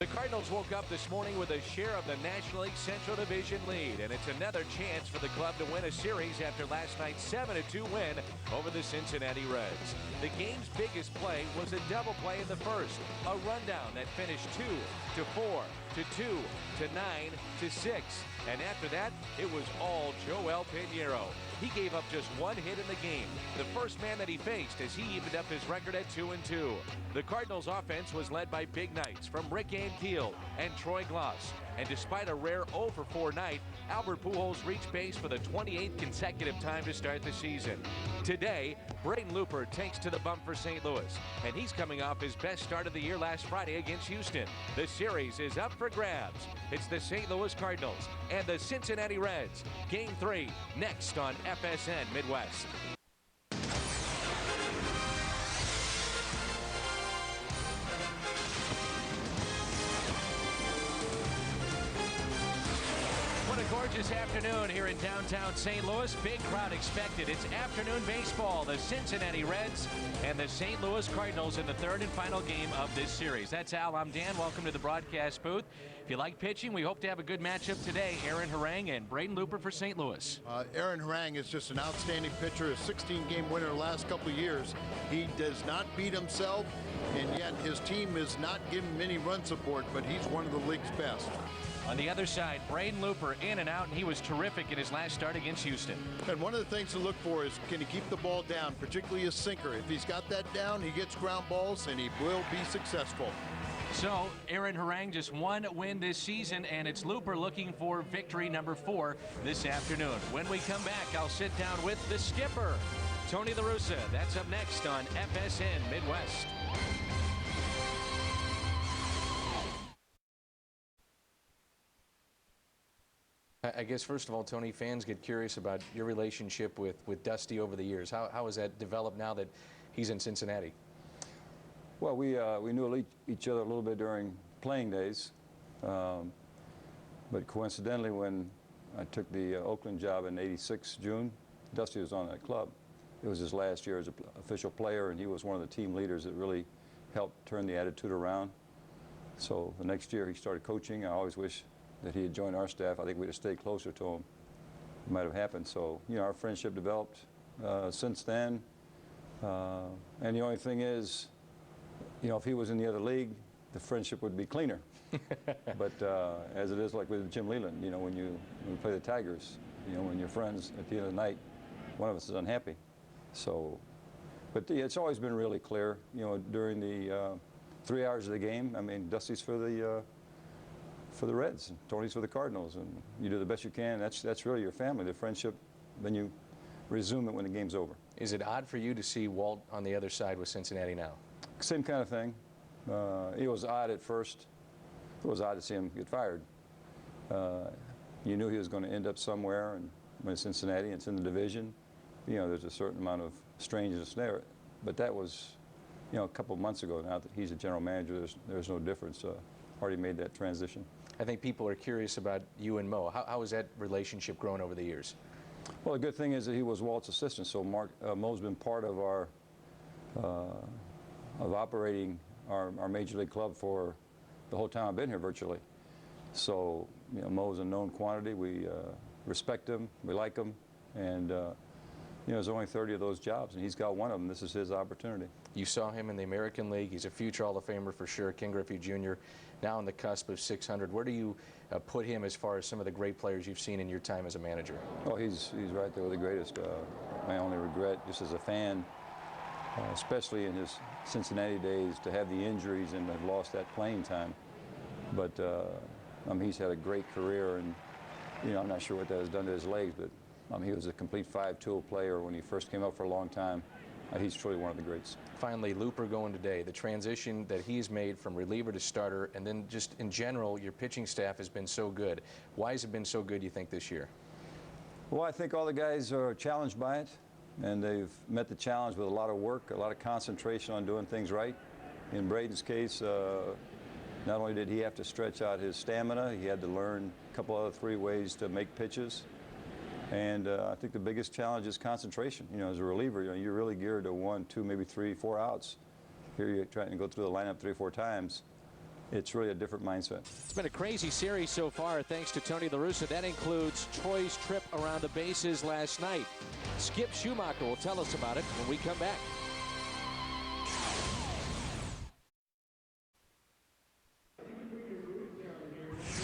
The Cardinals woke up this morning with a share of the National League Central Division lead, and it's another chance for the club to win a series after last night's 7-2 win over the Cincinnati Reds. The game's biggest play was a double play in the first, a rundown that finished 2-4 to 2 to 9 to 6, and after that, it was all Joel Pinheiro. He gave up just one hit in the game, the first man that he faced as he evened up his record at 2-2. The Cardinals offense was led by big nights from Rick Ankiel and Troy Gloss. And despite a rare 0-for-4 night, Albert Pujols reached base for the 28th consecutive time to start the season. Today, Braden Looper takes to the bump for St. Louis, and he's coming off his best start of the year last Friday against Houston. The series is up for grabs. It's the St. Louis Cardinals and the Cincinnati Reds. Game 3 next on FSN Midwest. What a gorgeous afternoon here in downtown St. Louis. Big crowd expected. It's afternoon baseball. The Cincinnati Reds and the St. Louis Cardinals in the third and final game of this series. That's Al. I'm Dan. Welcome to the broadcast booth. If you like pitching, we hope to have a good matchup today. Aaron Harang and Braden Looper for St. Louis. Aaron Harang is just an outstanding pitcher, a 16-game winner the last couple of years. He does not beat himself, and yet his team is not giving him any run support, but he's one of the league's best. On the other side, Braden Looper in and out, and he was terrific in his last start against Houston. And one of the things to look for is, can he keep the ball down, particularly his sinker? If he's got that down, he gets ground balls, and he will be successful. So, Aaron Harang just one win this season, and it's Looper looking for victory number 4 this afternoon. When we come back, I'll sit down with the skipper, Tony La Russa. That's up next on FSN Midwest. I guess, first of all, Tony, fans get curious about your relationship with Dusty over the years. How has that developed now that he's in Cincinnati? Well, we knew each other a little bit during playing days, but coincidentally, when I took the Oakland job in '86 June, Dusty was on that club. It was his last year as an official player, and he was one of the team leaders that really helped turn the attitude around. So the next year he started coaching. I always wish that he had joined our staff. I think we'd have stayed closer to him. It might have happened. So, you know, our friendship developed since then. And the only thing is, you know, if he was in the other league, the friendship would be cleaner. But as it is, like with Jim Leland, you know, when you play the Tigers, you know, when you're friends, at the end of the night, one of us is unhappy. So, but it's always been really clear, you know, during the 3 hours of the game. I mean, Dusty's for the Reds, and Tony's for the Cardinals, and you do the best you can. That's really your family, the friendship. Then you resume it when the game's over. Is it odd for you to see Walt on the other side with Cincinnati now? Same kind of thing. It was odd at first. It was odd to see him get fired. You knew he was going to end up somewhere, and when it's Cincinnati, it's in the division. You know, there's a certain amount of strangeness there. But that was, you know, a couple of months ago. Now that he's a general manager, there's no difference. Already made that transition. I think people are curious about you and Mo. How has that relationship grown over the years? Well, the good thing is that he was Walt's assistant, so Mo's been part of our of operating our major league club for the whole time I've been here virtually. So, you know, Mo's a known quantity. We respect him, we like him, and you know, there's only 30 of those jobs, and he's got one of them. This is his opportunity. You saw him in the American League. He's a future Hall of Famer for sure. Ken Griffey Jr. now on the cusp of 600. Where do you put him as far as some of the great players you've seen in your time as a manager? Oh, he's right there with the greatest. My only regret, just as a fan, especially in his Cincinnati days, to have the injuries and have lost that playing time. But I mean, he's had a great career, and you know, I'm not sure what that has done to his legs, but he was a complete 5-tool player when he first came up for a long time. He's truly one of the greats. Finally, Looper going today, the transition that he's made from reliever to starter, and then just in general, your pitching staff has been so good. Why has it been so good, you think, this year? Well, I think all the guys are challenged by it, and they've met the challenge with a lot of work, a lot of concentration on doing things right. In Braden's case, not only did he have to stretch out his stamina, he had to learn a couple other 3 ways to make pitches. And I think the biggest challenge is concentration. You know, as a reliever, you know, you're really geared to 1, 2, maybe 3, 4 outs. Here you're trying to go through the lineup 3 or 4 times. it's really a different mindset. It's been a crazy series so far, thanks to Tony La Russa. That includes Troy's trip around the bases last night. Skip Schumacher will tell us about it when we come back.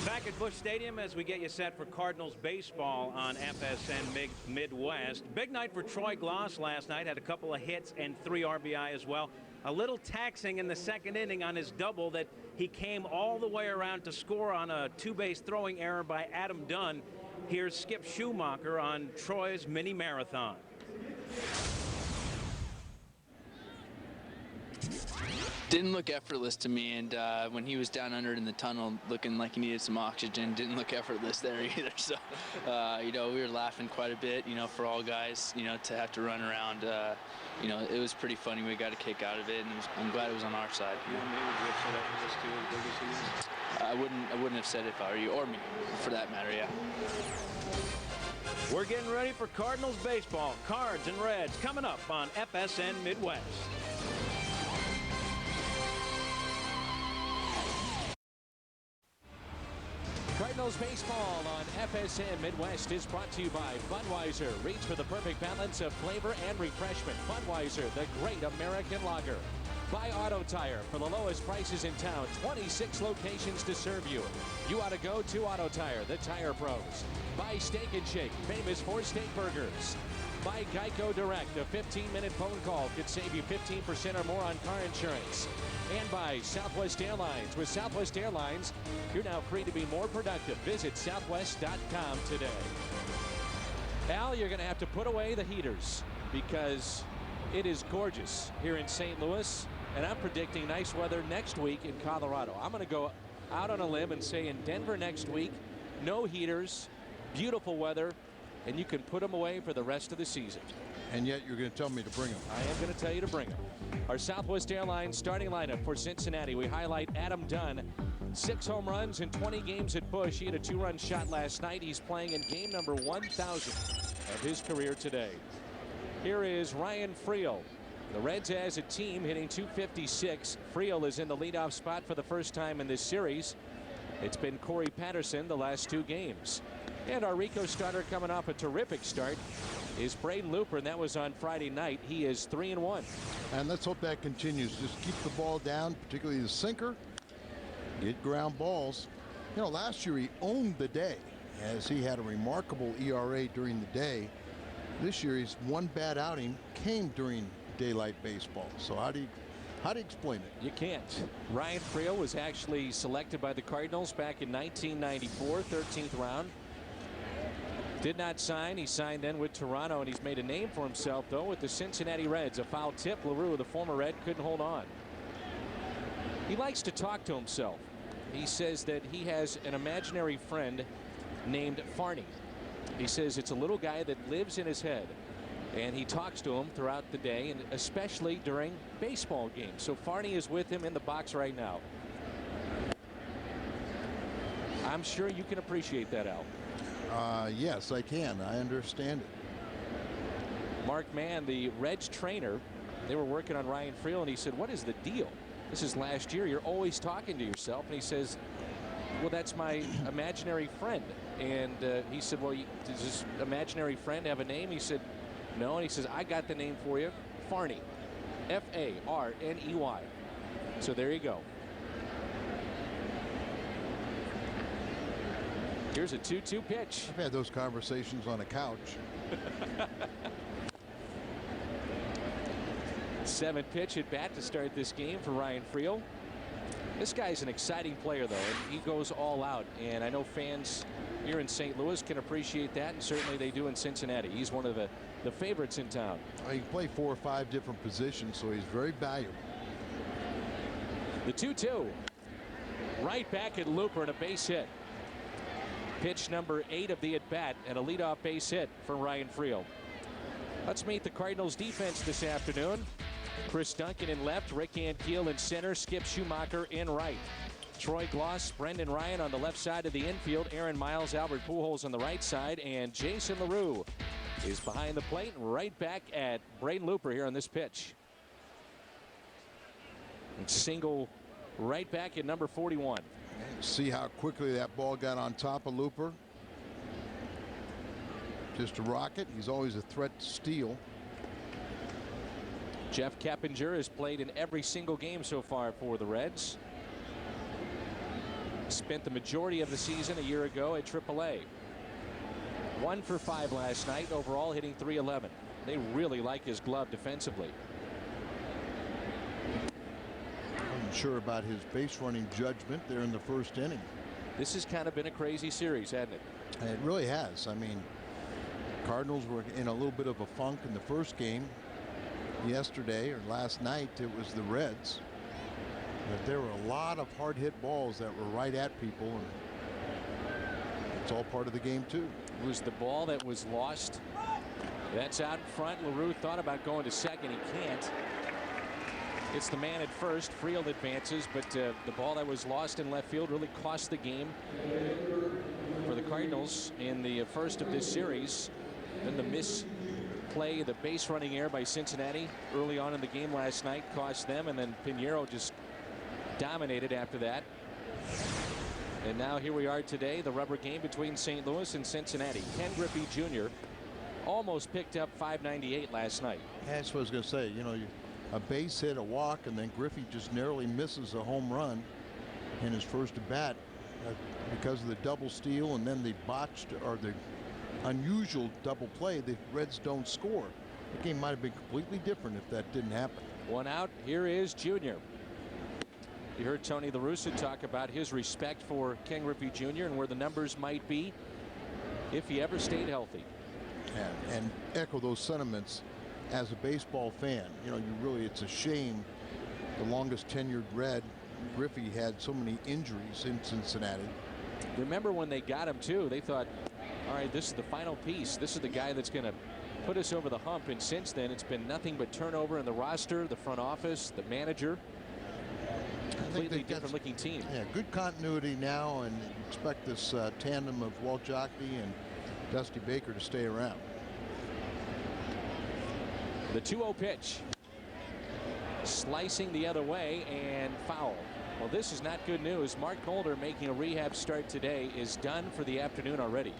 Back at Busch Stadium as we get you set for Cardinals baseball on FSN Midwest. Big night for Troy Glaus last night. Had a couple of hits and 3 RBI as well. A little taxing in the second inning on his double that he came all the way around to score on a 2-base throwing error by Adam Dunn. Here's Skip Schumacher on Troy's mini marathon. Didn't look effortless to me, and when he was down under in the tunnel looking like he needed some oxygen, didn't look effortless there either. So you know, we were laughing quite a bit, you know, for all guys, you know, to have to run around. You know, it was pretty funny. We got a kick out of it, and I'm glad it was on our side. You know, maybe would you have said effortless too as big as he is? I wouldn't have said it if I were you, or me for that matter. Yeah. We're getting ready for Cardinals baseball. Cards and Reds coming up on FSN Midwest. Cardinals baseball on FSN Midwest is brought to you by Budweiser. Reach for the perfect balance of flavor and refreshment. Budweiser, the great American lager. By Auto Tire, for the lowest prices in town. 26 locations to serve you. You ought to go to Auto Tire, the tire pros. By Steak and Shake, famous for steak burgers. By Geico Direct, a 15-minute phone call could save you 15% or more on car insurance. And by Southwest Airlines. With Southwest Airlines, you're now free to be more productive. Visit southwest.com today. Al, you're going to have to put away the heaters because it is gorgeous here in St. Louis, and I'm predicting nice weather next week in Colorado. I'm going to go out on a limb and say in Denver next week, no heaters, beautiful weather, and you can put them away for the rest of the season. And yet you're going to tell me to bring them. I am going to tell you to bring them. Our Southwest Airlines starting lineup for Cincinnati. We highlight Adam Dunn. 6 home runs in 20 games at Busch. He had a 2-run shot last night. He's playing in game number 1,000 of his career today. Here is Ryan Friel. The Reds as a team hitting .256. Friel is in the leadoff spot for the first time in this series. It's been Corey Patterson the last 2 games. And our Rico starter coming off a terrific start is Braden Looper, and that was on Friday night. He is 3-1. And let's hope that continues. Just keep the ball down, particularly the sinker. Get ground balls. You know, last year he owned the day as he had a remarkable ERA during the day. This year his one bad outing came during daylight baseball. So how do you explain it? You can't. Ryan Friel was actually selected by the Cardinals back in 1994, 13th round. Did not sign. He signed then with Toronto, and he's made a name for himself, though, with the Cincinnati Reds. A foul tip. LaRue, the former Red, couldn't hold on. He likes to talk to himself. He says that he has an imaginary friend named Farney. He says it's a little guy that lives in his head, and he talks to him throughout the day, and especially during baseball games. So Farney is with him in the box right now. I'm sure you can appreciate that, Al. Yes, I can. I understand it. Mark Mann, the Reds trainer, they were working on Ryan Friel, and he said, what is the deal? This is last year. You're always talking to yourself. And he says, well, that's my imaginary friend. And he said, well, does this imaginary friend have a name? He said, no. And he says, I got the name for you. Farney. F-A-R-N-E-Y. So there you go. Here's a 2-2 pitch. I've had those conversations on a couch. 7th pitch at bat to start this game for Ryan Friel. This guy's an exciting player, though, and he goes all out. And I know fans here in St. Louis can appreciate that, and certainly they do in Cincinnati. He's one of the favorites in town. He can play 4 or 5 different positions, so he's very valuable. The 2-2. Right back at Looper and a base hit. Pitch number 8 of the at-bat and a leadoff base hit for Ryan Friel. Let's meet the Cardinals defense this afternoon. Chris Duncan in left, Rick Ankiel in center, Skip Schumacher in right. Troy Glaus, Brendan Ryan on the left side of the infield, Aaron Miles, Albert Pujols on the right side, and Jason LaRue is behind the plate, right back at Braden Looper here on this pitch. And single right back at number 41. See how quickly that ball got on top of Looper. Just a rocket. He's always a threat to steal. Jeff Keppinger has played in every single game so far for the Reds. Spent the majority of the season a year ago at AAA. 1 for 5 last night, overall hitting .311. They really like his glove defensively. I'm sure about his base running judgment there in the first inning. This has kind of been a crazy series, hasn't it? It really has. I mean, Cardinals were in a little bit of a funk in the first game. Yesterday or last night it was the Reds, but there were a lot of hard hit balls that were right at people, and it's all part of the game too. It was the ball that was lost. That's out in front. LaRue thought about going to second. He can't. It's the man at first. Friel advances, but the ball that was lost in left field really cost the game for the Cardinals in the first of this series. Then the misplay, the base running error by Cincinnati early on in the game last night cost them, and then Pinheiro just dominated after that. And now here we are today, the rubber game between St. Louis and Cincinnati. Ken Griffey Jr. almost picked up .598 last night. That's what I was going to say. You know, a base hit, a walk, and then Griffey just narrowly misses a home run in his first at bat because of the double steal and then the botched or the unusual double play. The Reds don't score. The game might have been completely different if that didn't happen. One out. Here is Jr. You heard Tony La Russa talk about his respect for Ken Griffey Jr. and where the numbers might be if he ever stayed healthy. And echo those sentiments as a baseball fan. You know, it's a shame the longest tenured Red, Griffey, had so many injuries in Cincinnati. Remember when they got him too, they thought, all right, this is the final piece. This is the guy that's going to put us over the hump. And since then, it's been nothing but turnover in the roster, the front office, the manager. Completely different looking team. Yeah, good continuity now, and expect this tandem of Walt Jockney and Dusty Baker to stay around. The 2-0 pitch. Slicing the other way and foul. Well, this is not good news. Mark Mulder, making a rehab start today, is done for the afternoon already.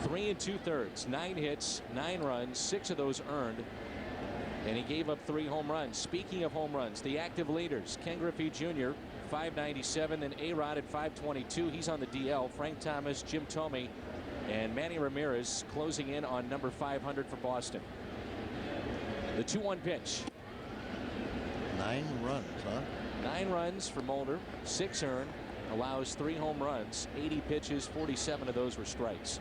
3 2/3, 9 hits, 9 runs, 6 of those earned. And he gave up 3 home runs. Speaking of home runs, the active leaders, Ken Griffey Jr., .597, and A-Rod at .522. He's on the DL. Frank Thomas, Jim Thome, and Manny Ramirez closing in on number 500 for Boston. The 2-1 pitch. 9 runs, huh? 9 runs for Mulder, 6 earned, allows 3 home runs, 80 pitches, 47 of those were strikes.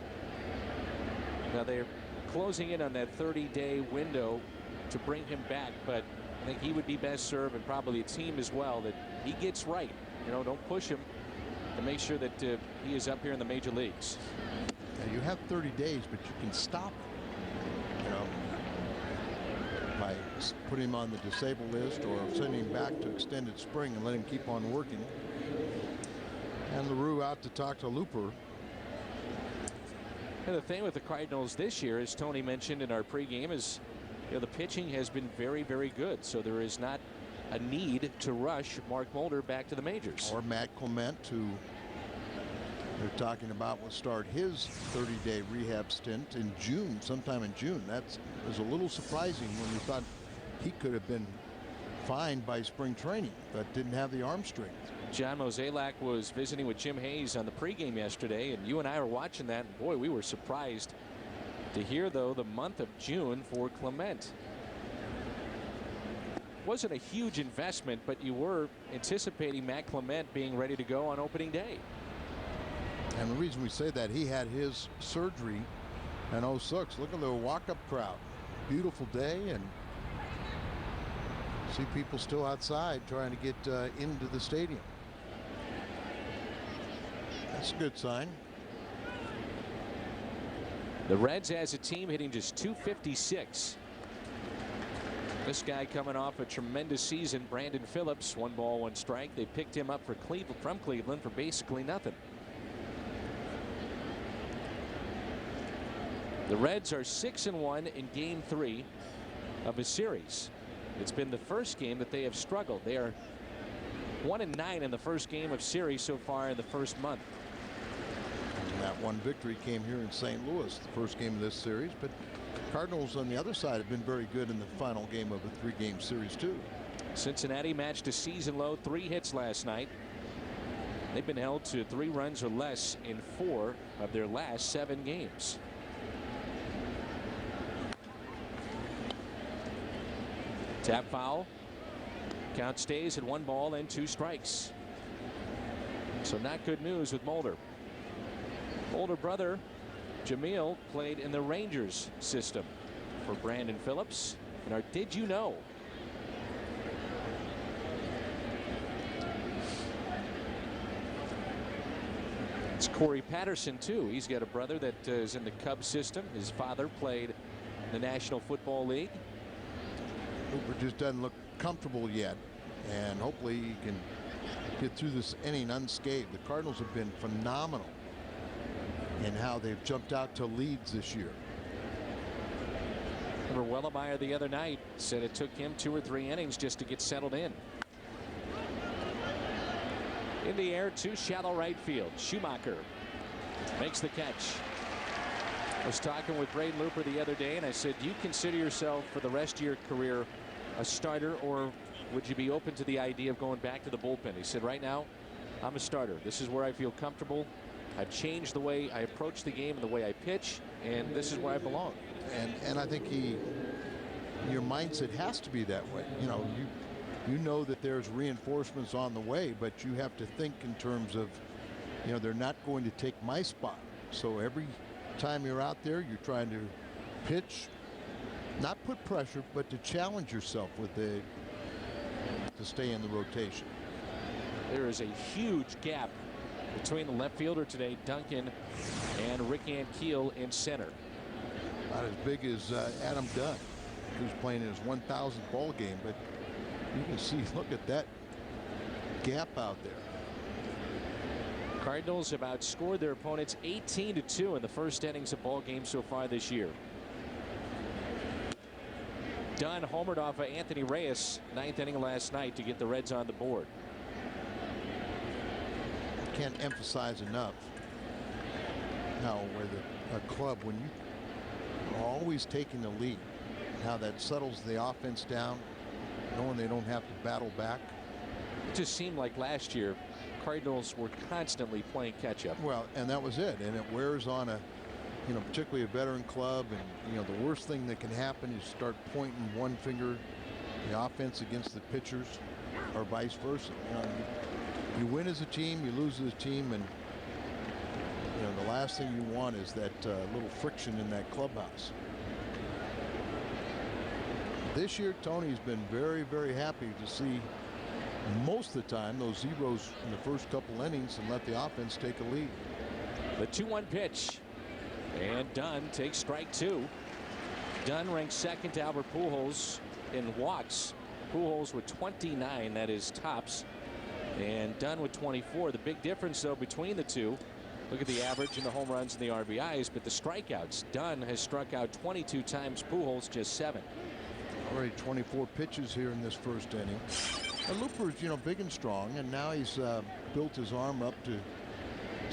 Now they're closing in on that 30-day window to bring him back, but I think he would be best served, and probably a team as well, that he gets right. You know, don't push him, to make sure that he is up here in the major leagues. Yeah, you have 30 days, but you can stop it, you know, by putting him on the disabled list or sending him back to extended spring and let him keep on working. And LaRue out to talk to Looper. And the thing with the Cardinals this year, as Tony mentioned in our pregame, is the pitching has been very, very good. So there is not a need to rush Mark Mulder back to the majors. Or Matt Clement, who they're talking about will start his 30-day rehab stint in June, sometime in June. That was a little surprising when we thought he could have been fine by spring training, but didn't have the arm strength. John Mozeliak was visiting with Jim Hayes on the pregame yesterday, and you and I were watching that, and boy, we were surprised to hear, though, the month of June for Clement. Wasn't a huge investment, but you were anticipating Matt Clement being ready to go on opening day. And the reason we say that, he had his surgery in 06. Look at the walk-up crowd. Beautiful day, and see people still outside trying to get into the stadium. That's a good sign. The Reds as a team hitting just .256. This guy coming off a tremendous season, Brandon Phillips, 1 ball, 1 strike. They picked him up from Cleveland for basically nothing. The Reds are 6-1 in Game 3 of a series. It's been the first game that they have struggled. They are 1-9 in the first game of series so far in the first month. And that one victory came here in St. Louis, the first game of this series. But Cardinals on the other side have been very good in the final game of a 3-game series too. Cincinnati matched a season low 3 hits last night. They've been held to 3 runs or less in 4 of their last 7 games. Tap foul. Count stays at 1 ball and 2 strikes. So not good news with Mulder. Older brother Jamil played in the Rangers system for Brandon Phillips in our Did You Know? It's Corey Patterson too. He's got a brother that is in the Cubs system. His father played in the National Football League. Hooper just doesn't look comfortable yet, and hopefully he can get through this inning unscathed. The Cardinals have been phenomenal in how they've jumped out to leads this year. Wellemeyer the other night said it took him 2 or 3 innings just to get settled in. In the air to shallow right field. Schumacher makes the catch. I was talking with Braden Looper the other day, and I said, do you consider yourself for the rest of your career a starter, or would you be open to the idea of going back to the bullpen? He said, right now I'm a starter. This is where I feel comfortable. I've changed the way I approach the game and the way I pitch, and this is where I belong. And I think your mindset has to be that way. You know that there's reinforcements on the way, but you have to think in terms of, they're not going to take my spot. So every time you're out there, you're trying to pitch, not put pressure, but to challenge yourself to stay in the rotation. There is a huge gap between the left fielder today, Duncan, and Rick Ankiel in center. Not as big as Adam Dunn, who's playing his 1,000th ball game, but you can see, look at that gap out there. Cardinals have outscored their opponents 18-2 in the first innings of ball games so far this year. Dunn homered off of Anthony Reyes 9th inning last night to get the Reds on the board. Can't emphasize enough how with a club, when you are always taking the lead, how that settles the offense down, knowing they don't have to battle back. It just seemed like last year Cardinals were constantly playing catch up. Well, and that was it, and it wears on particularly a veteran club, and the worst thing that can happen is start pointing one finger the offense against the pitchers, or vice versa. You win as a team, you lose as a team, and the last thing you want is that little friction in that clubhouse. This year, Tony's been very, very happy to see most of the time those zeros in the first couple innings and let the offense take a lead. The 2-1 pitch, and Dunn takes strike 2. Dunn ranks second to Albert Pujols in walks. Pujols with 29, that is tops, and Dunn with 24. The big difference though between the two, look at the average and the home runs and the RBIs, but the strikeouts. Dunn has struck out 22 times, Pujols just 7. Already 24 pitches here in this first inning. And Looper's big and strong, and now he's built his arm up to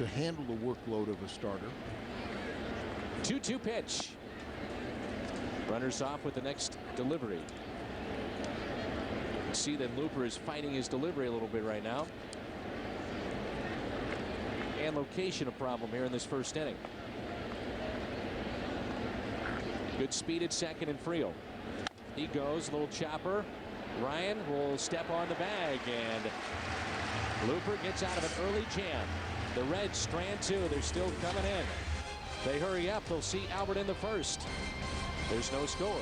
handle the workload of a starter. 2-2 pitch. Runners off with the next delivery. You can see that Looper is fighting his delivery a little bit right now. And location a problem here in this first inning. Good speed at second and Friel. He goes, a little chopper. Ryan will step on the bag, and Looper gets out of an early jam. The Reds strand 2. They're still coming in. They hurry up. They'll see Albert in the first. There's no score.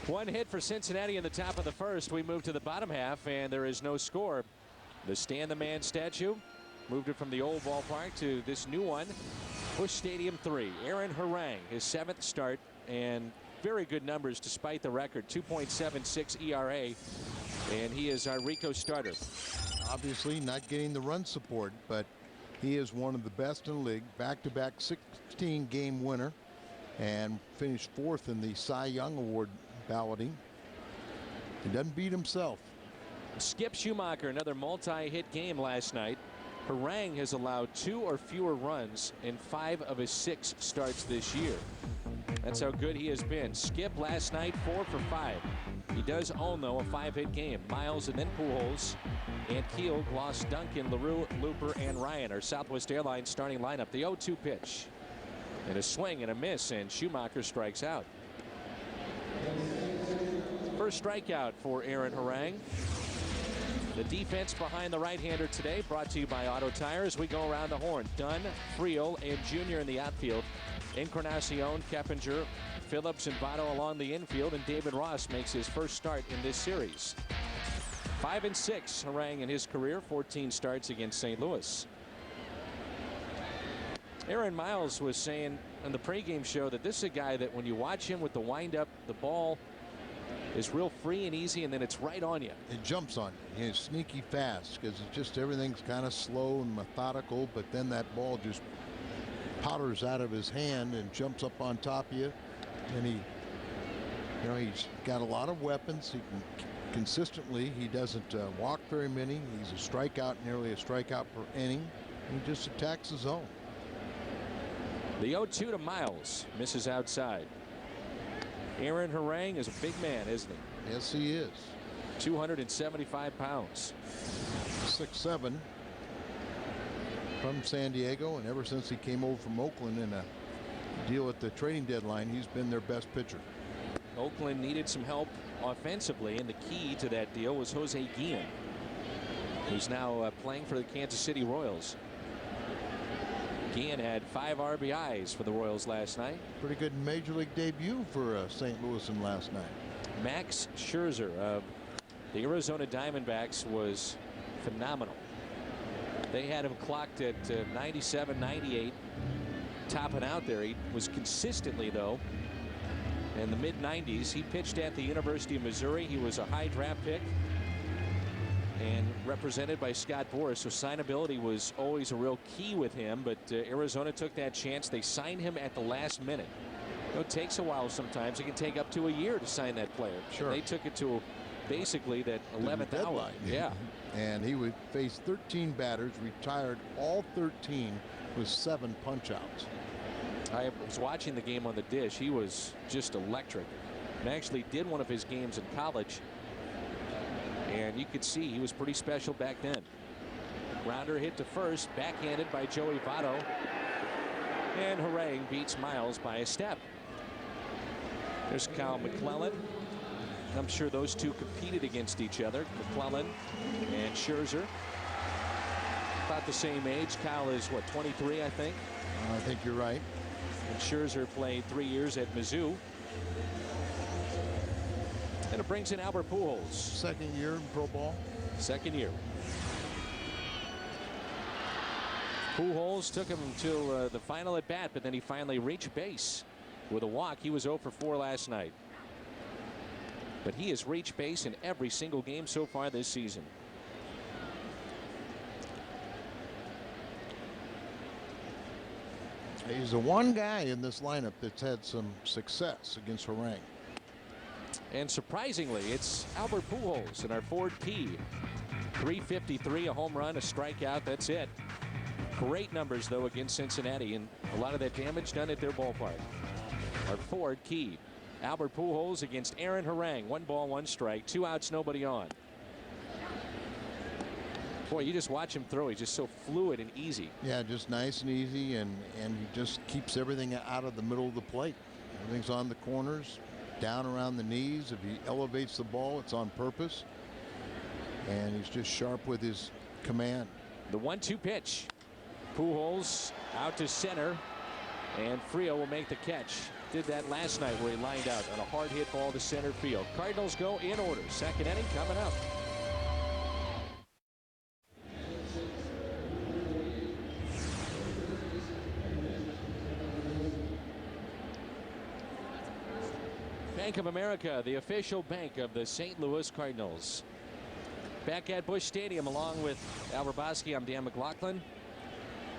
One hit for Cincinnati in the top of the first. We move to the bottom half, and there is no score. The Stan the Man statue moved it from the old ballpark to this new one, Busch Stadium 3. Aaron Harang, his 7th start, and very good numbers despite the record. 2.76 ERA, and he is our Rico starter. Obviously not getting the run support, but he is one of the best in the league. Back-to-back 16-game winner, and finished 4th in the Cy Young Award balloting. He doesn't beat himself. Skip Schumacher, another multi-hit game last night. Harang has allowed 2 or fewer runs in 5 of his 6 starts this year. That's how good he has been. Skip last night 4 for 5. He does own, though, a 5-hit game. Miles and then Pujols and Keel, Gloss, Duncan, LaRue, Looper, and Ryan are Southwest Airlines starting lineup. The 0-2 pitch. And a swing and a miss, and Schumacher strikes out. First strikeout for Aaron Harang. The defense behind the right-hander today brought to you by Auto Tires. We go around the horn. Dunn, Friel, and Jr. in the outfield. Encarnacion, Keppinger, Phillips, and Votto along the infield. And David Ross makes his first start in this series. 5-6 Harang in his career. 14 starts against St. Louis. Aaron Miles was saying on the pregame show that this is a guy that when you watch him with the windup, the ball is real free and easy, and then it's right on you. It jumps on you. He's sneaky fast because it's just everything's kind of slow and methodical, but then that ball just powders out of his hand and jumps up on top of you. And he's got a lot of weapons. He can consistently, he doesn't walk very many. He's a strikeout, nearly a strikeout per inning. He just attacks the zone. The 0-2 to Miles, misses outside. Aaron Harang is a big man, isn't he? Yes, he is. 275 pounds. 6'7", from San Diego, and ever since he came over from Oakland in a deal at the trading deadline, he's been their best pitcher. Oakland needed some help offensively, and the key to that deal was Jose Guillen, who's now playing for the Kansas City Royals. Guillen had 5 RBIs for the Royals last night. Pretty good major league debut for St. Louis last night. Max Scherzer of the Arizona Diamondbacks was phenomenal. They had him clocked at 97, 98, topping out there. He was consistently, though, in the mid-90s. He pitched at the University of Missouri. He was a high draft pick and represented by Scott Boras, so signability was always a real key with him, but Arizona took that chance. They signed him at the last minute. It takes a while sometimes. It can take up to a year to sign that player. Sure. They took it to basically that 11th hour. Yeah. And he would face 13 batters, retired all 13 with 7 punch-outs. I was watching the game on the dish. He was just electric, and actually did one of his games in college. And you could see he was pretty special back then. Grounder hit to first, backhanded by Joey Votto. And Harang beats Miles by a step. There's Kyle McClellan. I'm sure those two competed against each other. McClellan and Scherzer. About the same age. Kyle is, what, 23, I think? I think you're right. And Scherzer played 3 years at Mizzou. And it brings in Albert Pujols. Second year in pro ball. Second year. Pujols took him until the final at bat, but then he finally reached base with a walk. He was 0 for 4 last night. But he has reached base in every single game so far this season. He's the one guy in this lineup that's had some success against Harang. And surprisingly, it's Albert Pujols in our Ford P. 353, a home run, a strikeout. That's it. Great numbers, though, against Cincinnati, and a lot of that damage done at their ballpark. Our Ford Key. Albert Pujols against Aaron Harang. 1 ball, 1 strike, 2 outs, nobody on. Boy, you just watch him throw. He's just so fluid and easy. Yeah, just nice and easy, and he just keeps everything out of the middle of the plate. Everything's on the corners, down around the knees. If he elevates the ball, it's on purpose. And he's just sharp with his command. The 1-2 pitch. Pujols out to center, and Friel will make the catch. Did that last night where he lined out on a hard hit ball to center field. Cardinals go in order. Second inning coming up. Bank of America, the official bank of the St. Louis Cardinals. Back at Busch Stadium along with Al Rabosky, I'm Dan McLaughlin.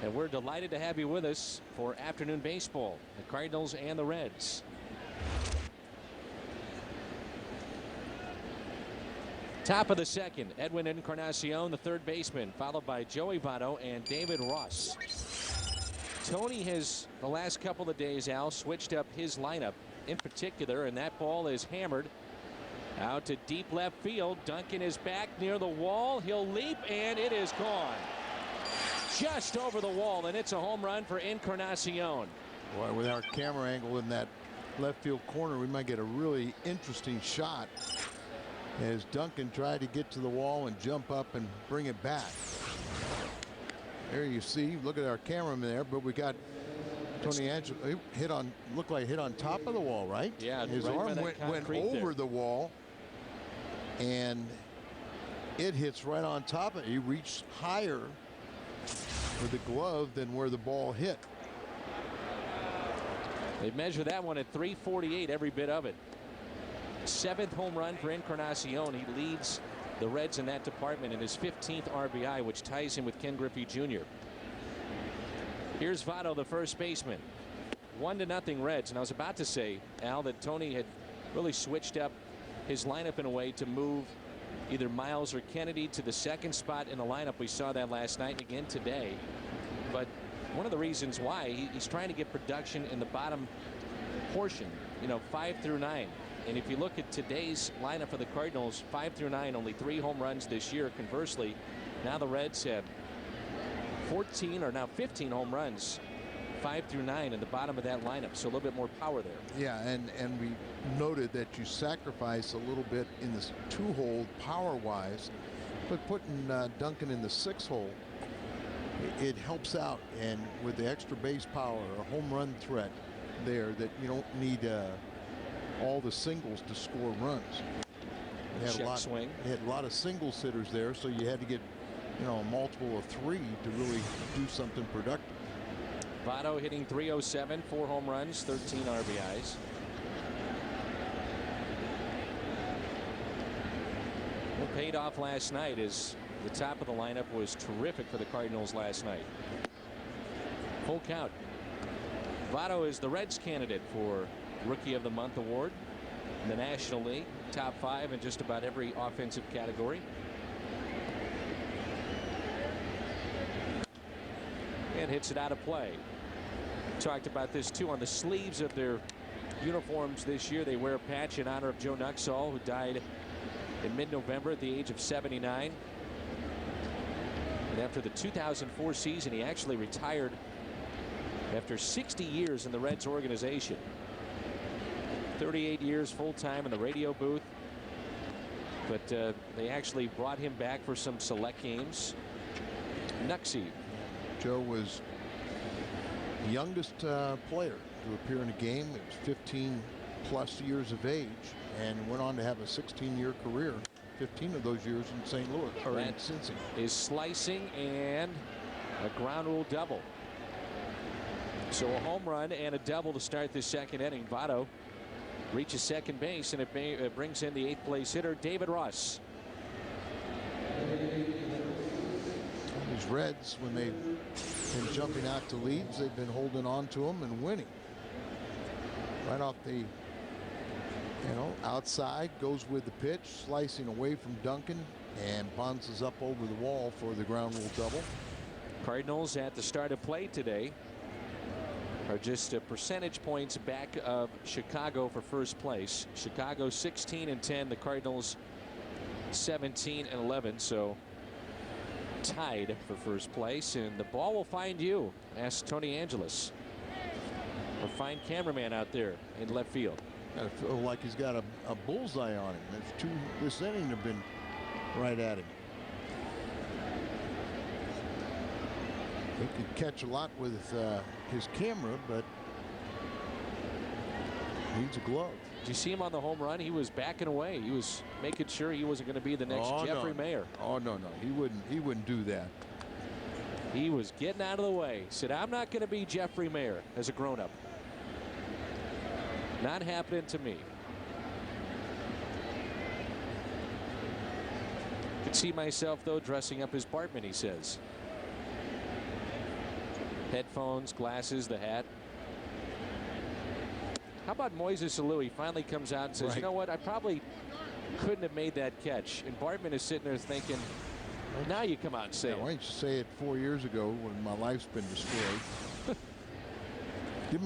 And we're delighted to have you with us for afternoon baseball, the Cardinals and the Reds. Top of the second, Edwin Encarnacion, the third baseman, followed by Joey Votto and David Ross. Tony has, the last couple of days, Al, switched up his lineup in particular, and that ball is hammered out to deep left field. Duncan is back near the wall. He'll leap, and it is gone. Just over the wall, and it's a home run for Encarnacion. Boy, with our camera angle in that left field corner, we might get a really interesting shot as Duncan tried to get to the wall and jump up and bring it back. There you see, look at our cameraman there, but we got Tony Angelo hit on, looked like hit on top of the wall, right? Yeah, his right arm went over the wall, and it hits right on top of it. He reached higher with the glove than where the ball hit. They measure that one at 348, every bit of it. 7th home run for Encarnacion. He leads the Reds in that department in his 15th RBI, which ties him with Ken Griffey Jr. Here's Votto, the first baseman. 1-0 Reds. And I was about to say, Al, that Tony had really switched up his lineup in a way to move either Miles or Kennedy to the second spot in the lineup. We saw that last night and again today. But one of the reasons why he's trying to get production in the bottom portion, 5 through 9. And if you look at today's lineup for the Cardinals, 5 through 9, only 3 home runs this year. Conversely, now the Reds have 14 or now 15 home runs, 5 through 9 in the bottom of that lineup. So a little bit more power there. Yeah, and we noted that you sacrifice a little bit in this 2-hole power-wise, but putting Duncan in the 6-hole, it helps out, and with the extra base power, a home run threat there, that you don't need all the singles to score runs. They had a lot of singles hitters there, so you had to get a multiple of 3 to really do something productive. Votto hitting .307, 4 home runs, 13 RBIs. What paid off last night is the top of the lineup was terrific for the Cardinals last night. Full count. Votto is the Reds candidate for Rookie of the Month award in the National League. Top 5 in just about every offensive category. And hits it out of play. Talked about this too. On the sleeves of their uniforms this year, they wear a patch in honor of Joe Nuxhall, who died in mid-November at the age of 79. And after the 2004 season, he actually retired after 60 years in the Reds organization. 38 years full-time in the radio booth. But they actually brought him back for some select games. Nuxie. Joe was the youngest player to appear in a game. He was 15 plus years of age and went on to have a 16-year career. 15 of those years in St. Louis, or in Cincy. Is slicing and a ground rule double. So a home run and a double to start this second inning. Votto reaches second base, and it brings in the 8th place hitter, David Ross. These Reds, when they've been jumping out to leads, they've been holding on to them and winning. Right off the outside, goes with the pitch, slicing away from Duncan, and bounces up over the wall for the ground rule double. Cardinals at the start of play today are just percentage points back of Chicago for first place. Chicago 16-10, the Cardinals 17-11, so tied for first place, and the ball will find you. Ask Tony Angelis, our fine cameraman out there in left field. I feel like he's got a bullseye on him. There's 2 this inning have been right at him. He could catch a lot with his camera, but needs a glove. Did you see him on the home run? He was backing away. He was making sure he wasn't going to be the next Jeffrey Mayer. Oh no, he wouldn't do that. He was getting out of the way. Said, I'm not going to be Jeffrey Mayer as a grown-up. Not happening to me. Could see myself, though, dressing up as Bartman, he says. Headphones, glasses, the hat. How about Moises Alou? He finally comes out and says, you know what, I probably couldn't have made that catch. And Bartman is sitting there thinking, now you come out and say Yeah, why didn't you say it 4 years ago when my life's been destroyed? Give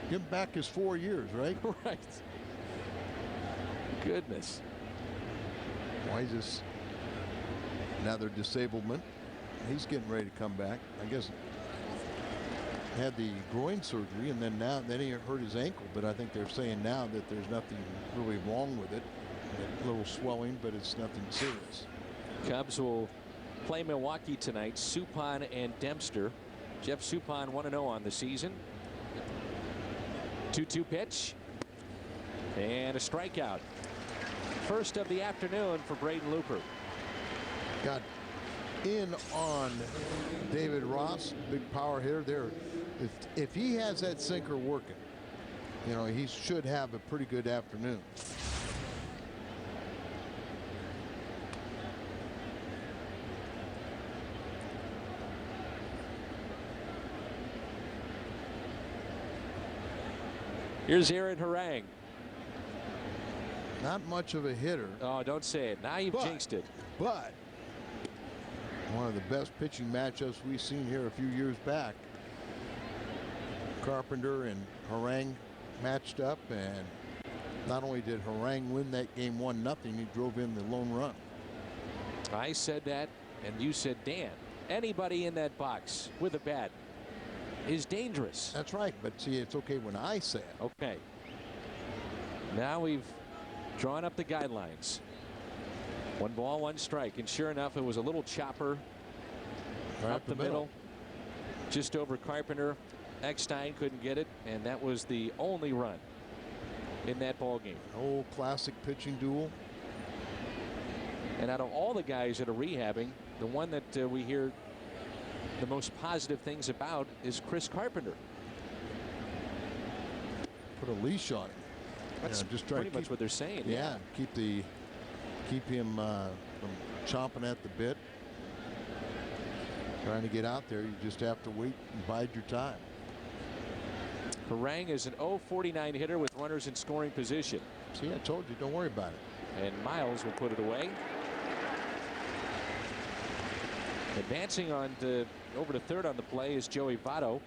him back his 4 years, right? Right. Goodness. Why is this another disablement? He's getting ready to come back. I guess had the groin surgery, and then he hurt his ankle. But I think they're saying now that there's nothing really wrong with it. A little swelling, but it's nothing serious. Cubs will play Milwaukee tonight. Suppan and Dempster. Jeff Suppan 1-0 on the season. 2-2 pitch. And a strikeout. First of the afternoon for Braden Looper. Got in on David Ross, big power hitter there. If he has that sinker working, you know, he should have a pretty good afternoon. Here's Aaron Harang. Not much of a hitter. Oh, don't say it. Now you've jinxed it. But one of the best pitching matchups we've seen here a few years back. Carpenter and Harang matched up, and not only did Harang win that game 1-0, he drove in the lone run. I said that, and you said, Dan, anybody in that box with a bat is dangerous. That's right, but see, it's okay when I say it. Okay. Now we've drawn up the guidelines. 1 ball, 1 strike, and sure enough, it was a little chopper Right up the middle, just over Carpenter. Eckstein couldn't get it, and that was the only run in that ball game. Old classic pitching duel. And out of all the guys that are rehabbing, the one that we hear the most positive things about is Chris Carpenter. Put a leash on him. That's just try pretty to much keep, what they're saying. Yeah, keep him from chomping at the bit. Trying to get out there, you just have to wait and bide your time. Harang is an 0-49 hitter with runners in scoring position. See, I told you, don't worry about it. And Miles will put it away. Advancing on over to third on the play is Joey Votto.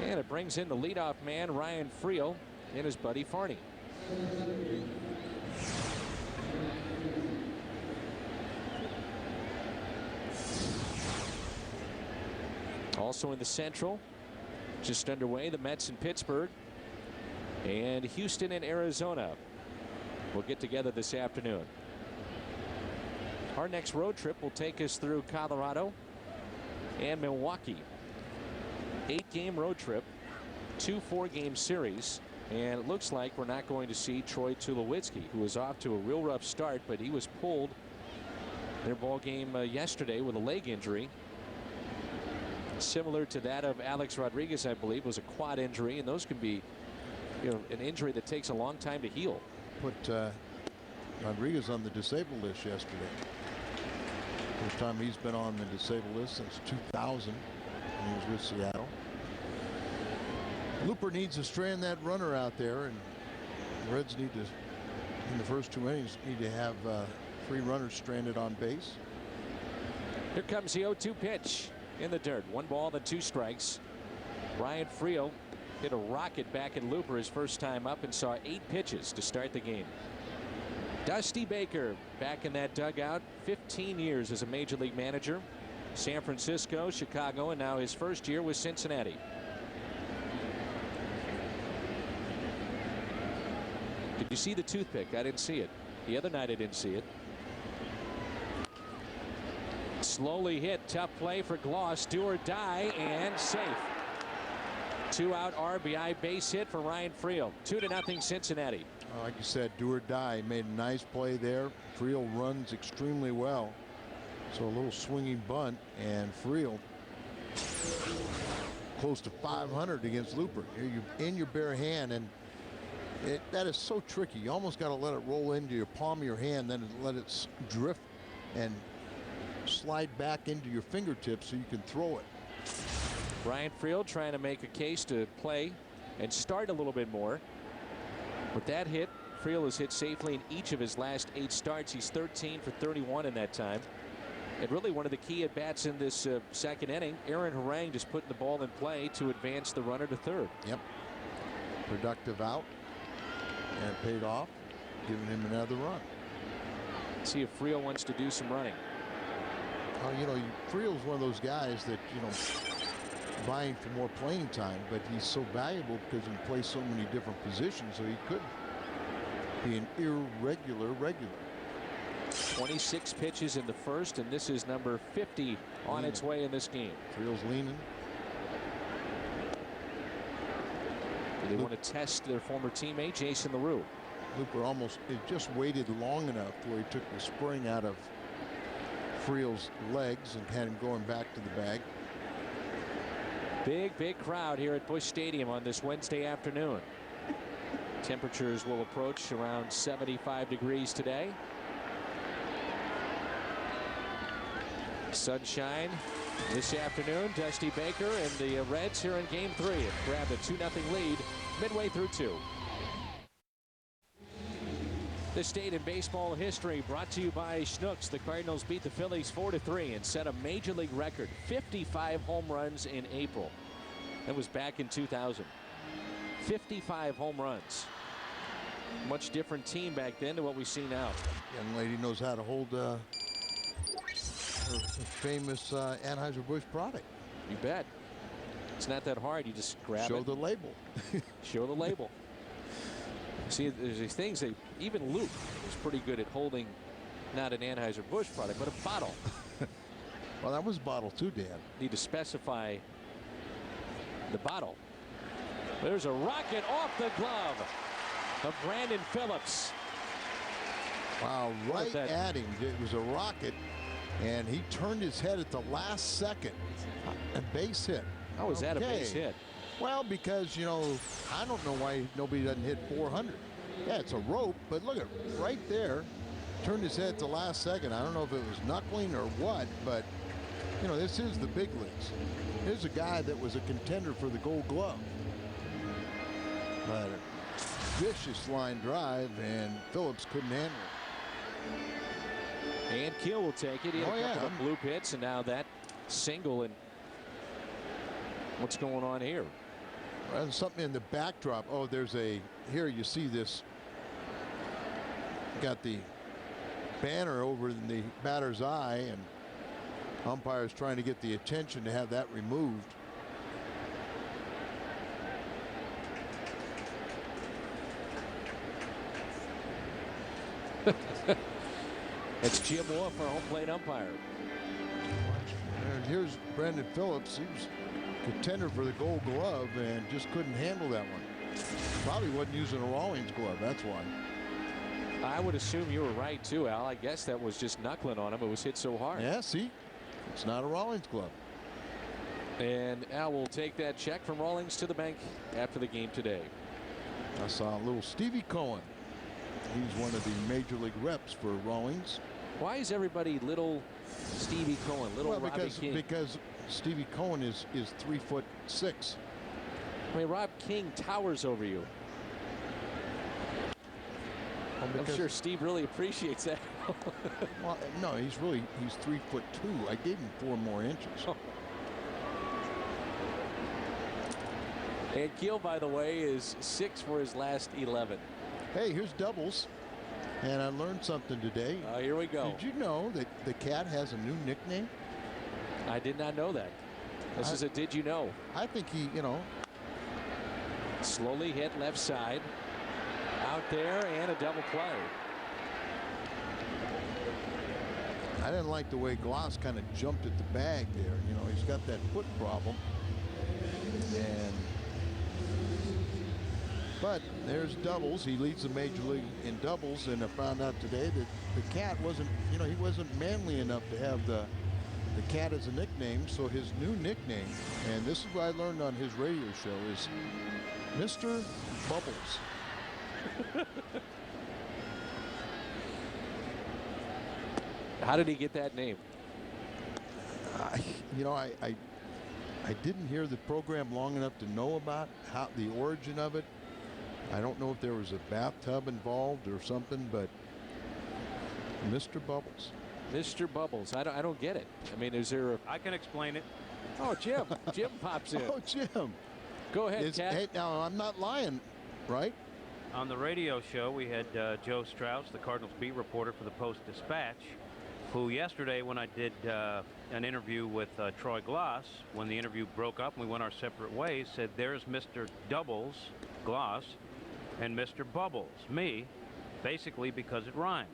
And it brings in the leadoff man, Ryan Friel, and his buddy Farney. Also in the Central, just underway, the Mets in Pittsburgh and Houston and Arizona will get together this afternoon. Our next road trip will take us through Colorado and Milwaukee. 8-game road trip, 2 4-game series, and it looks like we're not going to see Troy Tulowitzki, who was off to a real rough start, but he was pulled their ball game yesterday with a leg injury. Similar to that of Alex Rodriguez, I believe, was a quad injury, and those can be, you know, an injury that takes a long time to heal. Put Rodriguez on the disabled list yesterday. First time he's been on the disabled list since 2000 when he was with Seattle. Looper needs to strand that runner out there, and the Reds need to, in the first 2 innings, need to have 3 runners stranded on base. Here comes the 0-2 pitch in the dirt. 1 ball, then 2 strikes. Ryan Friel hit a rocket back at Looper his first time up and saw 8 pitches to start the game. Dusty Baker back in that dugout. 15 years as a major league manager. San Francisco, Chicago, and now his first year with Cincinnati. Did you see the toothpick? I didn't see it. The other night I didn't see it. Slowly hit, tough play for Gloss, do or die, and safe. 2-out RBI base hit for Ryan Friel. 2-0 Cincinnati. Like you said, do or die. Made a nice play there. Friel runs extremely well. So a little swinging bunt, and Friel close to 500 against Looper. Here you in your bare hand, and that is so tricky. You almost got to let it roll into your palm of your hand, then let it drift and slide back into your fingertips so you can throw it. Ryan Friel trying to make a case to play and start a little bit more. With that hit, Friel has hit safely in each of his last 8 starts. He's 13 for 31 in that time. And really one of the key at-bats in this second inning, Aaron Harang just putting the ball in play to advance the runner to third. Yep. Productive out. And it paid off, giving him another run. See if Friel wants to do some running. You know, Friel's one of those guys that, you know, vying for more playing time, but he's so valuable because he plays so many different positions, so he could be an irregular regular. 26 pitches in the first, and this is number 50 on its way in this game. Friel's leaning. They want to test their former teammate, Jason LaRue. Looper almost just waited long enough where he took the spring out of Friel's legs and had him going back to the bag. Big crowd here at Busch Stadium on this Wednesday afternoon. Temperatures will approach around 75 degrees today. Sunshine this afternoon. Dusty Baker and the Reds here in Game 3 have grabbed a 2-0 lead midway through 2. This date in baseball history brought to you by Schnucks. The Cardinals beat the Phillies 4-3 and set a major league record, 55 home runs in April. That was back in 2000. 55 home runs. Much different team back then to what we see now. Young lady knows how to hold her famous Anheuser-Busch product. You bet. It's not that hard. You just grab it. Show the label. Show the label. See, there's these things that even Luke is pretty good at holding, not an Anheuser-Busch product, but a bottle. Well, that was bottle too, Dan. Need to specify the bottle. There's a rocket off the glove of Brandon Phillips. Wow, right at him. It was a rocket, and he turned his head at the last second. A base hit. How is that a base hit? Well, because, you know, I don't know why nobody doesn't hit 400. Yeah, it's a rope, but look at right there. Turned his head at the last second. I don't know if it was knuckling or what, but, you know, this is the big leagues. Here's a guy that was a contender for the Gold Glove. But a vicious line drive, and Phillips couldn't handle it. And Keel will take it. He had a couple of bloop hits, and now that single. And what's going on here? Well, something in the backdrop. Oh, there's a, here you see this. Got the banner over in the batter's eye, and umpire's trying to get the attention to have that removed. It's Jim Wolf, our home plate umpire. And here's Brandon Phillips. He was contender for the Gold Glove and just couldn't handle that one. Probably wasn't using a Rawlings glove. That's why. I would assume you were right too, Al. I guess that was just knuckling on him. It was hit so hard. Yeah, see, it's not a Rawlings glove. And Al will take that check from Rawlings to the bank after the game today. I saw a little Stevie Cohen. He's one of the major league reps for Rawlings. Why is everybody little Stevie Cohen, little Robbie King? Because Stevie Cohen is 3'6". I mean, Rob King towers over you. Well, I'm sure Steve really appreciates that. Well, no, he's 3'2". I gave him 4 more inches. Oh. And Keel, by the way, is 6 for his last 11. Hey, here's doubles. And I learned something today. Here we go. Did you know that the cat has a new nickname? I did not know that. This is a did you know. I think he, you know. Slowly hit left side. Out there and a double play. I didn't like the way Gloss kind of jumped at the bag there. You know, he's got that foot problem. But there's doubles. He leads the major league in doubles, and I found out today that the cat wasn't, you know, he wasn't manly enough to have the cat as a nickname. So his new nickname, and this is what I learned on his radio show, is Mr. Bubbles. How did he get that name? You know, I didn't hear the program long enough to know about how the origin of it. I don't know if there was a bathtub involved or something, but Mr. Bubbles. Mr. Bubbles. I don't get it. I mean, is there a... I can explain it. Oh, Jim. Jim pops in. Oh, Jim. Go ahead, Cat. Hey, now, I'm not lying, right? On the radio show, we had Joe Strauss, the Cardinals beat reporter for the Post-Dispatch, who yesterday, when I did an interview with Troy Glass, when the interview broke up and we went our separate ways, said, there's Mr. Doubles, Glass, and Mr. Bubbles, me, basically because it rhymed.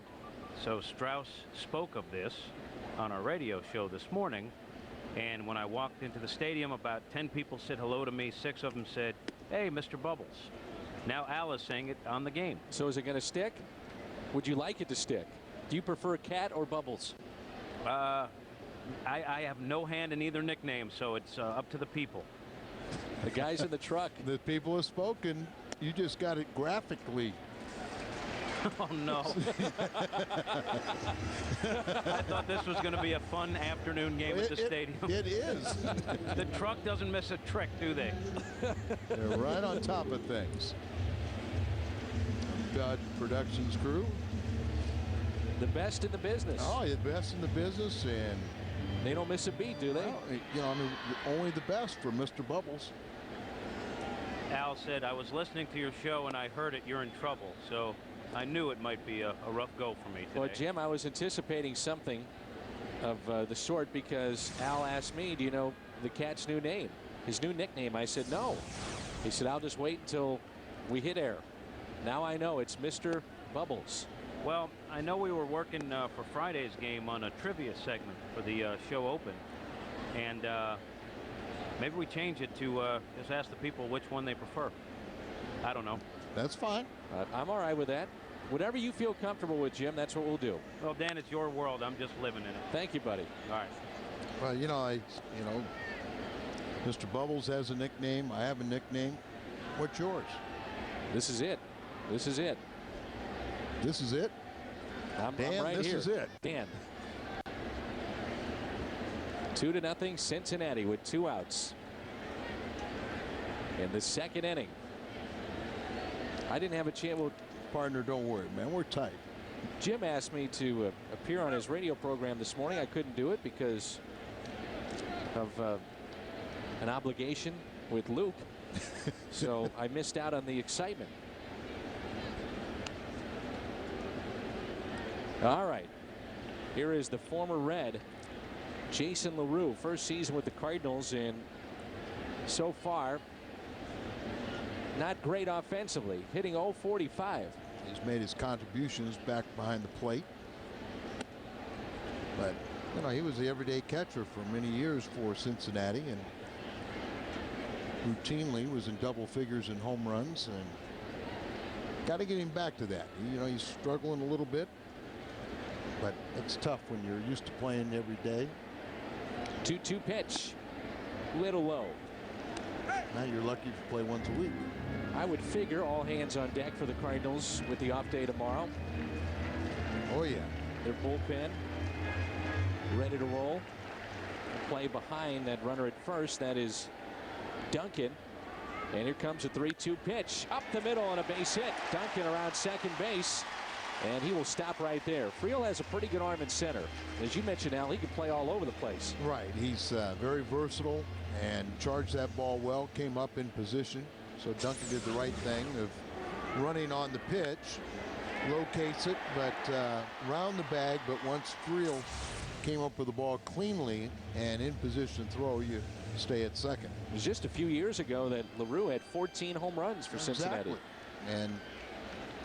So Strauss spoke of this on our radio show this morning, and when I walked into the stadium, about 10 people said hello to me. 6 of them said, hey, Mr. Bubbles. Now Al is saying it on the game. So is it going to stick? Would you like it to stick? Do you prefer Cat or Bubbles? I have no hand in either nickname, so it's up to the people. The guys in the truck. The people have spoken. You just got it graphically. Oh, no. I thought this was going to be a fun afternoon game at the stadium. It is. The truck doesn't miss a trick, do they? They're right on top of things. Bud Productions crew. The best in the business. Oh, the best in the business, and they don't miss a beat, do they? Well, you know, I mean, only the best for Mr. Bubbles. Al said, I was listening to your show and I heard it, you're in trouble. So I knew it might be a rough go for me today. Well, Jim, I was anticipating something of the sort because Al asked me, do you know the Cat's new name? His new nickname. I said, no. He said, I'll just wait until we hit air. Now I know it's Mr. Bubbles. Well, I know we were working for Friday's game on a trivia segment for the show open. And maybe we change it to just ask the people which one they prefer. I don't know. That's fine. I'm all right with that. Whatever you feel comfortable with, Jim, that's what we'll do. Well, Dan, it's your world. I'm just living in it. Thank you, buddy. All right. Well, you know, Mr. Bubbles has a nickname. I have a nickname. What's yours? This is it. This is it. This is it? I'm Dan, right this here. is it. Dan. 2-0 Cincinnati with 2 outs in the second inning. I didn't have a chance. Well, partner, don't worry, man. We're tight. Jim asked me to appear on his radio program this morning. I couldn't do it because of an obligation with Luke. So I missed out on the excitement. All right. Here is the former Red, Jason LaRue. First season with the Cardinals, and so far, not great offensively. Hitting .045. He's made his contributions back behind the plate. But, you know, he was the everyday catcher for many years for Cincinnati, and routinely was in double figures in home runs, and got to get him back to that. You know, he's struggling a little bit, but it's tough when you're used to playing every day. 2-2 pitch. Little low. Now you're lucky if you play once a week. I would figure all hands on deck for the Cardinals with the off day tomorrow. Oh, yeah. Their bullpen ready to roll. Play behind that runner at first. That is Duncan. And here comes a 3-2 pitch. Up the middle on a base hit. Duncan around second base. And he will stop right there. Friel has a pretty good arm in center. As you mentioned, Al, he can play all over the place. Right. He's very versatile and charged that ball well. Came up in position. So Duncan did the right thing of running on the pitch. Locates it, but round the bag. But once Friel came up with the ball cleanly and in position to throw, you stay at second. It was just a few years ago that LaRue had 14 home runs for Cincinnati. Exactly. And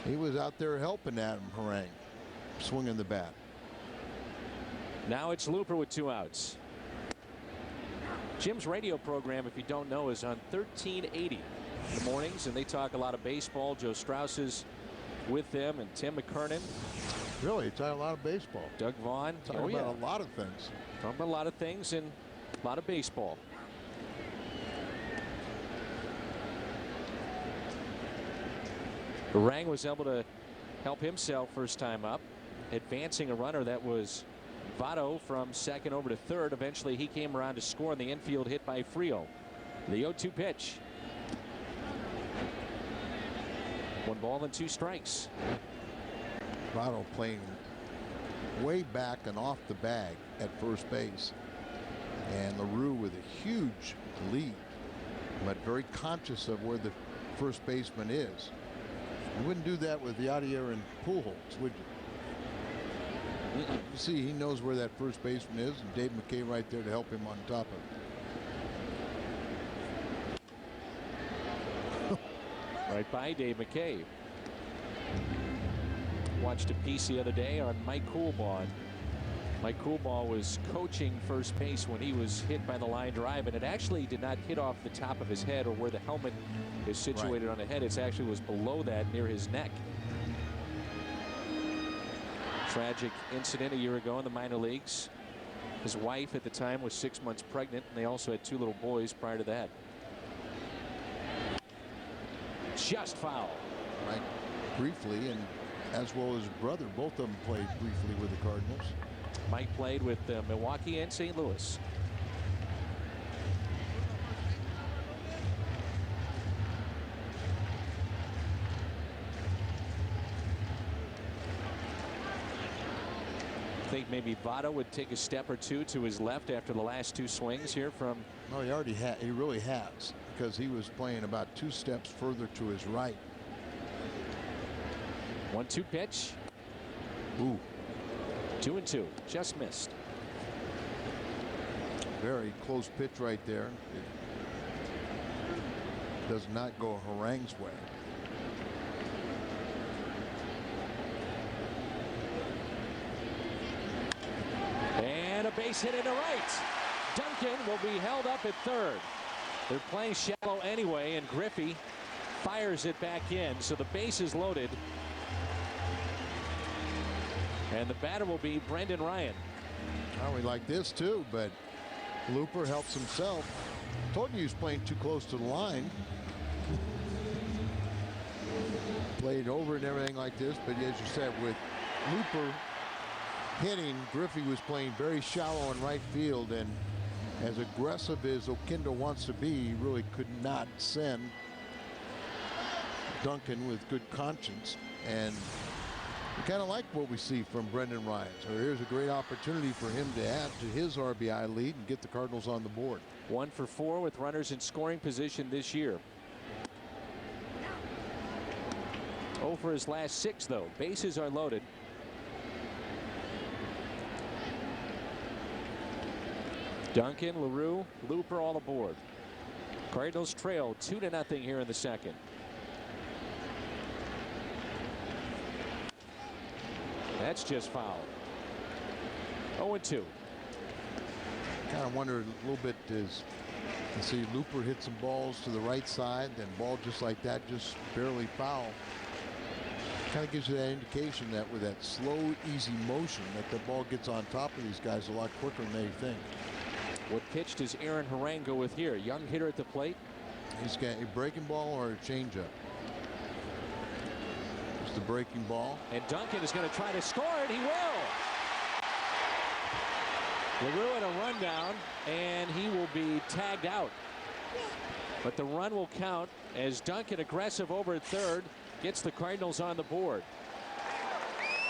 he was out there helping Adam Harang, swinging the bat. Now it's Looper with 2 outs. Jim's radio program, if you don't know, is on 1380 in the mornings, and they talk a lot of baseball. Joe Strauss is with them, and Tim McKernan. Really, talking a lot of baseball. Doug Vaughn. Talking about a lot of things. Talking about a lot of things and a lot of baseball. Rang was able to help himself first time up, advancing a runner that was Votto from second over to third. Eventually he came around to score in the infield hit by Friel. The 0-2 pitch. 1 ball and 2 strikes. Votto playing way back and off the bag at first base. And LaRue with a huge lead, but very conscious of where the first baseman is. You wouldn't do that with Yadier and Pujols, would you? You see, he knows where that first baseman is, and Dave McKay right there to help him on top of it. Right by Dave McKay. Watched a piece the other day on Mike Coolbaugh. Mike Coolbaugh was coaching first base when he was hit by the line drive, and it actually did not hit off the top of his head or where the helmet is situated on the head. It actually was below that, near his neck. Tragic incident a year ago in the minor leagues. His wife at the time was 6 months pregnant, and they also had 2 little boys prior to that. Just foul. Right, briefly, and as well as his brother, both of them played briefly with the Cardinals. Mike played with Milwaukee and St. Louis. I think maybe Votto would take a step or 2 to his left after the last 2 swings here from. No, he already had. He really has, because he was playing about 2 steps further to his right. 1-2 pitch. Ooh. 2-2. Just missed. Very close pitch right there. It does not go Harang's way. And a base hit into right. Duncan will be held up at third. They're playing shallow anyway, and Griffey fires it back in, so the base is loaded. And the batter will be Brendan Ryan. Well, we like this too, but Looper helps himself. Told you he was playing too close to the line. Played over and everything like this, but as you said, with Looper hitting, Griffey was playing very shallow in right field, and as aggressive as Oquendo wants to be, he really could not send Duncan with good conscience. And we kind of like what we see from Brendan Ryan. So here's a great opportunity for him to add to his RBI lead and get the Cardinals on the board. 1 for 4 with runners in scoring position this year. 0 for his last 6, though. Bases are loaded. Duncan, LaRue, Looper all aboard. Cardinals trail 2-0 here in the second. That's just foul. 0-2. Kind of wondered a little bit as you see Looper hit some balls to the right side, then ball just like that, just barely foul. Kind of gives you that indication that with that slow, easy motion, that the ball gets on top of these guys a lot quicker than they think. What pitch does Aaron Harang go with here? Young hitter at the plate. He's got a breaking ball or a changeup. It's the breaking ball. And Duncan is going to try to score, and he will. LaRue at a rundown, and he will be tagged out. But the run will count as Duncan, aggressive over at third, gets the Cardinals on the board.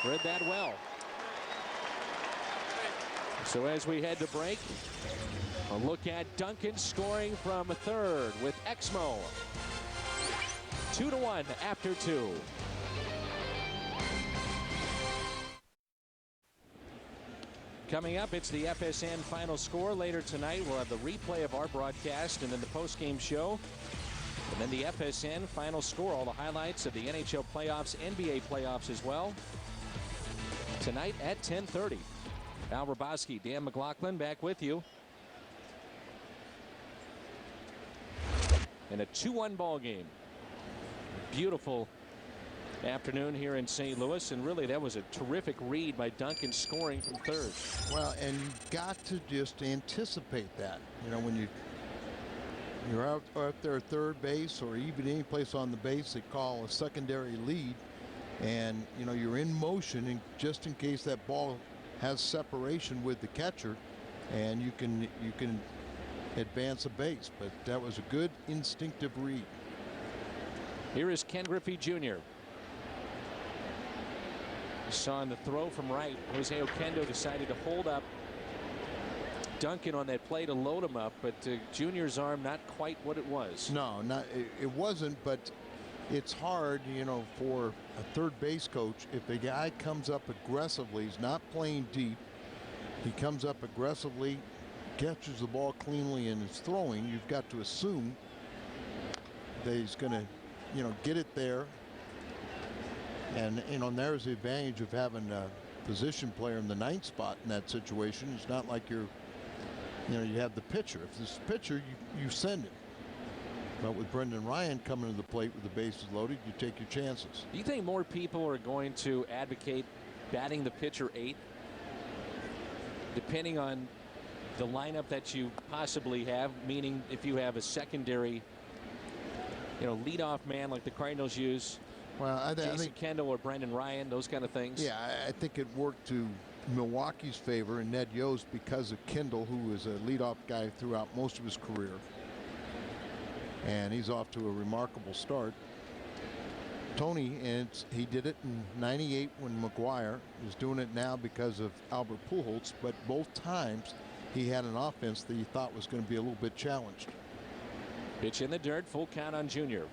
Read that well. So as we head to break, a look at Duncan scoring from third with Exmo. 2-1 after 2. Coming up, it's the FSN final score later tonight. We'll have the replay of our broadcast and then the post-game show. And then the FSN final score, all the highlights of the NHL playoffs, NBA playoffs as well. Tonight at 10:30. Al Raboski, Dan McLaughlin back with you. And a 2-1 ball game. Beautiful afternoon here in St. Louis, and really that was a terrific read by Duncan scoring from third. Well, and you've got to just anticipate that. You know, when you're out there at third base or even any place on the base, they call a secondary lead, and you know you're in motion, and just in case that ball has separation with the catcher, and you can advance a base. But that was a good instinctive read. Here is Ken Griffey Jr. You saw in the throw from right, Jose Oquendo decided to hold up Duncan on that play to load him up, but Junior's arm not quite what it was. No, it wasn't, but it's hard, you know, for a third base coach. If the guy comes up aggressively, he's not playing deep, he comes up aggressively, catches the ball cleanly and is throwing, you've got to assume that he's going to, you know, get it there. And, you know, there's the advantage of having a position player in the ninth spot in that situation. It's not like you have the pitcher. If this pitcher, you send him. But with Brendan Ryan coming to the plate with the bases loaded, you take your chances. Do you think more people are going to advocate batting the pitcher 8th, depending on the lineup that you possibly have? Meaning, if you have a secondary, you know, leadoff man like the Cardinals use, well, I think Kendall or Brendan Ryan, those kind of things. Yeah, I think it worked to Milwaukee's favor and Ned Yost because of Kendall, who was a leadoff guy throughout most of his career. And he's off to a remarkable start. Tony, and he did it in '98 when McGuire is doing it now because of Albert Pujols, but both times he had an offense that he thought was going to be a little bit challenged. Pitch in the dirt, full count on Junior.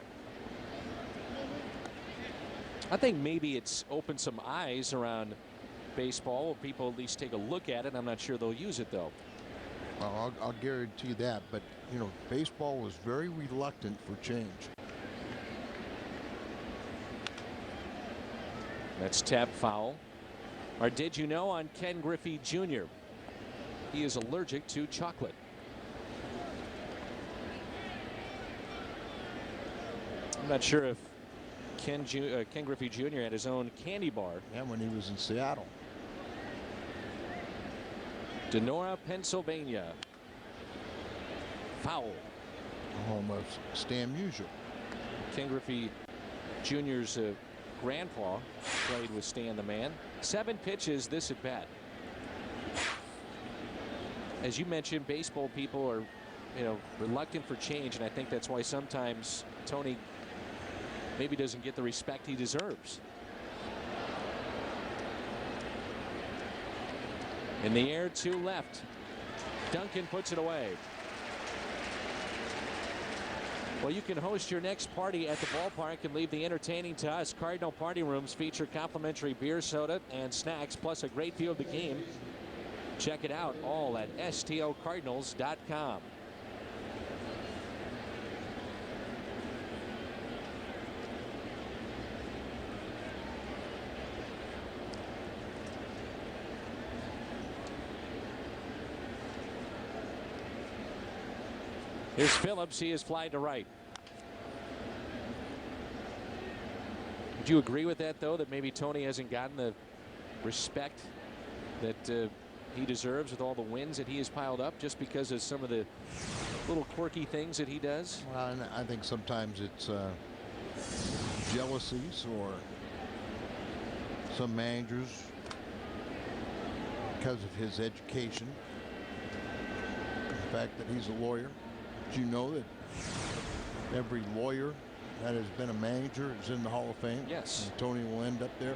I think maybe it's opened some eyes around baseball. Will people at least take a look at it? I'm not sure they'll use it, though. Well, I'll guarantee that. But, you know, baseball was very reluctant for change. That's tap foul. Or did you know on Ken Griffey Jr., he is allergic to chocolate. I'm not sure if Ken Griffey Jr. had his own candy bar. Yeah, when he was in Seattle. Denora, Pennsylvania. Foul. Home of Stan Musial. Ken Griffey Jr.'s grandpa played with Stan the Man. 7 pitches this at bat. As you mentioned, baseball people are, you know, reluctant for change, and I think that's why sometimes Tony maybe doesn't get the respect he deserves. In the air, 2 left. Duncan puts it away. Well, you can host your next party at the ballpark and leave the entertaining to us. Cardinal party rooms feature complimentary beer, soda, and snacks, plus a great view of the game. Check it out all at stocardinals.com. Here's Phillips. He is fly to right. Would you agree with that, though, that maybe Tony hasn't gotten the respect that he deserves with all the wins that he has piled up just because of some of the little quirky things that he does? Well, and I think sometimes it's jealousies or some managers because of his education, the fact that he's a lawyer. Did you know that every lawyer that has been a manager is in the Hall of Fame? Yes. And Tony will end up there.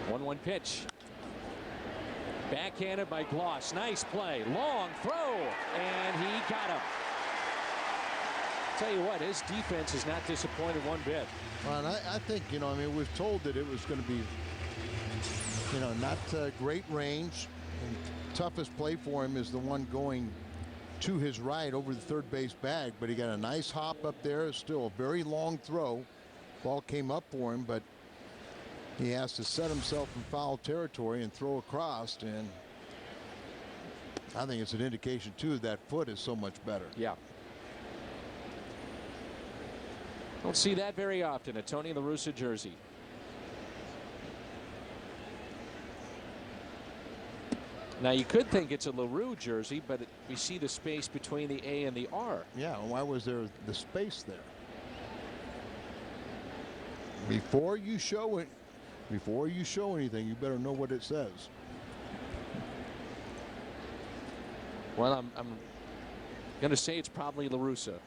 1-1 pitch. Backhanded by Gloss. Nice play. Long throw. And he got him. Tell you what, his defense is not disappointed one bit. Well, and I think, you know, I mean, we've told that it was going to be, you know, not great range. And toughest play for him is the one going to his right over the third base bag, but he got a nice hop up there. Still a very long throw. Ball came up for him, but he has to set himself in foul territory and throw across, and I think it's an indication too that foot is so much better. Yeah. Don't see that very often. A Tony La Russa jersey. Now you could think it's a LaRue jersey, but we see the space between the A and the R. Yeah, why was there the space there? Before you show it, before you show anything, you better know what it says. Well, I'm going to say it's probably La Russa.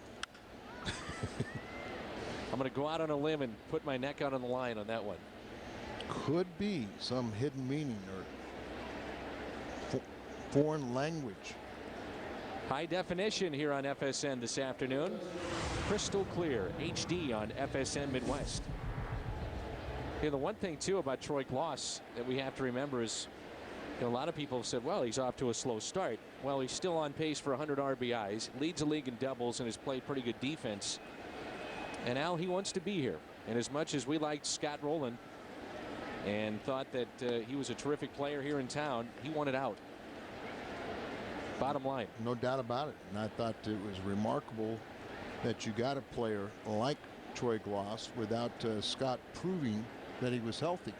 I'm going to go out on a limb and put my neck out on the line on that one. Could be some hidden meaning or foreign language. High definition here on FSN this afternoon. Crystal clear HD on FSN Midwest. You know, the one thing too about Troy Glaus that we have to remember is, you know, a lot of people have said, well, he's off to a slow start. Well, he's still on pace for 100 RBIs, leads the league in doubles, and has played pretty good defense. And now he wants to be here. And as much as we liked Scott Rowland and thought that he was a terrific player here in town, he wanted out. Bottom line. No doubt about it. And I thought it was remarkable that you got a player like Troy Glaus without Scott proving that he was healthy.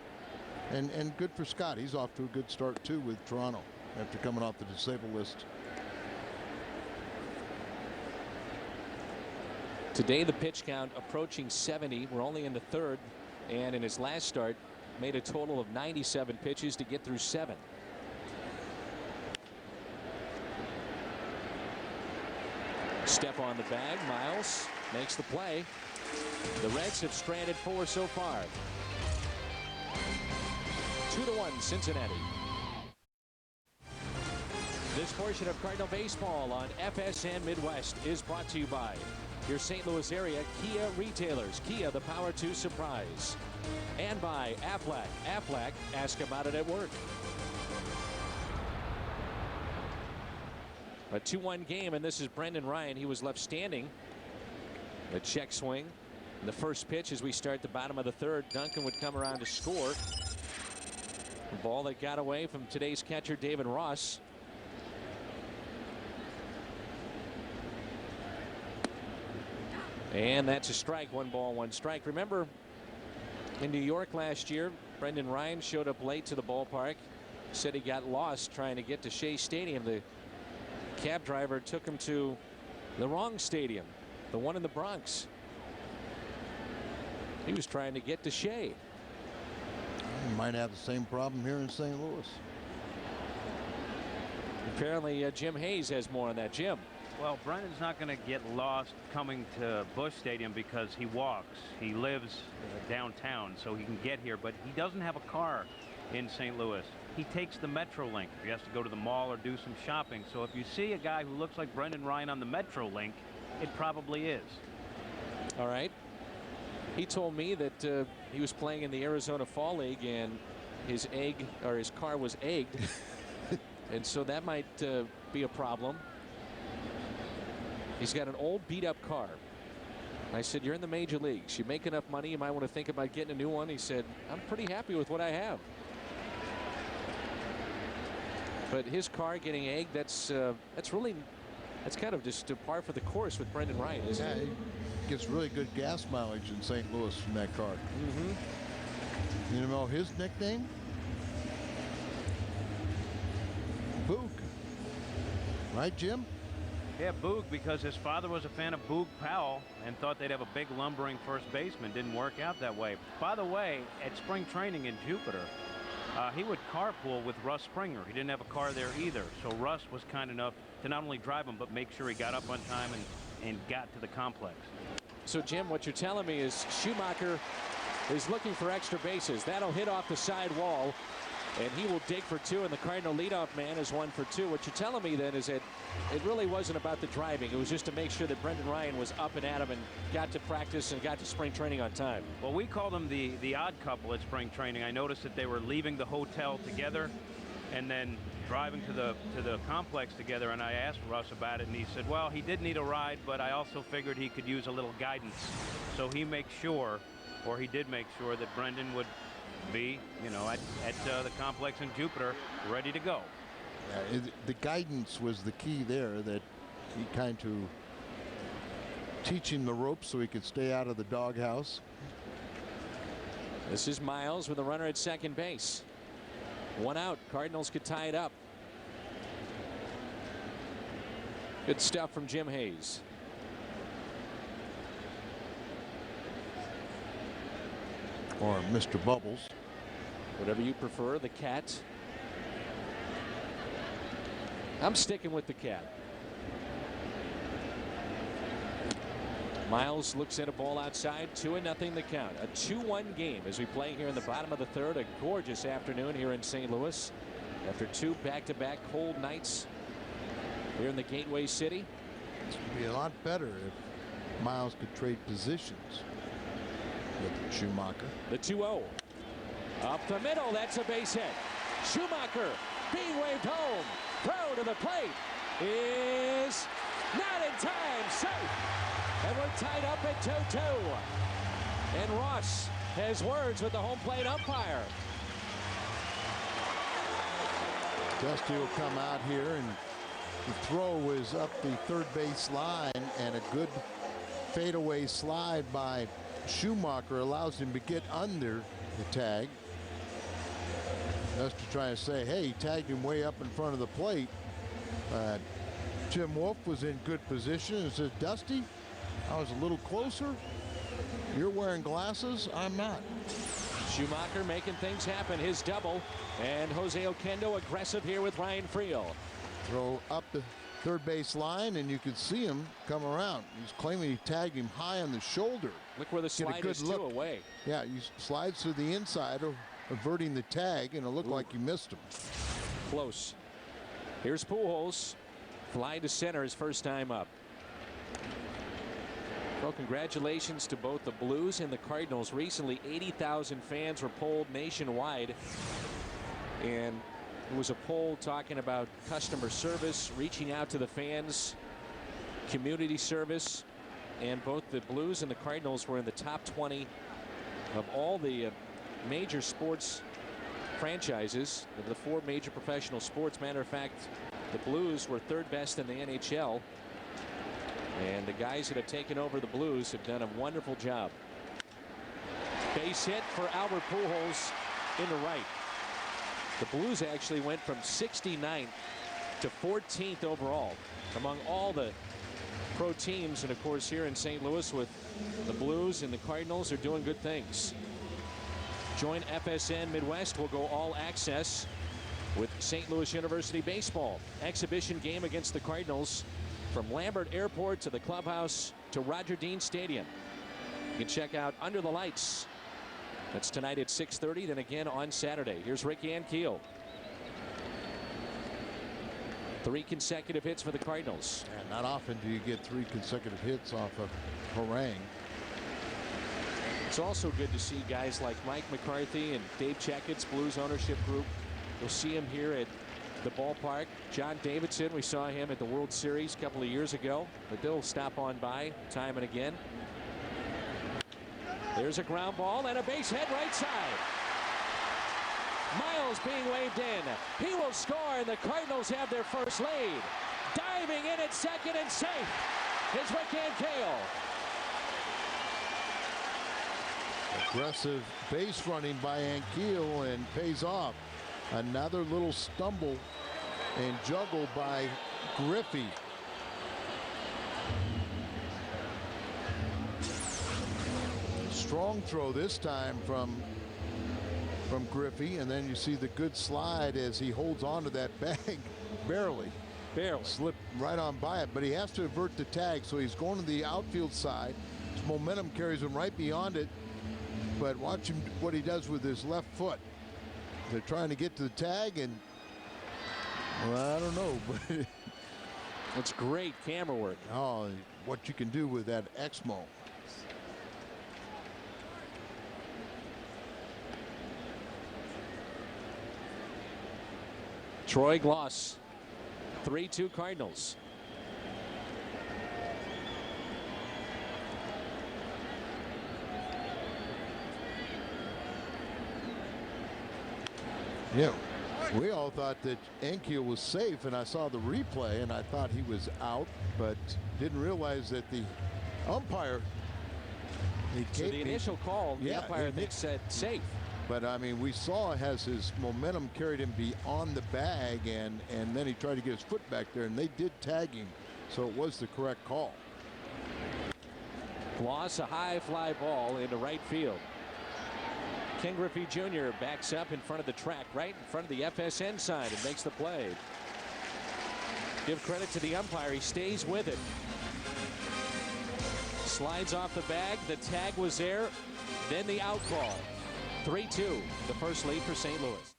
And good for Scott. He's off to a good start too with Toronto after coming off the disabled list. Today the pitch count approaching 70. We're only in the third, and in his last start made a total of 97 pitches to get through 7. Step on the bag. Miles makes the play. The Reds have stranded 4 so far. 2-1 Cincinnati. This portion of Cardinal baseball on FSN Midwest is brought to you by your St. Louis area Kia retailers. Kia, the power to surprise. And by Aflac. Aflac, ask about it at work. A 2-1 game, and this is Brendan Ryan. He was left standing. A check swing. The first pitch as we start the bottom of the third. Duncan would come around to score. The ball that got away from today's catcher David Ross. And that's a strike. 1 ball, 1 strike. Remember in New York last year, Brendan Ryan showed up late to the ballpark. Said he got lost trying to get to Shea Stadium. The cab driver took him to the wrong stadium, the one in the Bronx. He was trying to get to Shea. You might have the same problem here in St. Louis. Apparently Jim Hayes has more on that. Jim. Well, Brendan's not going to get lost coming to Busch Stadium because he walks. He lives downtown, so he can get here, but he doesn't have a car in St. Louis. He takes the Metrolink. He has to go to the mall or do some shopping. So if you see a guy who looks like Brendan Ryan on the Metrolink, it probably is. All right. He told me that he was playing in the Arizona Fall League and his car was egged. And so that might be a problem. He's got an old beat up car. I said, you're in the major leagues. You make enough money, you might want to think about getting a new one. He said, I'm pretty happy with what I have. But his car getting egged, that's kind of just a par for the course with Brendan Ryan, isn't it? He gets really good gas mileage in St. Louis from that car. You know his nickname? Boog. Right, Jim? Yeah, Boog, because his father was a fan of Boog Powell and thought they'd have a big lumbering first baseman. Didn't work out that way. By the way, at spring training in Jupiter, he would carpool with Russ Springer. He didn't have a car there either. So Russ was kind enough to not only drive him, but make sure he got up on time and got to the complex. So, Jim, what you're telling me is Schumacher is looking for extra bases. That'll hit off the side wall, and he will dig for 2, and the Cardinal leadoff man is 1 for 2. What you're telling me then is that it really wasn't about the driving. It was just to make sure that Brendan Ryan was up and at him and got to practice and got to spring training on time. Well, we called them the odd couple at spring training. I noticed that they were leaving the hotel together and then driving to the complex together, and I asked Russ about it, and he said, well, he did need a ride, but I also figured he could use a little guidance. So he makes sure, or he did make sure, that Brendan would be, you know, at the complex in Jupiter, ready to go. The guidance was the key there, that he kind of teach him the ropes so he could stay out of the doghouse. This is Miles with a runner at second base. 1 out. Cardinals could tie it up. Good stuff from Jim Hayes. Or Mr. Bubbles. Whatever you prefer, the cat. I'm sticking with the cat. Miles looks at a ball outside. 2-0 the count. A 2-1 game as we play here in the bottom of the third. A gorgeous afternoon here in St. Louis after 2 back-to-back cold nights here in the Gateway City. It would be a lot better if Miles could trade positions with Schumacher. The 2-0 up the middle. That's a base hit. Schumacher being waved home. Throw to the plate is not in time. Safe. And we're tied up at 2-2. And Ross has words with the home plate umpire. Dusty will come out here, and the throw was up the third base line, and a good fadeaway slide by Schumacher allows him to get under the tag. Dusty trying to say, hey, he tagged him way up in front of the plate. Jim Wolf was in good position and said, Dusty, I was a little closer. You're wearing glasses. I'm not. Schumacher making things happen. His double. And Jose Oquendo aggressive here with Ryan Friel. Throw up the third base line, and you could see him come around. He's claiming he tagged him high on the shoulder. Look where the slide is, 2 away. Yeah, he slides to the inside, averting the tag, and it looked like he missed him. Close. Here's Pujols. Fly to center his first time up. Well, congratulations to both the Blues and the Cardinals. Recently, 80,000 fans were polled nationwide. And it was a poll talking about customer service, reaching out to the fans, community service. And both the Blues and the Cardinals were in the top 20 of all the major sports franchises of the 4 major professional sports. Matter of fact, the Blues were 3rd best in the NHL. And the guys that have taken over the Blues have done a wonderful job. Base hit for Albert Pujols in the right. The Blues actually went from 69th to 14th overall among all the pro teams. And of course, here in St. Louis with the Blues and the Cardinals are doing good things. Join FSN Midwest. Will go all access with St. Louis University baseball. Exhibition game against the Cardinals from Lambert Airport to the clubhouse to Roger Dean Stadium. You can check out Under the Lights. That's tonight at 6:30, then again on Saturday. Here's Rick Ankiel. 3 consecutive hits for the Cardinals. And not often do you get 3 consecutive hits off of Harang. It's also good to see guys like Mike McCarthy and Dave Checkett's Blues ownership group. You'll see him here at the ballpark. John Davidson, we saw him at the World Series a couple of years ago, but they'll stop on by time and again. There's a ground ball and a base hit right side. Miles being waved in. He will score, and the Cardinals have their first lead. Diving in at second and safe is Rick Ankiel. Aggressive base running by Ankiel, and pays off. Another little stumble and juggle by Griffey. Strong throw this time from Griffey, and then you see the good slide as he holds on to that bag. Barely slipped right on by it, but he has to avert the tag, so he's going to the outfield side. His momentum carries him right beyond it, but watch him what he does with his left foot. They're trying to get to the tag, and well, I don't know, but it's great camera work. Oh, what you can do with that Exmo. Troy Gloss, 3-2 Cardinals. Yeah, we all thought that Ankiel was safe, and I saw the replay and I thought he was out, but didn't realize that the umpire. So the initial call, the umpire said safe. But I mean, we saw as his momentum carried him beyond the bag, and then he tried to get his foot back there, and they did tag him, so it was the correct call. Gloss, a high fly ball into right field. Ken Griffey Jr. backs up in front of the track, right in front of the FSN side, and makes the play. Give credit to the umpire. He stays with it. Slides off the bag. The tag was there. Then the out call. 3-2. The first lead for St. Louis.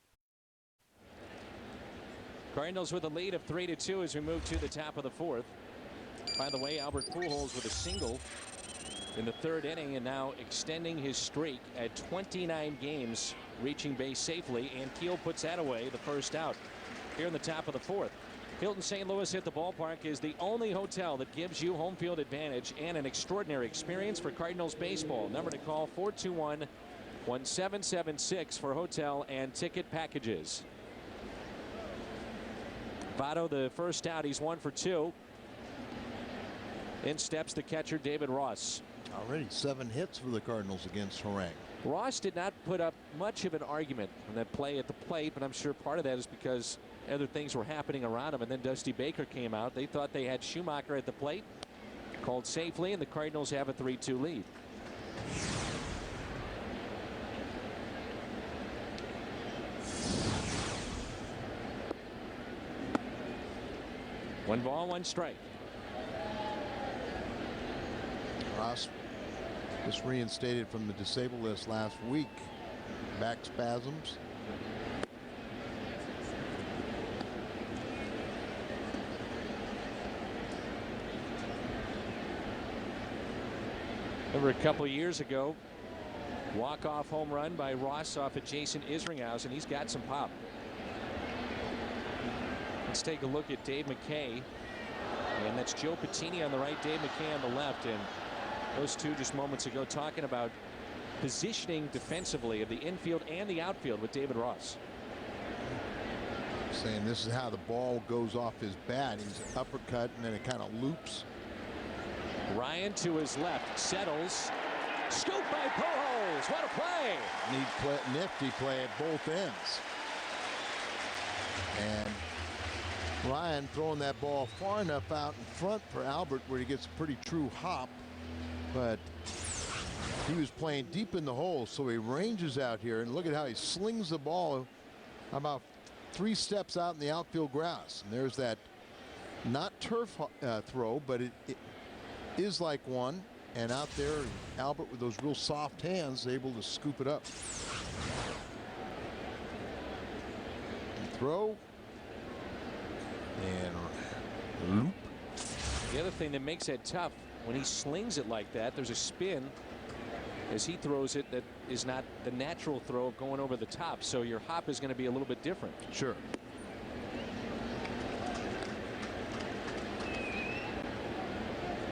Cardinals with a lead of 3-2 as we move to the top of the fourth. By the way, Albert Pujols with a single in the third inning and now extending his streak at 29 games, reaching base safely, and Keel puts that away, the first out here in the top of the fourth. Hilton St. Louis at the ballpark is the only hotel that gives you home field advantage and an extraordinary experience for Cardinals baseball. Number to call 421-1776 for hotel and ticket packages. Votto the first out. He's 1 for 2. In steps the catcher David Ross. Already 7 hits for the Cardinals against Harang. Ross did not put up much of an argument on that play at the plate, but I'm sure part of that is because other things were happening around him, and then Dusty Baker came out. They thought they had Schumacher at the plate, called safely, and the Cardinals have a 3-2 lead. One ball, one strike. Ross just reinstated from the disabled list last week. Back spasms. Remember a couple years ago, walk-off home run by Ross off of Jason Isringhouse, and he's got some pop. Let's take a look at Dave McKay, and that's Joe Patini on the right, Dave McKay on the left, and those two just moments ago talking about positioning defensively of the infield and the outfield with David Ross. Saying this is how the ball goes off his bat. He's an uppercut and then it kind of loops. Ryan to his left, settles, scoop by Pujols. What a play! Nifty play at both ends. And Ryan throwing that ball far enough out in front for Albert where he gets a pretty true hop, but he was playing deep in the hole, so he ranges out here, and look at how he slings the ball about 3 steps out in the outfield grass. And there's that, not turf throw, but it is like one, and out there Albert with those real soft hands able to scoop it up. And throw. And loop. The other thing that makes it tough, when he slings it like that, there's a spin as he throws it that is not the natural throw of going over the top, so your hop is going to be a little bit different. Sure.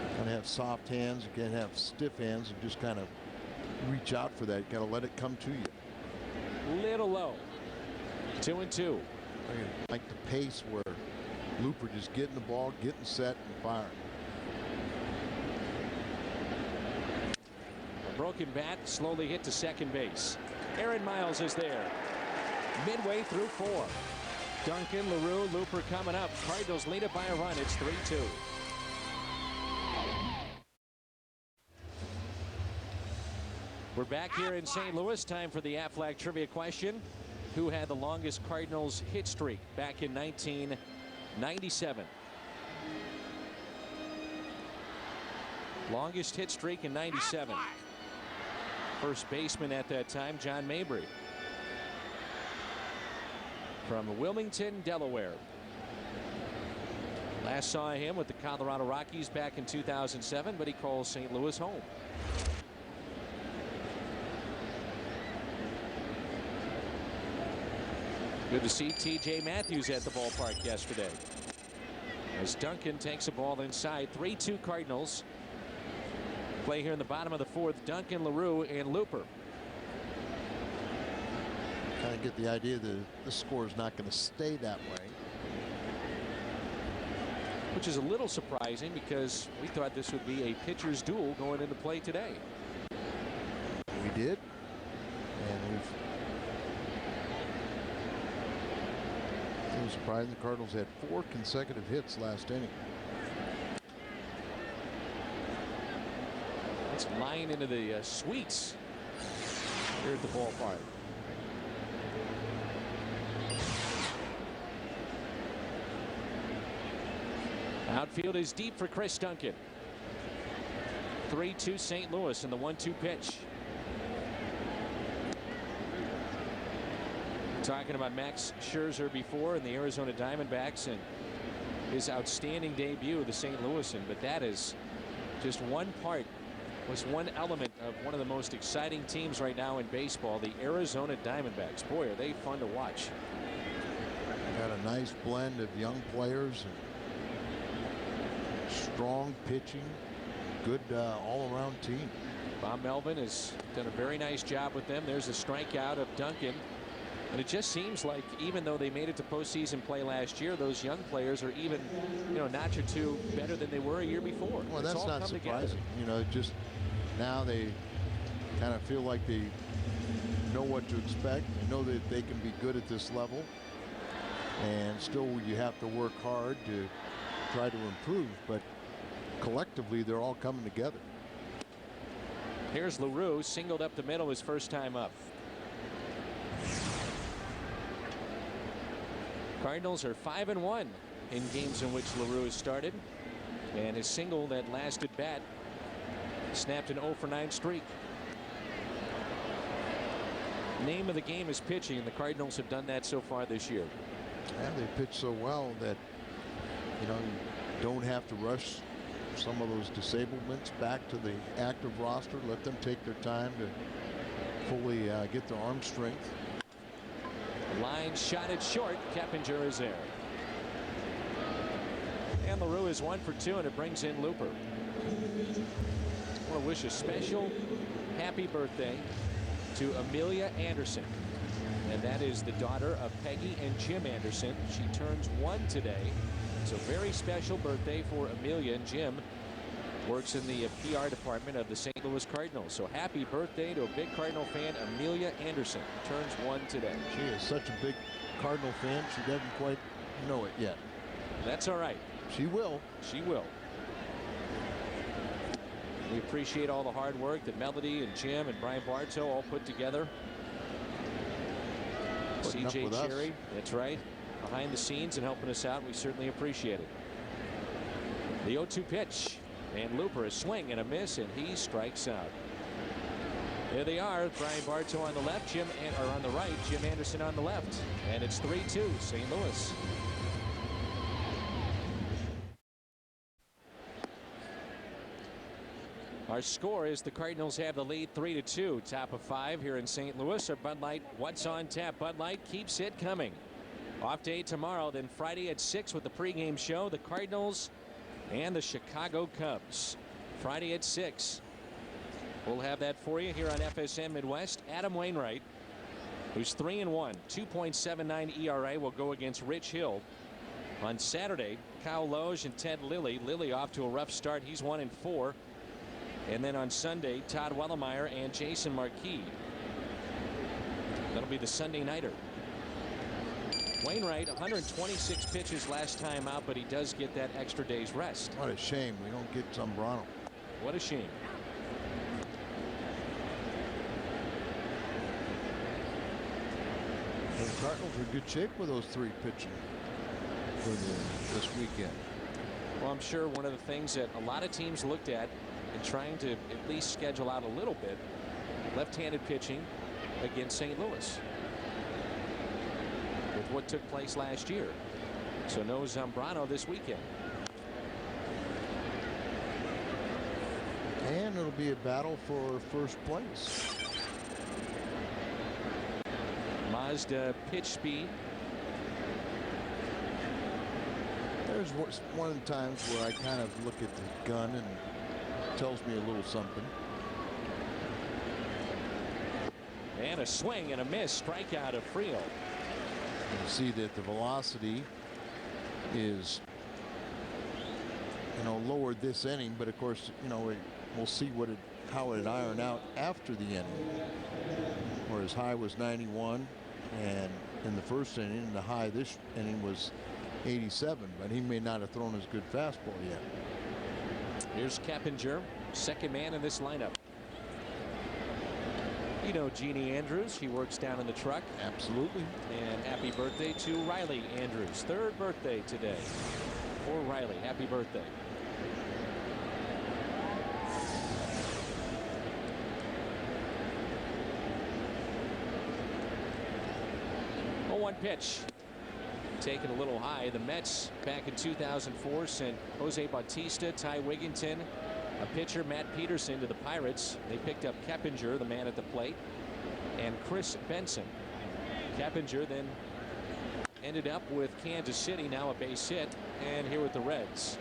You can't have soft hands, you can't have stiff hands, and just kind of reach out for that. You gotta let it come to you. Little low. 2-2. I like the pace where Looper just getting the ball, getting set, and firing. A broken bat, slowly hit to second base. Aaron Miles is there. Midway through 4. Duncan, LaRue, Looper coming up. Cardinals lead it by a run. It's 3-2. We're back here in St. Louis. Time for the Aflac trivia question. Who had the longest Cardinals hit streak back in 1997? Longest hit streak in 97. First baseman at that time, John Mabry, from Wilmington, Delaware. Last saw him with the Colorado Rockies back in 2007, but he calls St. Louis home. Good to see T.J. Matthews at the ballpark yesterday. As Duncan takes a ball inside, 3-2 Cardinals. Play here in the bottom of the 4th. Duncan, LaRue, and Looper. Kind of get the idea that this score is not going to stay that way. Which is a little surprising because we thought this would be a pitcher's duel going into play today. We did. And we've. It was surprising the Cardinals had 4 consecutive hits last inning. It's lying into the suites here at the ballpark. Outfield is deep for Chris Duncan. 3-2 St. Louis in the 1-2 pitch. Talking about Max Scherzer before and the Arizona Diamondbacks and his outstanding debut of the St. Louisan, but that is just one element of one of the most exciting teams right now in baseball, the Arizona Diamondbacks. Boy, are they fun to watch. Got a nice blend of young players and strong pitching, good all-around team. Bob Melvin has done a very nice job with them. There's a strikeout of Duncan. And it just seems like even though they made it to postseason play last year, those young players are even, a notch or two better than they were a year before. Well, that's not surprising. Just now they kind of feel like they know what to expect. They know that they can be good at this level. And still you have to work hard to try to improve. But collectively, they're all coming together. Here's LaRue, singled up the middle his first time up. Cardinals are 5-1 in games in which LaRue has started, and his single that last at bat snapped an 0-for-9 streak. Name of the game is pitching, and the Cardinals have done that so far this year. And they pitch so well that you don't have to rush some of those disablements back to the active roster. Let them take their time to fully get their arm strength. Line shot it short. Keppinger is there. And LaRue is 1 for 2, and it brings in Looper. I want to wish a special happy birthday to Amelia Anderson. And that is the daughter of Peggy and Jim Anderson. She turns 1 today. So very special birthday for Amelia. And Jim works in the PR department of the St. Louis Cardinals. So happy birthday to a big Cardinal fan, Amelia Anderson. Turns 1 today. She is such a big Cardinal fan, she doesn't quite know it yet. That's all right. She will. She will. We appreciate all the hard work that Melody and Jim and Brian Bartow all put together. CJ Cherry, that's right, behind the scenes and helping us out. We certainly appreciate it. The 0-2 pitch. And Looper, a swing and a miss, and he strikes out. There they are. Brian Bartow on the left, on the right, Jim Anderson on the left. And it's 3-2 St. Louis. Our score is the Cardinals have the lead 3-2. Top of 5 here in St. Louis. Our Bud Light What's on Tap. Bud Light keeps it coming. Off day tomorrow, then Friday at 6 with the pregame show. The Cardinals and the Chicago Cubs. Friday at 6. We'll have that for you here on FSN Midwest. Adam Wainwright, who's 3-1, 2.79 ERA, will go against Rich Hill. On Saturday, Kyle Loge and Ted Lilly. Lilly off to a rough start. He's 1-4. And then on Sunday, Todd Wellemeyer and Jason Marquis. That'll be the Sunday nighter. Wainwright, 126 pitches last time out, but he does get that extra day's rest. What a shame we don't get Zambrano. What a shame. The Cardinals are in good shape with those 3 pitching for this weekend. Well, I'm sure one of the things that a lot of teams looked at in trying to at least schedule out a little bit, left-handed pitching against St. Louis. With what took place last year. So no Zambrano this weekend. And it'll be a battle for first place. Mazda pitch speed. There's one of the times where I kind of look at the gun and it tells me a little something. And a swing and a miss. Strikeout of Friel. You see that the velocity is lowered this inning, but of course we'll see how it iron out after the inning, where his high was 91 and in the first inning, the high this inning was 87, but he may not have thrown his good fastball yet. Here's Keppinger, second man in this lineup. You know Jeannie Andrews. He works down in the truck. Absolutely. And happy birthday to Riley Andrews. 3rd birthday today for Riley. Happy birthday. 0-1 pitch. Taken a little high. The Mets back in 2004 sent Jose Bautista, Ty Wigginton, a pitcher, Matt Peterson, to the Pirates. They picked up Keppinger, the man at the plate, and Chris Benson. Keppinger then ended up with Kansas City, now a base hit, and here with the Reds.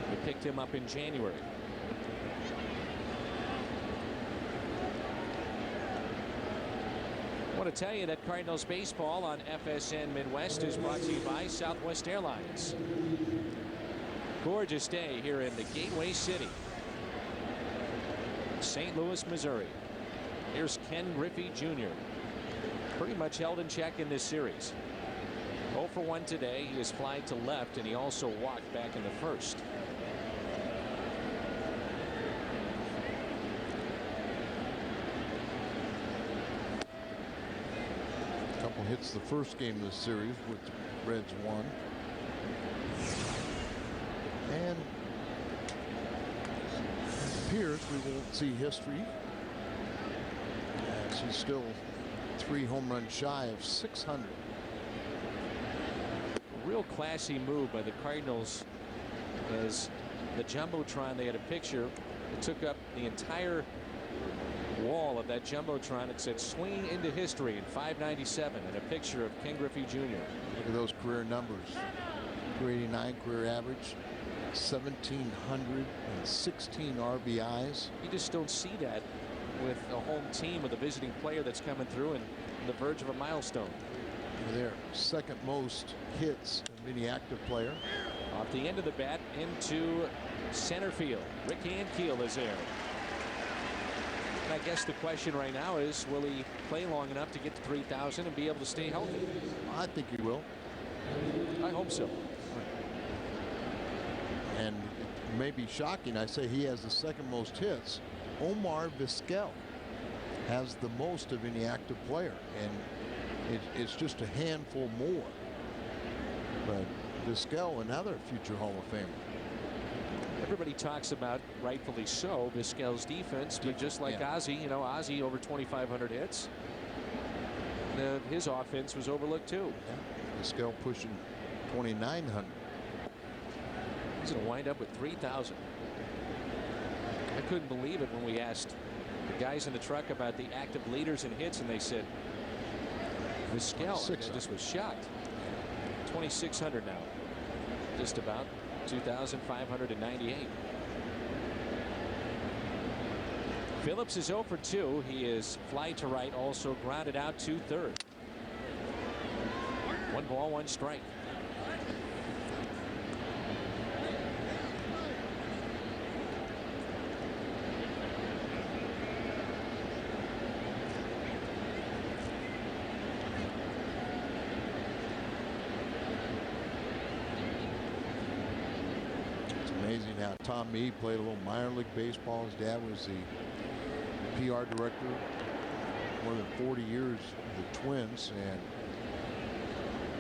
We picked him up in January. I want to tell you that Cardinals baseball on FSN Midwest is brought to you by Southwest Airlines. Gorgeous day here in the Gateway City, St. Louis, Missouri. Here's Ken Griffey Jr. Pretty much held in check in this series. 0 for 1 today. He has flied to left, and he also walked back in the first. Couple hits the first game of the series, which the Reds won. And it appears we won't see history, as he's still 3 home runs shy of 600. A real classy move by the Cardinals, as the Jumbotron, they had a picture that took up the entire wall of that Jumbotron. It said "Swinging into History" in 597, and a picture of Ken Griffey Jr. Look at those career numbers. 289 career average, 1,716 RBIs. You just don't see that with a home team with a visiting player that's coming through and on the verge of a milestone. Their second most hits of any active player. Off the end of the bat into center field. Rick Ankiel is there. And I guess the question right now is, will he play long enough to get to 3,000 and be able to stay healthy? I think he will. I hope so. And it may be shocking, I say he has the second most hits. Omar Vizquel has the most of any active player, and it's just a handful more. But Vizquel, another future Hall of Famer. Everybody talks about, rightfully so, Vizquel's defense, but just like Ozzie, you know, Ozzie over 2,500 hits. His offense was overlooked too. Yeah. Vizquel pushing 2,900. He's going to wind up with 3,000. I couldn't believe it when we asked the guys in the truck about the active leaders in hits, and they said Vizquel. I just was shocked. 2,600 now. Just about 2,598. Phillips is 0 for 2. He is fly to right, also grounded out to third. 1 ball, 1 strike. Amazing how Tom Meade played a little minor league baseball. His dad was the PR director more than 40 years of the Twins, and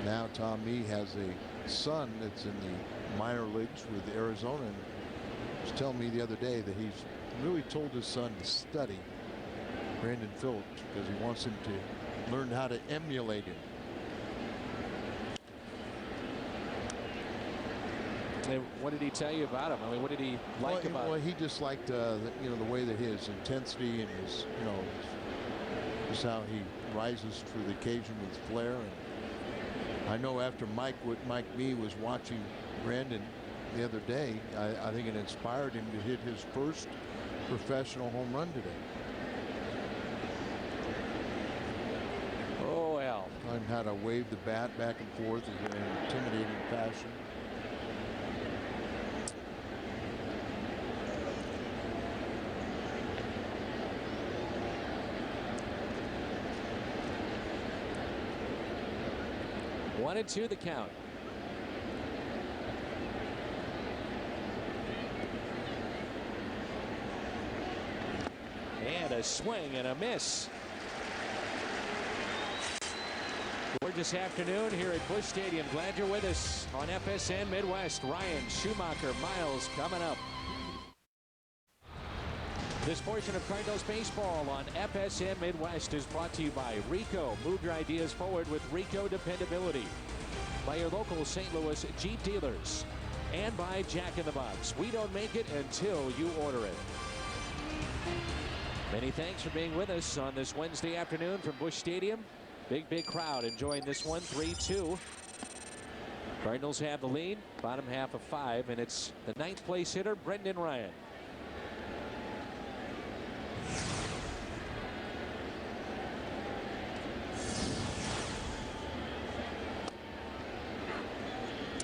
now Tom Meade has a son that's in the minor leagues with Arizona. And he was telling me the other day that he's really told his son to study Brandon Phillips because he wants him to learn how to emulate him. What did he tell you about him? I mean, what did he like about him? Well, he just liked, the way that his intensity and his, just how he rises to the occasion with flair. And I know after Mike Mee was watching Brandon the other day, I think it inspired him to hit his first professional home run today. Oh, well. Learned how to wave the bat back and forth in an intimidating fashion. One and two the count. And a swing and a miss. Gorgeous afternoon here at Busch Stadium. Glad you're with us on FSN Midwest. Ryan, Schumacher, Miles coming up. This portion of Cardinals baseball on FSN Midwest is brought to you by Rico. Move your ideas forward with Rico dependability. By your local St. Louis Jeep dealers. And by Jack in the Box. We don't make it until you order it. Many thanks for being with us on this Wednesday afternoon from Busch Stadium. Big crowd enjoying this one. 3-2. Cardinals have the lead. Bottom half of 5. And it's the 9th place hitter, Brendan Ryan.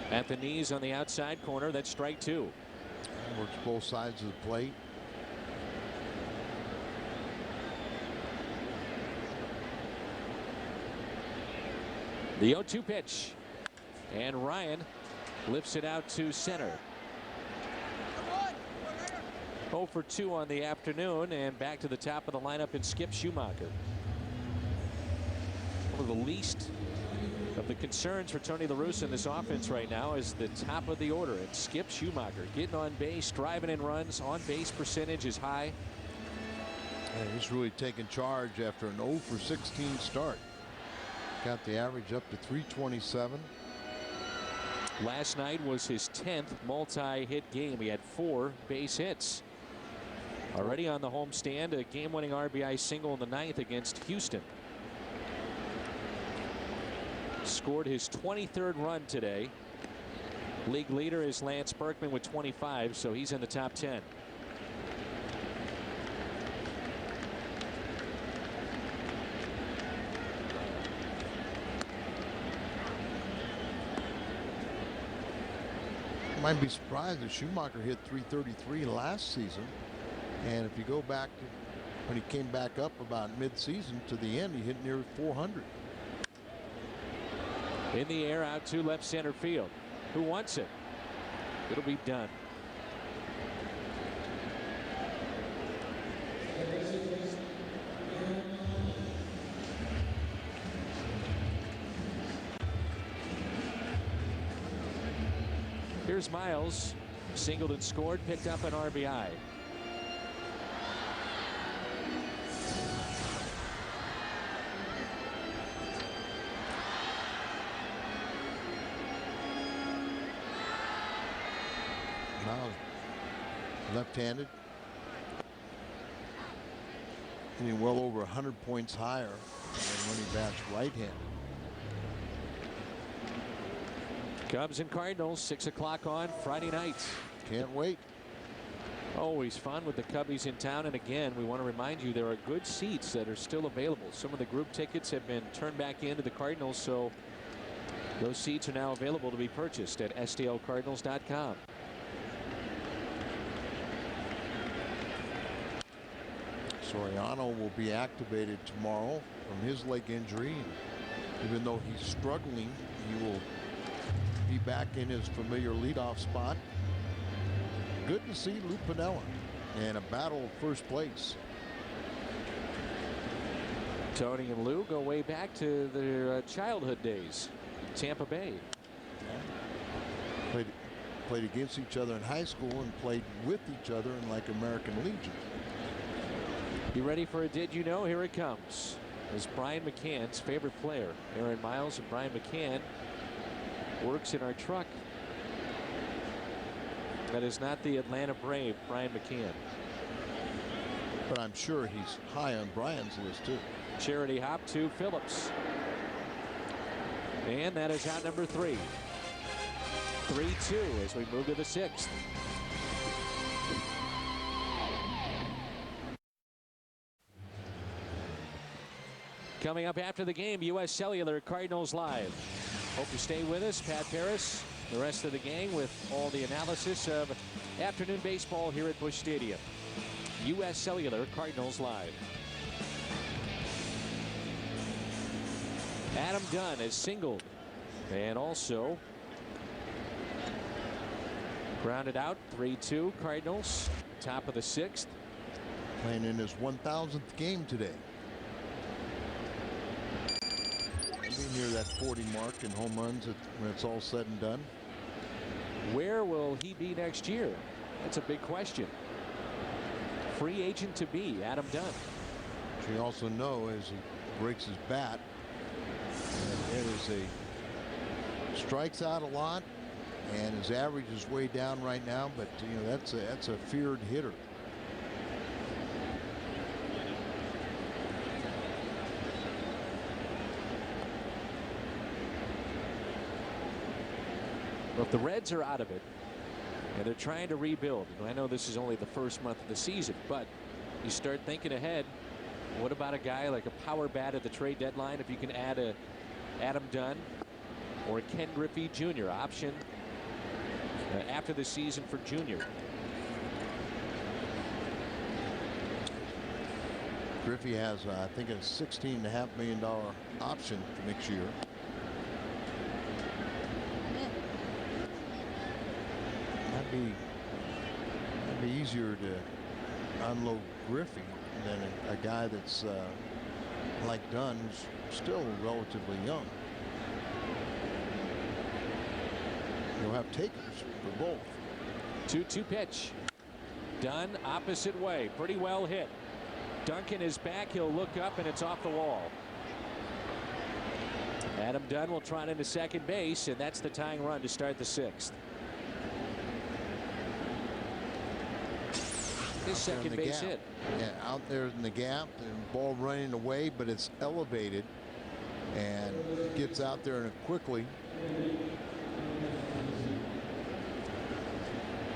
At the knees on the outside corner. That's strike 2. Works both sides of the plate. The 0-2 pitch. And Ryan lifts it out to center. 0 for 2 on the afternoon, and back to the top of the lineup in Skip Schumacher. One of the least of the concerns for Tony La Russa in this offense right now is the top of the order. It's Skip Schumacher getting on base, driving in runs. On base percentage is high. And he's really taken charge after an 0 for 16 start. Got the average up to 327. Last night was his 10th multi-hit game. He had 4 base hits. Already on the homestand, a game-winning RBI single in the 9th against Houston. Scored his 23rd run today. League leader is Lance Berkman with 25, so he's in the top 10. Might be surprised that Schumacher hit 333 last season, and if you go back to when he came back up about mid-season to the end, he hit near 400. In the air, out to left center field. Who wants it? It'll be done. Here's Miles. Singled and scored, picked up an RBI. Miles, left-handed, hitting well over 100 points higher than when he bats right-handed. Cubs and Cardinals, 6 o'clock on Friday night. Can't wait. Always fun with the Cubbies in town. And again, we want to remind you there are good seats that are still available. Some of the group tickets have been turned back into the Cardinals, so those seats are now available to be purchased at stlcardinals.com. Soriano will be activated tomorrow from his leg injury. Even though he's struggling, he will be back in his familiar leadoff spot. Good to see Lou Piniella in a battle of first place. Tony and Lou go way back to their childhood days in Tampa Bay. Played against each other in high school and played with each other in like American Legion. You ready for a Did You Know? Here it comes. As Brian McCann's favorite player, Aaron Miles, and Brian McCann works in our truck. That is not the Atlanta Brave, Brian McCann. But I'm sure he's high on Brian's list too. Charity hop to Phillips. And that is out number 3. 3-2 as we move to the 6th. Coming up after the game, U.S. Cellular Cardinals Live. Hope you stay with us. Pat Paris, the rest of the gang with all the analysis of afternoon baseball here at Busch Stadium. U.S. Cellular Cardinals Live. Adam Dunn has singled and also grounded out. 3-2 Cardinals, top of the 6th. Playing in his 1,000th game today. Being near that 40 mark in home runs when it's all said and done. Where will he be next year? That's a big question. free agent to be, Adam Dunn. Which we also know as he breaks his bat, it is a strikes out a lot, and his average is way down right now. But that's a feared hitter. Well, if the Reds are out of it and they're trying to rebuild, and I know this is only the first month of the season, but you start thinking ahead. What about a guy like a power bat at the trade deadline? If you can add a Adam Dunn or a Ken Griffey Jr. option after the season for Junior. Griffey has, I think, a $16.5 million option for next year. That'd be easier to unload Griffey than a guy that's like Dunn, who's still relatively young. You'll have takers for both. 2-2 pitch. Dunn opposite way. Pretty well hit. Duncan is back. He'll look up, and it's off the wall. Adam Dunn will trot into second base, and that's the tying run to start the sixth. His second base hit. Yeah, out there in the gap, the ball running away, but it's elevated and gets out there and quickly.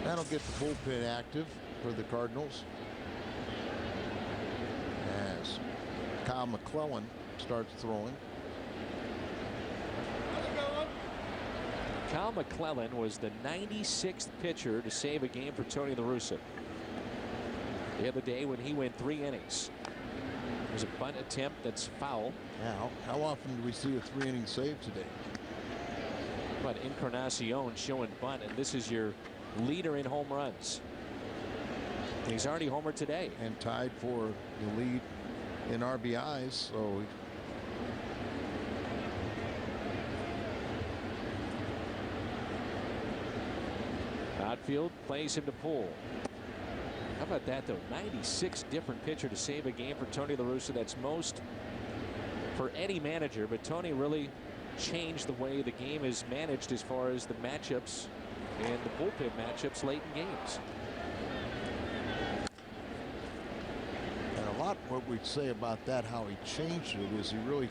That'll get the bullpen active for the Cardinals as Kyle McClellan starts throwing. Kyle McClellan was the 96th pitcher to save a game for Tony La Russa the other day when he went 3 innings. There's a bunt attempt that's foul. Now, how often do we see a 3-inning save today? But Encarnacion showing bunt, and this is your leader in home runs. He's already homered today and tied for the lead in RBIs. So outfield plays him to pull. How about that though? 96 different pitcher to save a game for Tony La Russa. That's most for any manager, but Tony really changed the way the game is managed as far as the matchups and the bullpen matchups late in games. And a lot what we'd say about that, how he changed it, is he really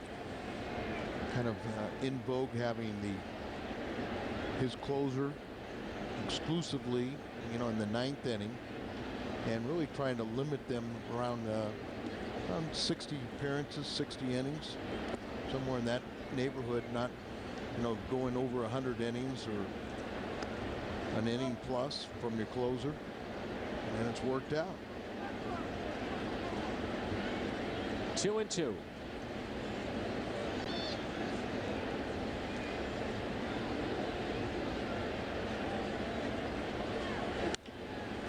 kind of in vogue having his closer exclusively, in the 9th inning, and really trying to limit them around 60 appearances, 60 innings, somewhere in that neighborhood, not going over 100 innings or an inning plus from your closer, and it's worked out. 2-2.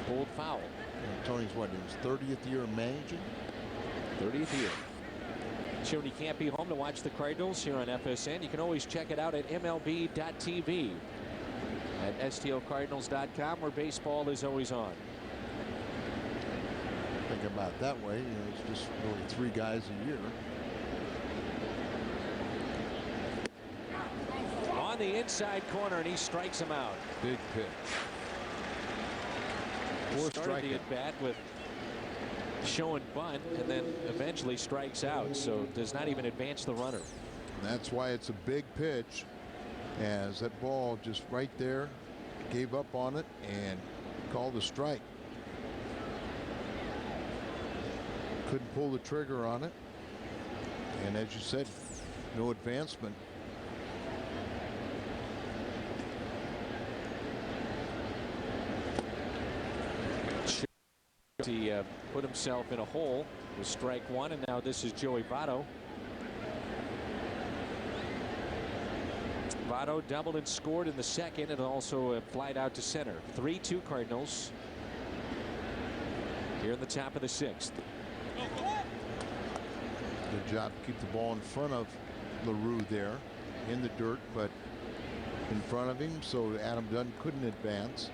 Pulled foul. And Tony's what, in his 30th year of managing? 30th year. Sure, you can't be home to watch the Cardinals here on FSN. You can always check it out at MLB.tv, at STLCardinals.com, where baseball is always on. Think about it that way, it's just really 3 guys a year. On the inside corner, and he strikes him out. Big pitch. Started the at bat with showing bunt, and then eventually strikes out, so does not even advance the runner. And that's why it's a big pitch, as that ball just right there, gave up on it and called a strike. Couldn't pull the trigger on it, and as you said, no advancement. He put himself in a hole with strike 1, and now this is Joey Votto. Votto doubled and scored in the second, and also flied out to center. 3-2 Cardinals here in the top of the 6th. Good job to keep the ball in front of LaRue there in the dirt, but in front of him, so Adam Dunn couldn't advance.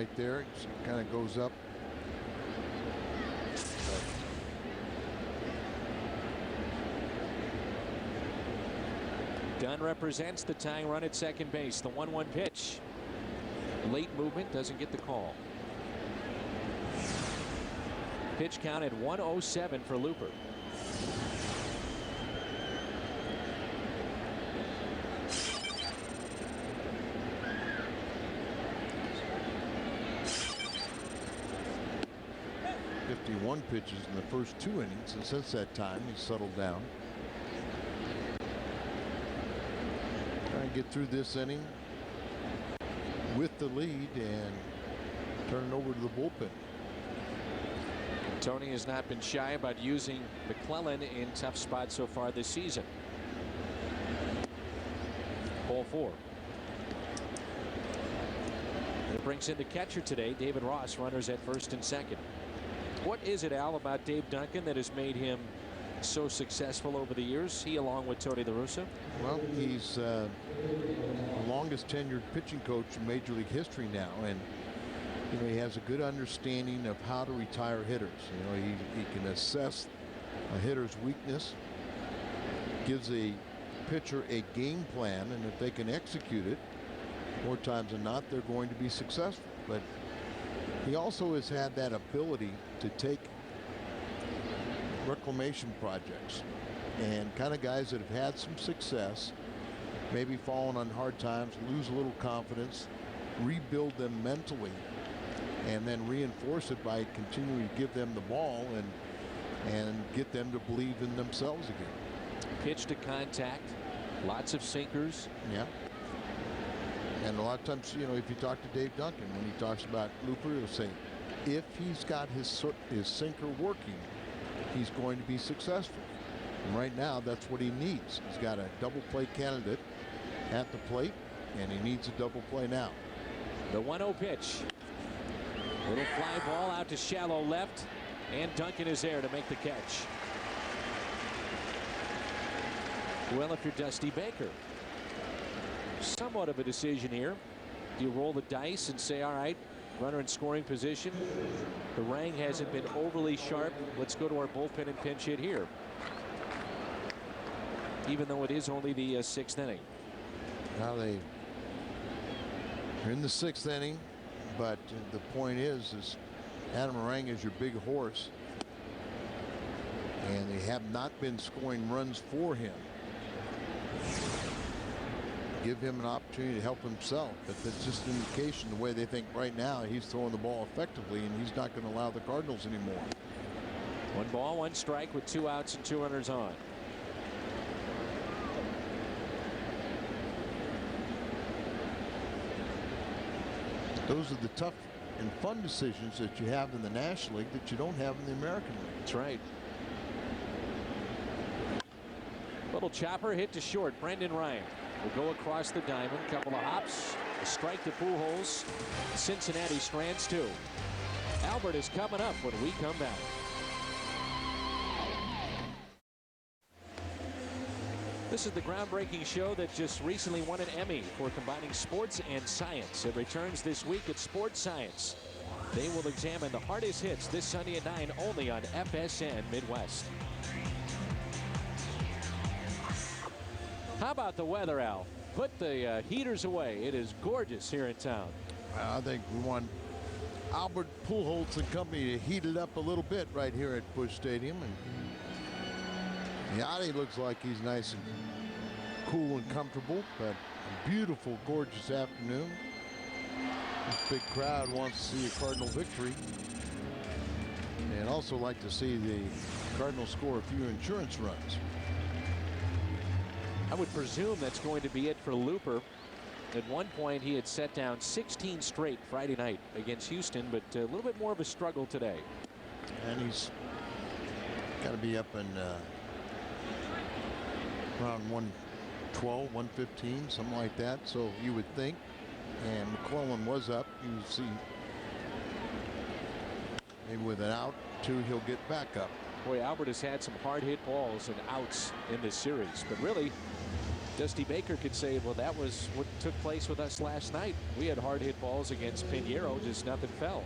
right there. It kind of goes up. Dunn represents the tying run at second base. The 1-1 pitch. Late movement, doesn't get the call. Pitch count at 107 for Looper. One pitches in the first 2 innings, and since that time he's settled down. Trying to get through this inning with the lead and turn it over to the bullpen. Tony has not been shy about using McClellan in tough spots so far this season. Ball 4. It brings in the catcher today, David Ross, runners at first and second. What is it, Al, about Dave Duncan that has made him so successful over the years, he along with Tony La Russa? Well, he's the longest tenured pitching coach in Major League history now, and he has a good understanding of how to retire hitters. He can assess a hitter's weakness, gives a pitcher a game plan, and if they can execute it, more times than not, they're going to be successful. But he also has had that ability to take reclamation projects and kind of guys that have had some success, maybe fallen on hard times, lose a little confidence, rebuild them mentally, and then reinforce it by continuing to give them the ball and get them to believe in themselves again. Pitch to contact, lots of sinkers. Yeah. And a lot of times, if you talk to Dave Duncan, when he talks about Looper, he'll say, if he's got his sinker working, he's going to be successful. And right now, that's what he needs. He's got a double play candidate at the plate, and he needs a double play now. The 1-0 pitch. Little fly ball out to shallow left, and Duncan is there to make the catch. Well, if you're Dusty Baker, somewhat of a decision here. Do you roll the dice and say, all right, runner in scoring position, the rang hasn't been overly sharp, let's go to our bullpen and pinch hit here, even though it is only the 6th inning? Now they're in the 6th inning, but the point is Adam Rang is your big horse, and they have not been scoring runs for him. Give him an opportunity to help himself, but that's just an indication the way they think right now he's throwing the ball effectively, and he's not going to allow the Cardinals anymore. 1 ball, 1 strike with 2 outs and 2 runners on. Those are the tough and fun decisions that you have in the National League that you don't have in the American League. That's right. Little chopper hit to short. Brendan Ryan will go across the diamond. Couple of hops. A strike to Pujols. Cincinnati strands 2. Albert is coming up when we come back. This is the groundbreaking show that just recently won an Emmy for combining sports and science. It returns this week at Sports Science. They will examine the hardest hits this Sunday at 9 only on FSN Midwest. How about the weather, Al? Put the heaters away. It is gorgeous here in town. I think we want Albert Pujols and company to heat it up a little bit right here at Busch Stadium. And Yachty looks like he's nice and cool and comfortable, but a beautiful, gorgeous afternoon. This big crowd wants to see a Cardinal victory. And also like to see the Cardinals score a few insurance runs. I would presume that's going to be it for Looper. At one point, he had set down 16 straight Friday night against Houston, but a little bit more of a struggle today. And he's got to be up in around 112, 115, something like that. So you would think. And McClellan was up. You see, maybe with an out, 2, he'll get back up. Boy, Albert has had some hard hit balls and outs in this series, but really Dusty Baker could say, well, that was what took place with us last night. We had hard hit balls against Pinheiro, just nothing fell.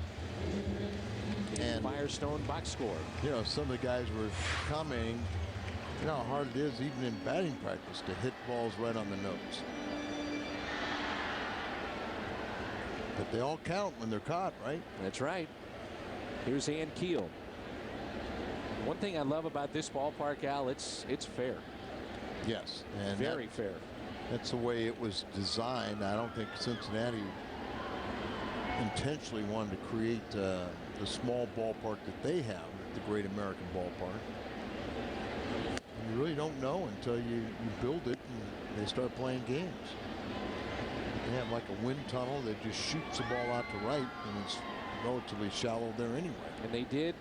And Firestone box score. You know, some of the guys were commenting, you know how hard it is even in batting practice to hit balls right on the nose. But they all count when they're caught, right? That's right. Here's Ann Keel. One thing I love about this ballpark, Al, it's fair. Yes, and very fair. That's the way it was designed. I don't think Cincinnati intentionally wanted to create the small ballpark that they have at the Great American Ballpark. You really don't know until you build it and they start playing games. They have like a wind tunnel that just shoots the ball out to right, and it's relatively shallow there anyway. And they did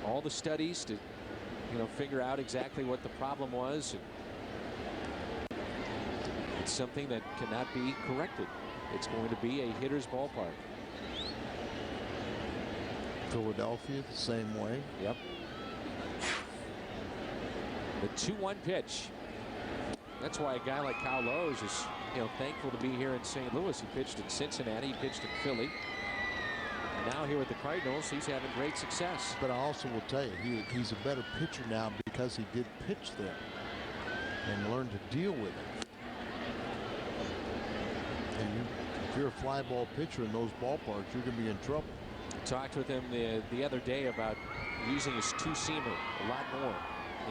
all the studies to, you know, figure out exactly what the problem was. It's something that cannot be corrected. It's going to be a hitter's ballpark. Philadelphia the same way. Yep. The 2-1 pitch. That's why a guy like Kyle Lowe's is, you know, thankful to be here in St. Louis. He pitched in Cincinnati. He pitched in Philly. And now here with the Cardinals, he's having great success. But I also will tell you, he's a better pitcher now because he did pitch there and learned to deal with it. And if you're a fly ball pitcher in those ballparks, you're going to be in trouble. Talked with him the other day about using his two-seamer a lot more.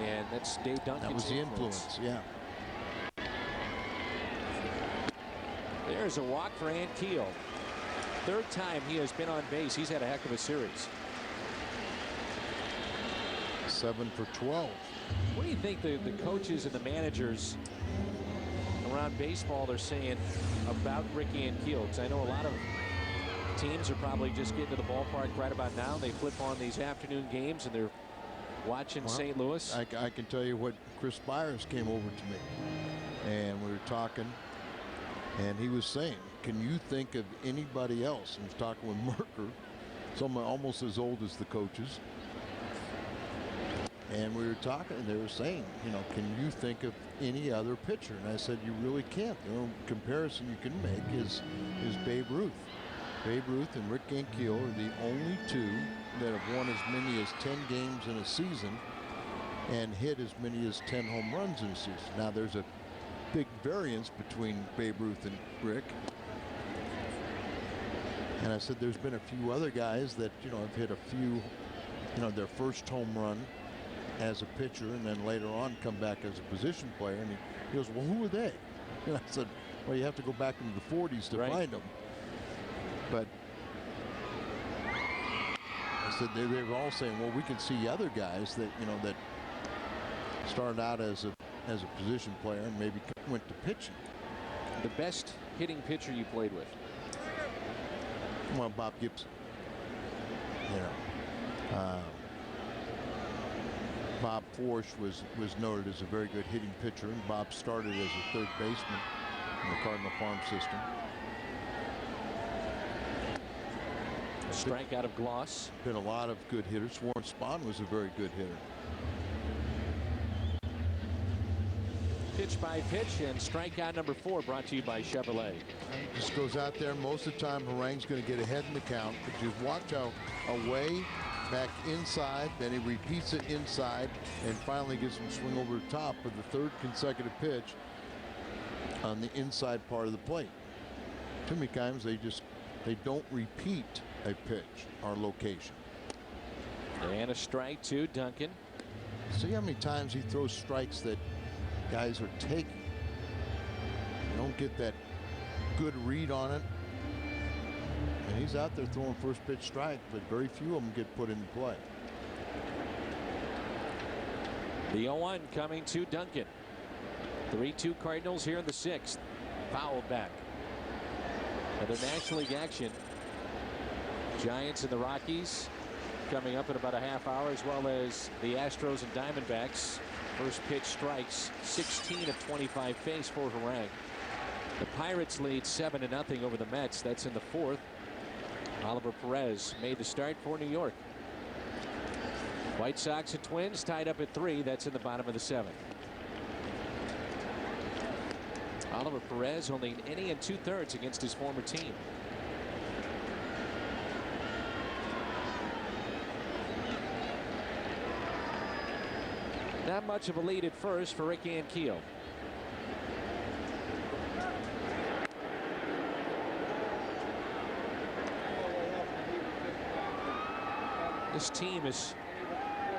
And that's Dave Duncan's That was the influence, yeah. There's a walk for Ann Keel. Third time he has been on base. He's had a heck of a series. 7 for 12. What do you think the coaches and the managers around baseball are saying about Ricky Ann Keel? Because I know a lot of teams are probably just getting to the ballpark right about now. They flip on these afternoon games and they're watching St. Louis. I can tell you what Chris Byers came over to me and we were talking, and he was saying, can you think of anybody else? And he was talking with Merker, someone almost as old as the coaches. And we were talking, and they were saying, you know, can you think of any other pitcher? And I said, you really can't. The only comparison you can make is Babe Ruth. Babe Ruth and Rick Ankiel are the only two that have won as many as 10 games in a season and hit as many as 10 home runs in a season. Now there's a big variance between Babe Ruth and Rick. And I said there's been a few other guys that, you know, have hit a few, you know, their first home run as a pitcher and then later on come back as a position player. And he goes, well, who are they? And I said, well, you have to go back into the 40s to find them. But I said they were all saying, well, we can see other guys that, you know, that started out as a position player and maybe went to pitching. The best hitting pitcher you played with? Well, Bob Gibson. You know, Bob Forsch was noted as a very good hitting pitcher, and Bob started as a third baseman in the Cardinal farm system. Strike out of Gloss. Been a lot of good hitters. Warren Spahn was a very good hitter. Pitch by pitch, and strikeout number 4 brought to you by Chevrolet. Just goes out there. Most of the time, Harang's going to get ahead in the count, but you watch how away, back inside, then he repeats it inside, and finally gets him swing over the top for the third consecutive pitch on the inside part of the plate. Too many times they don't repeat a pitch or location. And a strike to Duncan. See how many times he throws strikes that guys are taking. You don't get that good read on it. And he's out there throwing first pitch strike, but very few of them get put into play. The 0-1 coming to Duncan. 3-2 Cardinals here in the 6th. Fouled back. Another National League action. Giants and the Rockies coming up in about a half hour, as well as the Astros and Diamondbacks. First pitch strikes. 16 of 25 face for Harang. The Pirates lead 7-0 over the Mets. That's in the 4th. Oliver Perez made the start for New York. White Sox and Twins tied up at 3. That's in the bottom of the 7th. Oliver Perez only an inning and 2/3 against his former team. Not much of a lead at first for Rick Ankiel. This team has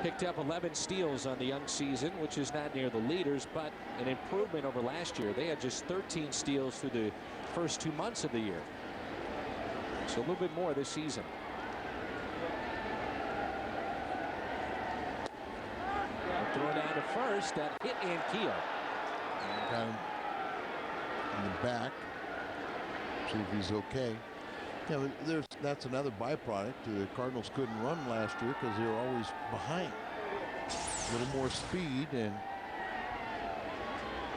picked up 11 steals on the young season, which is not near the leaders, but an improvement over last year. They had just 13 steals through the first 2 months of the year. So a little bit more this season. Throw down to first. That hit Ankiel. Got him in the back. See if he's okay. Yeah, that's another byproduct. The Cardinals couldn't run last year because they were always behind. A little more speed, and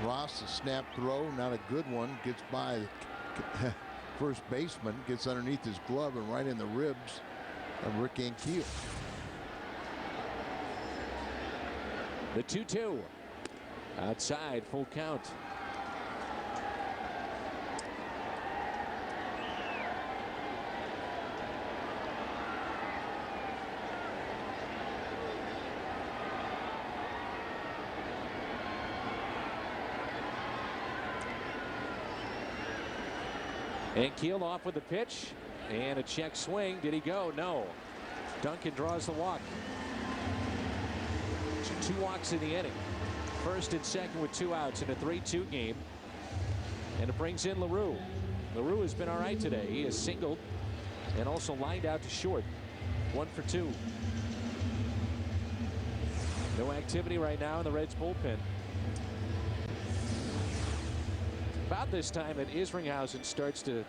Ross, a snap throw, not a good one, gets by the first baseman, gets underneath his glove and right in the ribs of Rick Ankiel. The 2-2. Outside, full count. Ankiel off with the pitch and a check swing. Did he go? No. Duncan draws the walk. 2 walks in the inning. First and second with 2 outs in a 3-2 game. And it brings in LaRue. LaRue has been all right today. He has singled and also lined out to short. 1 for 2. No activity right now in the Reds bullpen. About this time that Isringhausen starts to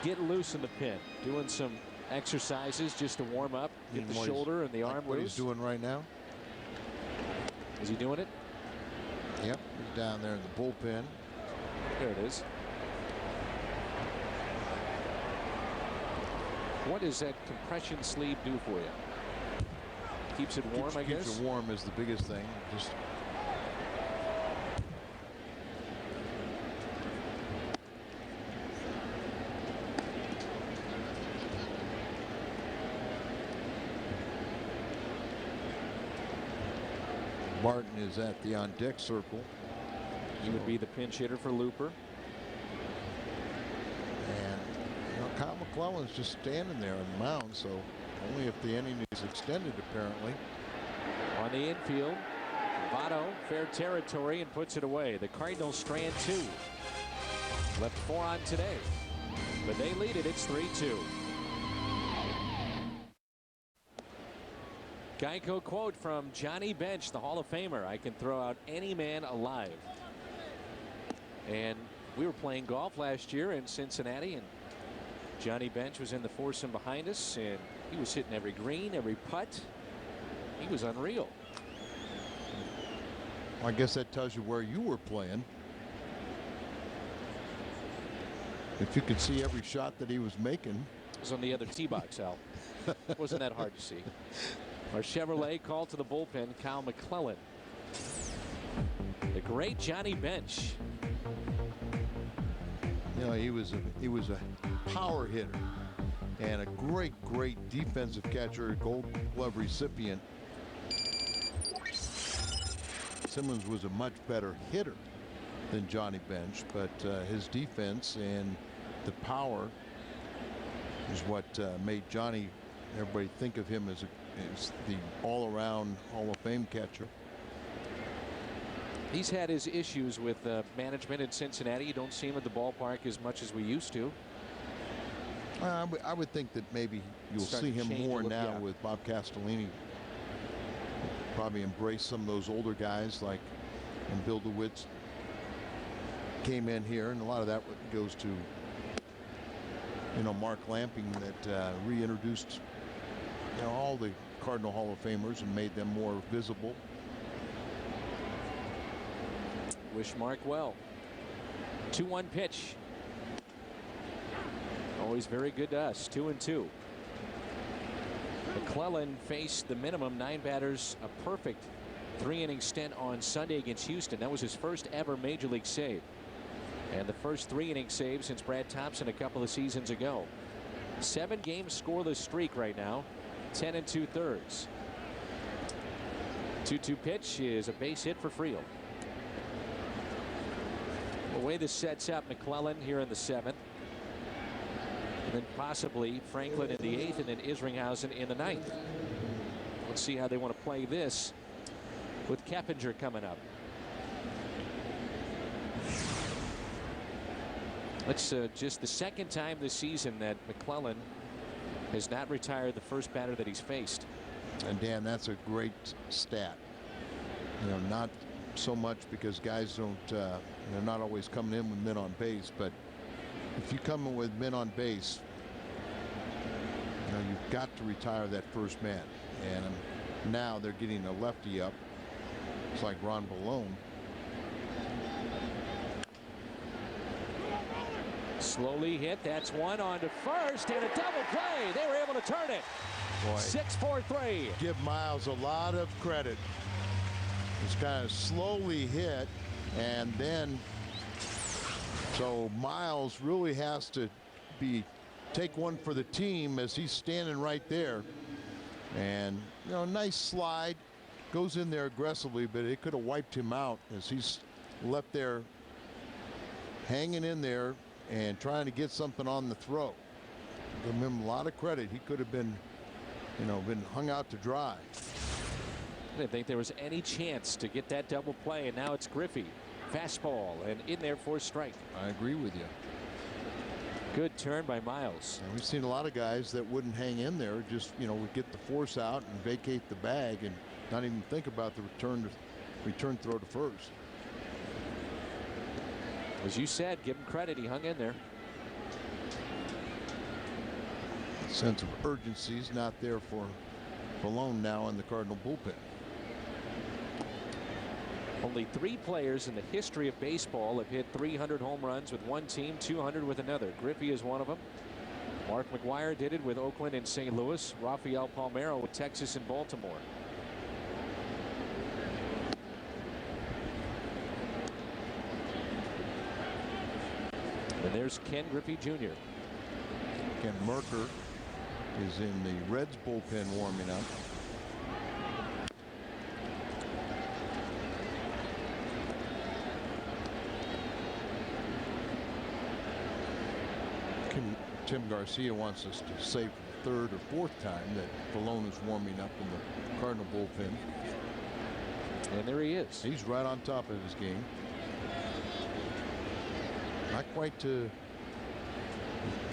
get loose in the pen, doing some exercises just to warm up, get the shoulder and the arm what loose. He's doing right now. Is he doing it? Yep, he's down there in the bullpen. There it is. What does that compression sleeve do for you? Keeps it warm, I guess. Keeps it warm is the biggest thing. Just Martin is at the on deck circle. He would be the pinch hitter for Looper. And Kyle McClellan's just standing there on the mound, so only if the inning is extended, apparently. On the infield, Votto, fair territory, and puts it away. The Cardinals strand 2. Left 4 on today, but they lead it. It's 3-2. Geico quote from Johnny Bench, the Hall of Famer: "I can throw out any man alive." And we were playing golf last year in Cincinnati, and Johnny Bench was in the foursome behind us, and he was hitting every green, every putt. He was unreal. I guess that tells you where you were playing. If you could see every shot that he was making. It was on the other tee box, Al. Wasn't that hard to see. Our Chevrolet called to the bullpen, Kyle McClellan. The great Johnny Bench. You know, he was a power hitter and a great defensive catcher, Gold Glove recipient. Simmons was a much better hitter than Johnny Bench, but his defense and the power is what made Johnny, everybody think of him as the all-around Hall of Fame catcher. He's had his issues with management in Cincinnati. You don't see him at the ballpark as much as we used to. I would think that maybe you'll see him more now with Bob Castellini. Probably embrace some of those older guys like Bill DeWitt came in here, and a lot of that goes to Mark Lamping that reintroduced all the Cardinal Hall of Famers and made them more visible. Wish Mark well. 2-1 pitch. Always very good to us. 2-2. McClellan faced the minimum 9 batters, a perfect 3-inning stint on Sunday against Houston. That was his first ever major league save. And the first 3-inning save since Brad Thompson a couple of seasons ago. 7-game scoreless streak right now. 10 2/3. 2-2 pitch is a base hit for Friel. The way this sets up, McClellan here in the 7th. And then possibly Franklin in the 8th, and then Isringhausen in the 9th. Let's see how they want to play this with Keppinger coming up. That's just the second time this season that McClellan has not retired the first batter that he's faced. And Dan, that's a great stat. You know, not so much because guys don't, they're not always coming in with men on base, but if you come in with men on base, you know, you've got to retire that first man. And now they're getting a lefty up. It's like Ron Balone. Slowly hit. That's one on to first, and a double play. They were able to turn it. 6-4-3. Give Miles a lot of credit. It's kind of slowly hit, and then so Miles really has to take one for the team as he's standing right there. And you know, nice slide, goes in there aggressively, but it could have wiped him out as he's left there hanging in there and trying to get something on the throw. Give him a lot of credit. He could have been, you know, been hung out to dry. I didn't think there was any chance to get that double play, and now it's Griffey. Fastball and in there for a strike. I agree with you. Good turn by Miles. And we've seen a lot of guys that wouldn't hang in there, just, you know, would get the force out and vacate the bag and not even think about the return throw to first. As you said, give him credit. He hung in there. Sense of urgency is not there for Balone now in the Cardinal bullpen. Only 3 players in the history of baseball have hit 300 home runs with one team, 200 with another. Griffey is one of them. Mark McGwire did it with Oakland and St. Louis. Rafael Palmeiro with Texas and Baltimore. And there's Ken Griffey Jr. Ken Merker is in the Reds bullpen warming up. Tim Garcia wants us to say for the 3rd or 4th time that Balone is warming up in the Cardinal bullpen. And there he is. He's right on top of his game. Not quite to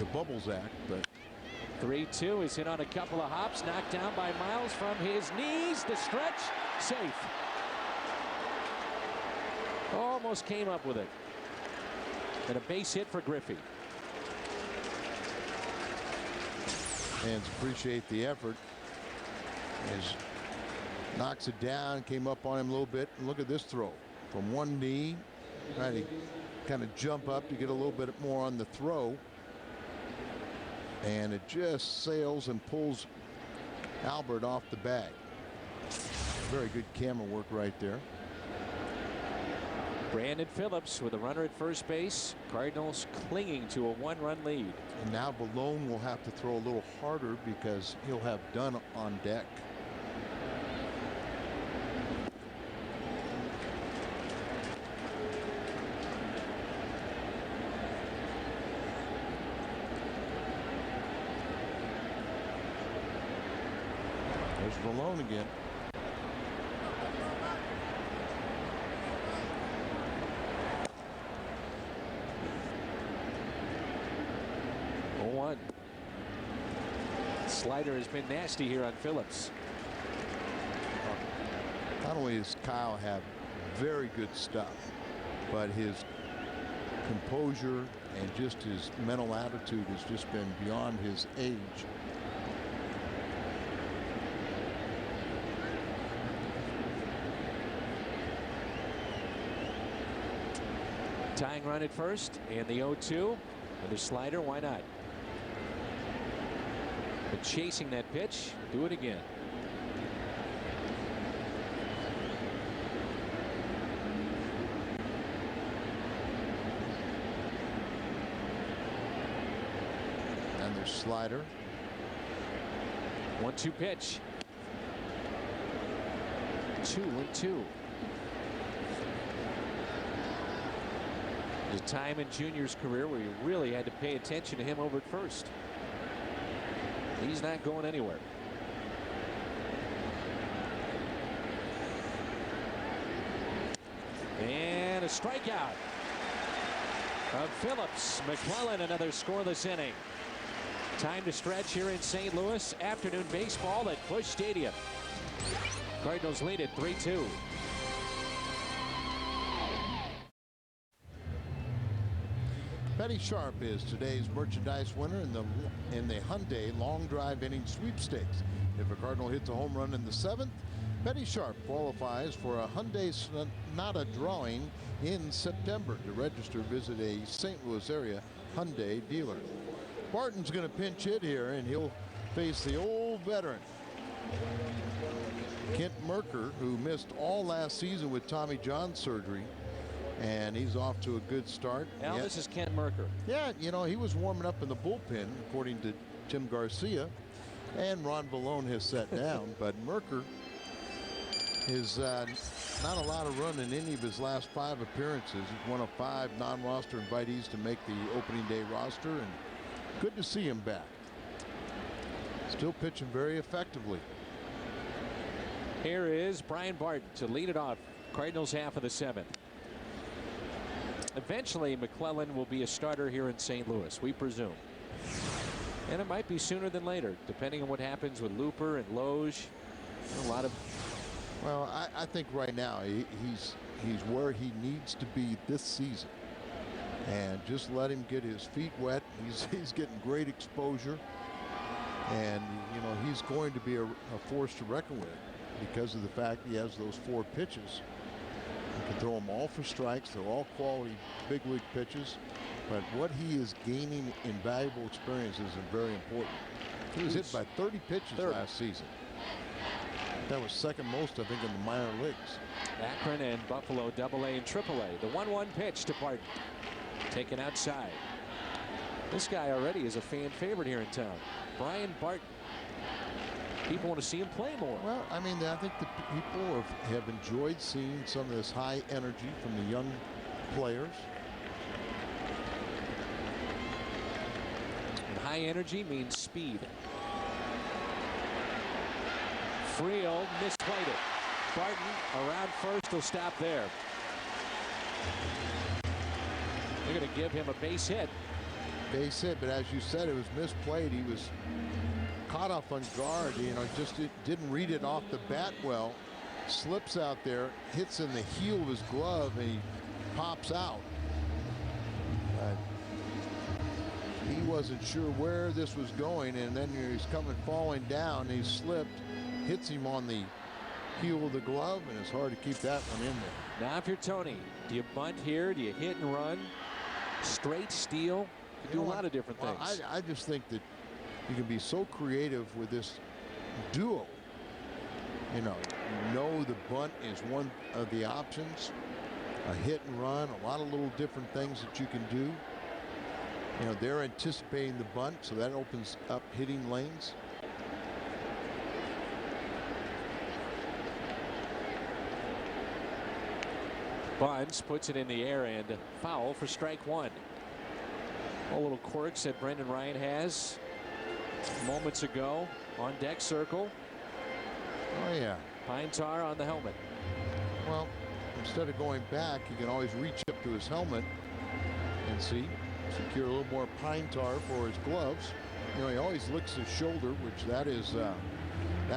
the Bubbles act, but 3-2 is hit on a couple of hops, knocked down by Miles from his knees. The stretch, safe. Almost came up with it. And a base hit for Griffey. Fans appreciate the effort. As knocks it down, came up on him a little bit. And look at this throw from one knee, trying to kind of jump up to get a little bit more on the throw. And it just sails and pulls Albert off the bag. Very good camera work right there. Brandon Phillips with a runner at first base. Cardinals clinging to a 1-run lead. And now Balone will have to throw a little harder because he'll have Dunn on deck. There's Balone again. Slider has been nasty here on Phillips. Not only does Kyle have very good stuff, but his composure and just his mental attitude has just been beyond his age. Tying run at first and the 0-2. Another slider, why not? But chasing that pitch, do it again. Slider. 1-2 pitch. 2-2. There's a time in Junior's career where you really had to pay attention to him over at first. He's not going anywhere. And a strikeout of Phillips. McClellan, another scoreless inning. Time to stretch here in St. Louis. Afternoon baseball at Busch Stadium. Cardinals lead at 3-2. Petty Sharp is today's merchandise winner in the Hyundai Long Drive Inning Sweepstakes. If a Cardinal hits a home run in the 7th, Petty Sharp qualifies for a Hyundai Sonata drawing in September. To register, visit a St. Louis area Hyundai dealer. Barton's going to pinch hit here, and he'll face the old veteran Kent Merker, who missed all last season with Tommy John surgery, and he's off to a good start. Now this is Kent Merker. Yeah, you know, he was warming up in the bullpen, according to Tim Garcia, and Ron Vallone has sat down. But Merker is not allowed to run in any of his last 5 appearances. He's one of 5 non-roster invitees to make the opening day roster, and good to see him back. Still pitching very effectively. Here is Brian Barton to lead it off. Cardinals half of the 7th. Eventually, McClellan will be a starter here in St. Louis, we presume. And it might be sooner than later, depending on what happens with Looper and Loge. A lot of. Well, I think right now he's where he needs to be this season, and just let him get his feet wet. He's getting great exposure, and you know he's going to be a force to reckon with because of the fact he has those 4 pitches. You can throw them all for strikes. They're all quality big league pitches, but what he is gaining in valuable experience is very important. He was hit by 30 pitches last season. That was second most, I think, in the minor leagues. Akron and Buffalo AA and AAA. The 1-1 pitch to Barton. Taken outside. This guy already is a fan favorite here in town. Brian Barton. People want to see him play more. Well, I mean, I think the people have enjoyed seeing some of this high energy from the young players. And high energy means speed. Friel misplayed it. Barton around first will stop there. They're going to give him a base hit. Base hit, but as you said, it was misplayed. He was caught off on guard, you know, just didn't read it off the bat well. Slips out there, hits in the heel of his glove, and he pops out. But he wasn't sure where this was going, and then he's falling down. He slipped, hits him on the heel of the glove, and it's hard to keep that one in there. Now if you're Tony, do you bunt here? Do you hit and run? Straight steal? You do a lot of different things. I just think that you can be so creative with this duo. You know the bunt is one of the options. A hit and run, a lot of little different things that you can do. You know, they're anticipating the bunt, so that opens up hitting lanes. Bunts puts it in the air and foul for strike 1. A little quirks that Brendan Ryan has moments ago on deck circle. Oh yeah. Pine tar on the helmet. Well, instead of going back, you can always reach up to his helmet and secure a little more pine tar for his gloves. You know, he always licks his shoulder, which that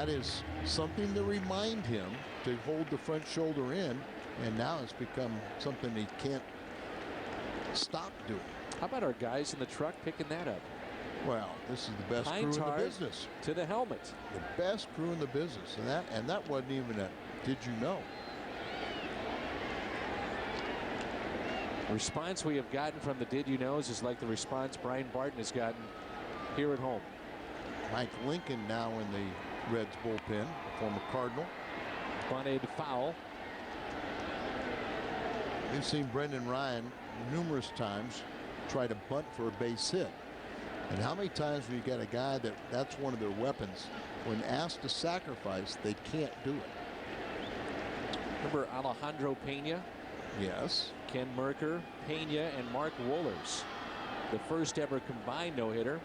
is something to remind him to hold the front shoulder in, and now it's become something he can't stop doing. How about our guys in the truck picking that up? Well, this is the best crew in the business. To the helmet. The best crew in the business, and that wasn't even a did you know. The response we have gotten from the did you knows is like the response Brian Barton has gotten here at home. Mike Lincoln now in the Reds bullpen, former Cardinal. Bunted foul. We've seen Brendan Ryan numerous times try to bunt for a base hit. And how many times when you got a guy that's one of their weapons, when asked to sacrifice, they can't do it. Remember Alejandro Pena? Yes. Ken Merker, Pena, and Mark Wohlers. The first ever combined no-hitter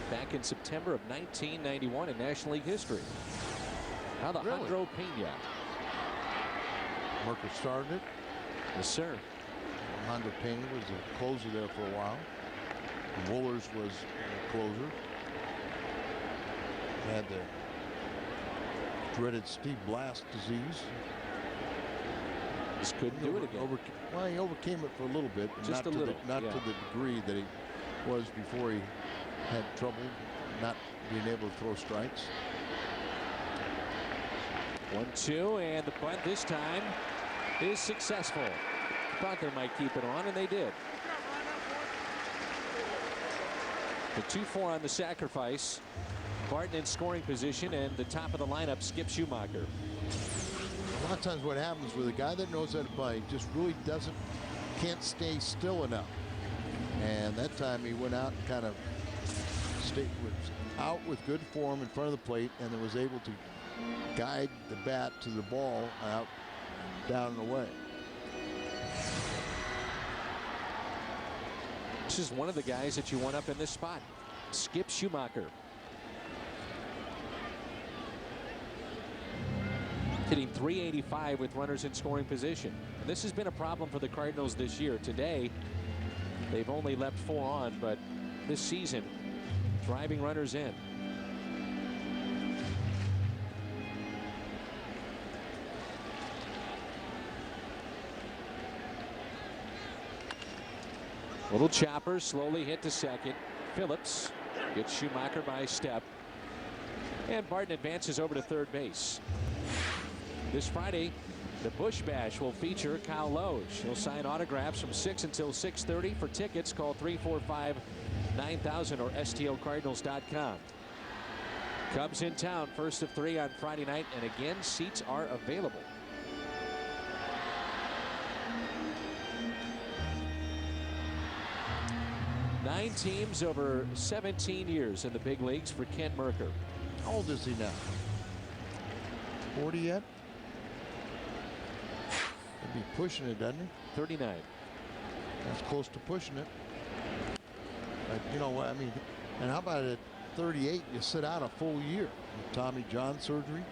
back in September of 1991 in National League history. Alejandro Pena. Merker started it. Yes, sir. Alejandro Pena was a closer there for a while. Wohlers was a closer. Had the dreaded Steve Blast disease. Just couldn't do it again. Well, he overcame it for a little bit. Just not a little. Not to the degree that he was before he had trouble not being able to throw strikes. 1-2, and the bunt this time is successful. Thought they might keep it on, and they did. The 2-4 on the sacrifice. Barton in scoring position, and the top of the lineup, Skip Schumacher. A lot of times what happens with a guy that knows how to play just really can't stay still enough. And that time he went out and kind of was out with good form in front of the plate, and then was able to guide the bat to the ball out, down and away. This is one of the guys that you want up in this spot, Skip Schumacher. Hitting .385 with runners in scoring position. And this has been a problem for the Cardinals this year. Today, they've only left 4 on, but this season, driving runners in. Little chopper, slowly hit to second. Phillips gets Schumacher by a step. And Barton advances over to third base. This Friday, the Bush Bash will feature Kyle Loge. He'll sign autographs from 6 until 6:30. For tickets, call 345-9000 or STLCardinals.com. Cubs in town, first of 3 on Friday night, and again, seats are available. Nine teams over 17 years in the big leagues for Ken Merker. How old is he now? 40 yet? He'd be pushing it, doesn't he? 39. That's close to pushing it. But you know what I mean? And how about at 38, you sit out a full year with Tommy John surgery?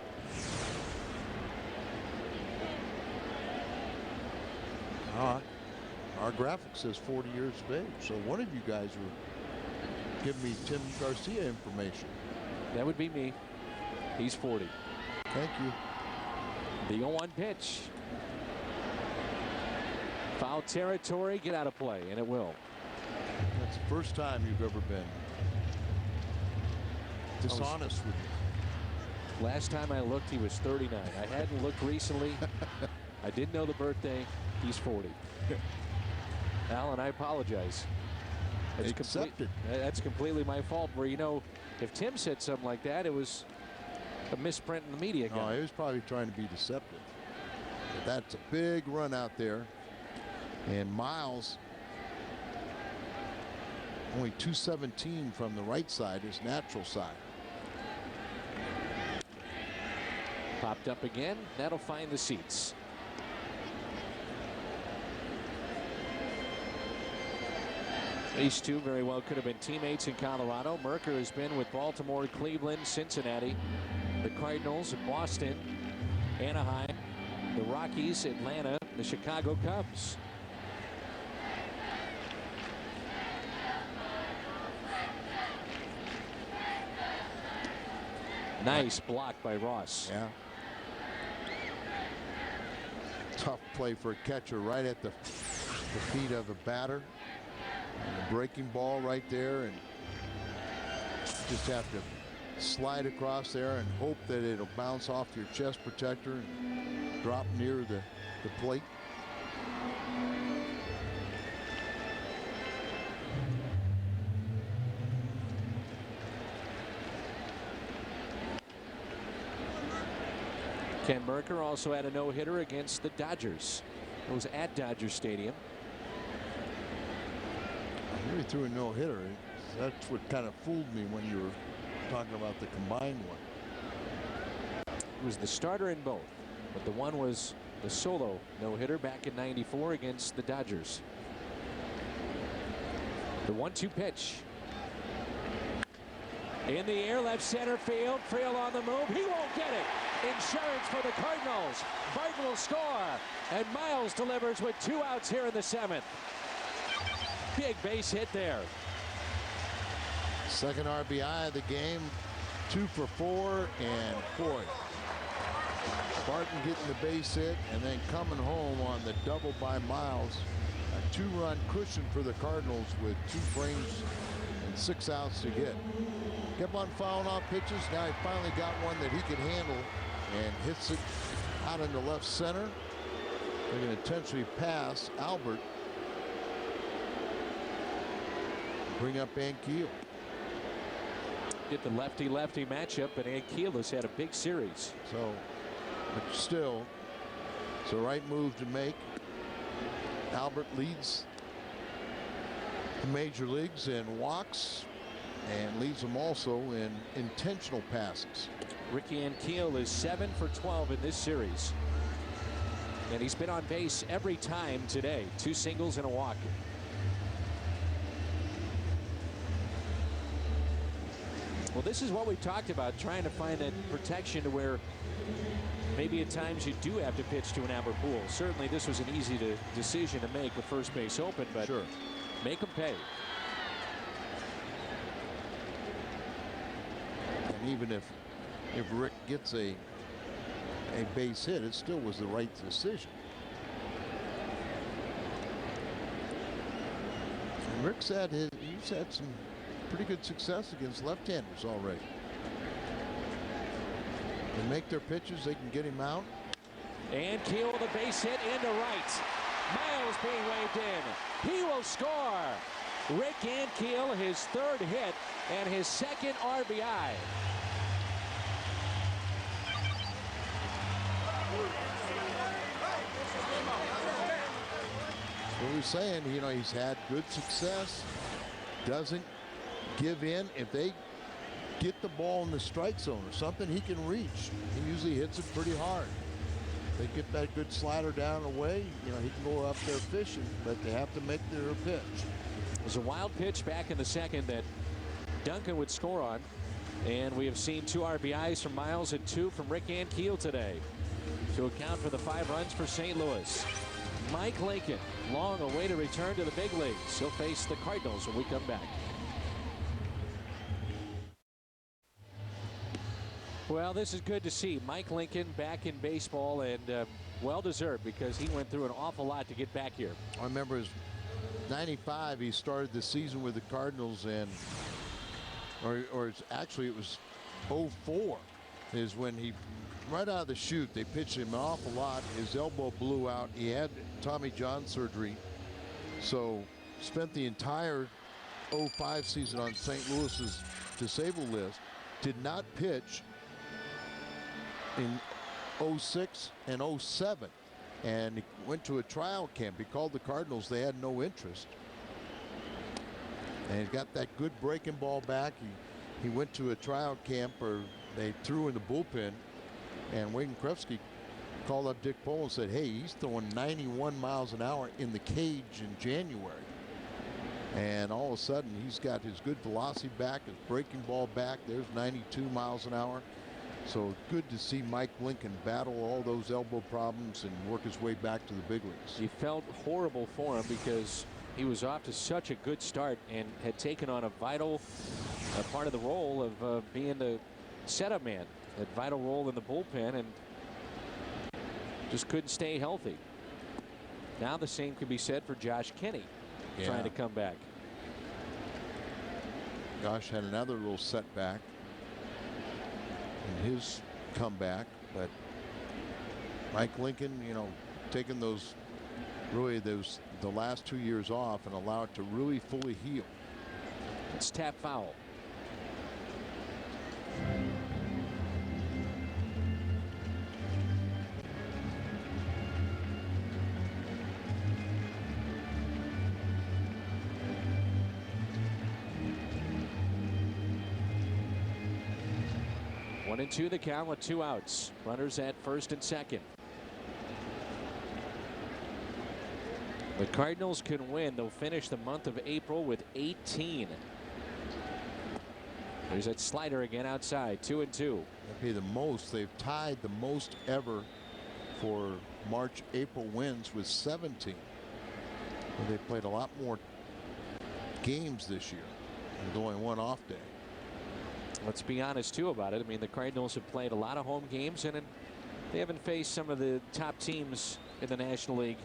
Our graphic says 40 years of age. So one of you guys were giving me Tim Garcia information. That would be me. He's 40. Thank you. The 0-1 pitch. Foul territory, get out of play, and it will. That's the first time you've ever been dishonest with me. Last time I looked, he was 39. I hadn't looked recently. I didn't know the birthday. He's 40. Alan, I apologize. That's completely my fault. Where, you know, if Tim said something like that, it was a misprint in the media. No, he was probably trying to be deceptive. But that's a big run out there. And Miles, only 217 from the right side, his natural side. Popped up again. That'll find the seats. These two very well could have been teammates in Colorado. Merker has been with Baltimore, Cleveland, Cincinnati, the Cardinals, Boston, Anaheim, the Rockies, Atlanta, the Chicago Cubs. Nice block by Ross. Yeah. Tough play for a catcher right at the feet of the batter. And a breaking ball right there, and just have to slide across there and hope that it'll bounce off your chest protector and drop near the plate. Ken Merker also had a no-hitter against the Dodgers. It was at Dodger Stadium. He really threw a no-hitter. That's what kind of fooled me when you were talking about the combined one. He was the starter in both, but the one was the solo no-hitter back in '94 against the Dodgers. The 1-2 pitch. In the air, left center field. Friel on the move. He won't get it. Insurance for the Cardinals. Barton will score. And Miles delivers with 2 outs here in the 7th. Big base hit there. Second RBI of the game. 2 for 4. And boy, Barton getting the base hit and then coming home on the double by Miles. A 2-run cushion for the Cardinals with 2 frames and 6 outs to get. Kept on fouling off pitches. Now he finally got one that he could handle and hits it out into left center. They're going to intentionally pass Albert. Bring up Ankiel. Get the lefty-lefty matchup, but Ankiel has had a big series. So, but still, it's the right move to make. Albert leads the major leagues in walks and leads them also in intentional passes. Ricky Ankiel is 7 for 12 in this series. And he's been on base every time today. 2 singles and a walk. Well, this is what we talked about, trying to find that protection to where maybe at times you do have to pitch to an Albert Pujols. Certainly this was an easy decision to make with first base open, but sure, make them pay. And even if Rick gets a base hit, it still was the right decision. And Rick's he's had some pretty good success against left-handers already. They make their pitches, they can get him out. And Keel with a base hit into right. Miles being waved in. He will score. Rick Ankiel, his 3rd hit and his 2nd RBI. What we're saying, you know, he's had good success, doesn't give in. If they get the ball in the strike zone or something he can reach, he usually hits it pretty hard. They get that good slider down away, you know, he can go up there fishing, but they have to make their pitch. It was a wild pitch back in the 2nd that Duncan would score on, and we have seen 2 RBIs from Miles and 2 from Rick Ankiel today to account for the 5 runs for St. Louis. Mike Lincoln, long awaited return to the big leagues. He'll face the Cardinals when we come back. Well, this is good to see Mike Lincoln back in baseball, and well-deserved, because he went through an awful lot to get back here. I remember his 95, he started the season with the Cardinals, and actually it was 04 is when he, right out of the chute, they pitched him an awful lot. His elbow blew out. He had Tommy John surgery, so spent the entire 05 season on St. Louis's disabled list. Did not pitch in 06 and 07, and he went to a trial camp. He called the Cardinals. They had no interest, and he got that good breaking ball back. He went to a trial camp, or they threw in the bullpen, and Wayne Krefsky called up Dick Pohl and said, hey, he's throwing 91 miles an hour in the cage in January. And all of a sudden, he's got his good velocity back, his breaking ball back. There's 92 miles an hour. So good to see Mike Lincoln battle all those elbow problems and work his way back to the big leagues. You felt horrible for him because he was off to such a good start and had taken on a vital part of the role of being the setup man, that vital role in the bullpen, and just couldn't stay healthy. Now the same can be said for Josh Kinney, trying to come back. Josh had another little setback in his comeback, but Mike Lincoln, you know, taking the last 2 years off and allow it to really fully heal. It's tap foul. 1-2 the count with 2 outs. Runners at first and second. The Cardinals can win. They'll finish the month of April with 18. There's that slider again outside. 2-2. That'd be the most. They've tied the most ever for March, April wins with 17. Well, they played a lot more games this year. There's only one off day. Let's be honest too about it. I mean, the Cardinals have played a lot of home games, and they haven't faced some of the top teams in the National League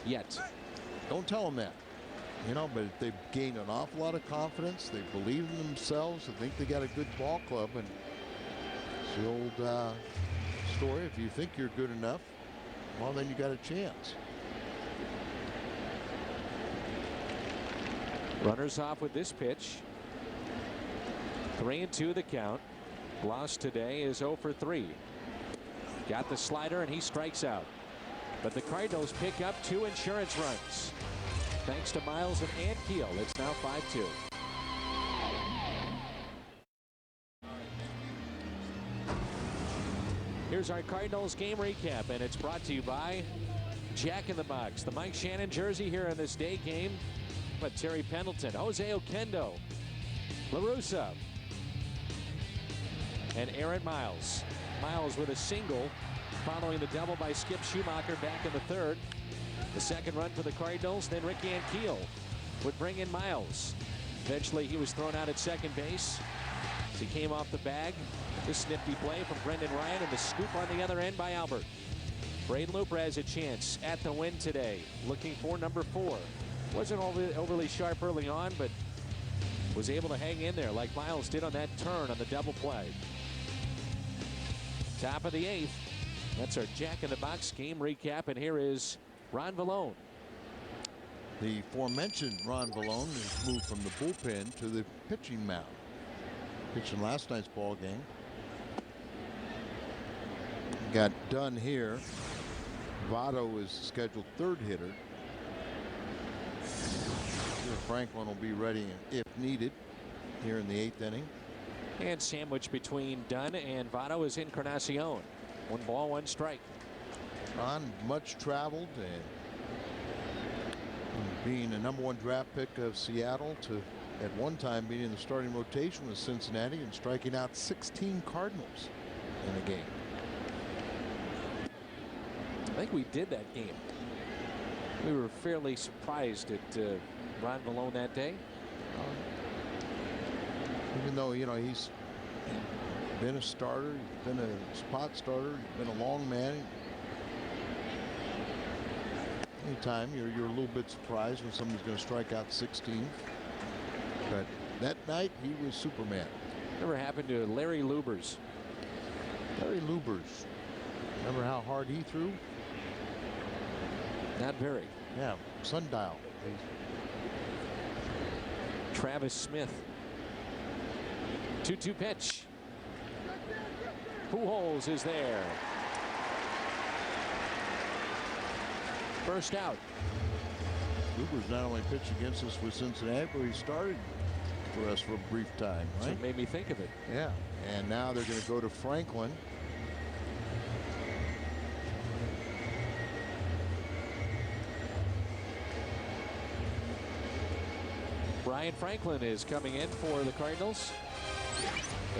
yet. Don't tell them that. You know, but they've gained an awful lot of confidence. They believe in themselves. They think they got a good ball club, and it's the old story. If you think you're good enough, well, then you got a chance. Runners off with this pitch. 3-2 the count. Lost today is 0 for 3. Got the slider and he strikes out. But the Cardinals pick up 2 insurance runs. Thanks to Miles and Ankiel, it's now 5-2. Here's our Cardinals game recap, and it's brought to you by Jack in the Box. The Mike Shannon jersey here in this day game. But Terry Pendleton, Jose Oquendo, La Russa, and Aaron Miles. Miles with a single following the double by Skip Schumacher back in the third. The second run for the Cardinals, then Rick Ankiel would bring in Miles. Eventually he was thrown out at second base as he came off the bag. This nifty play from Brendan Ryan, and the scoop on the other end by Albert. Braden Looper has a chance at the win today, looking for number 4. Wasn't overly sharp early on, but was able to hang in there like Miles did on that turn on the double play. Top of the 8th. That's our Jack in the Box game recap, and here is Ron Vallone. The aforementioned Ron Vallone is moved from the bullpen to the pitching mound. Pitching last night's ball game. Got done here. Votto is scheduled third hitter. Franklin will be ready if needed here in the 8th inning. And sandwiched between Dunn and Votto is Encarnacion. 1 ball, 1 strike. Ron, much traveled, and being a #1 draft pick of Seattle to at one time being in the starting rotation with Cincinnati and striking out 16 Cardinals in a game. I think we did that game. We were fairly surprised at Ron Vallone that day. Even though, you know, he's been a starter, he's been a spot starter, he's been a long man. Anytime you're a little bit surprised when somebody's going to strike out 16. But that night he was Superman. Never happened to Larry Lubers. Larry Lubers. Remember how hard he threw? Not very. Yeah, sundial. Travis Smith. 2-2 pitch. Pujols is there. First out. Lubers not only pitched against us with Cincinnati, but he started for us for a brief time, right? So it made me think of it. Yeah, and now they're going to go to Franklin. Brian Franklin is coming in for the Cardinals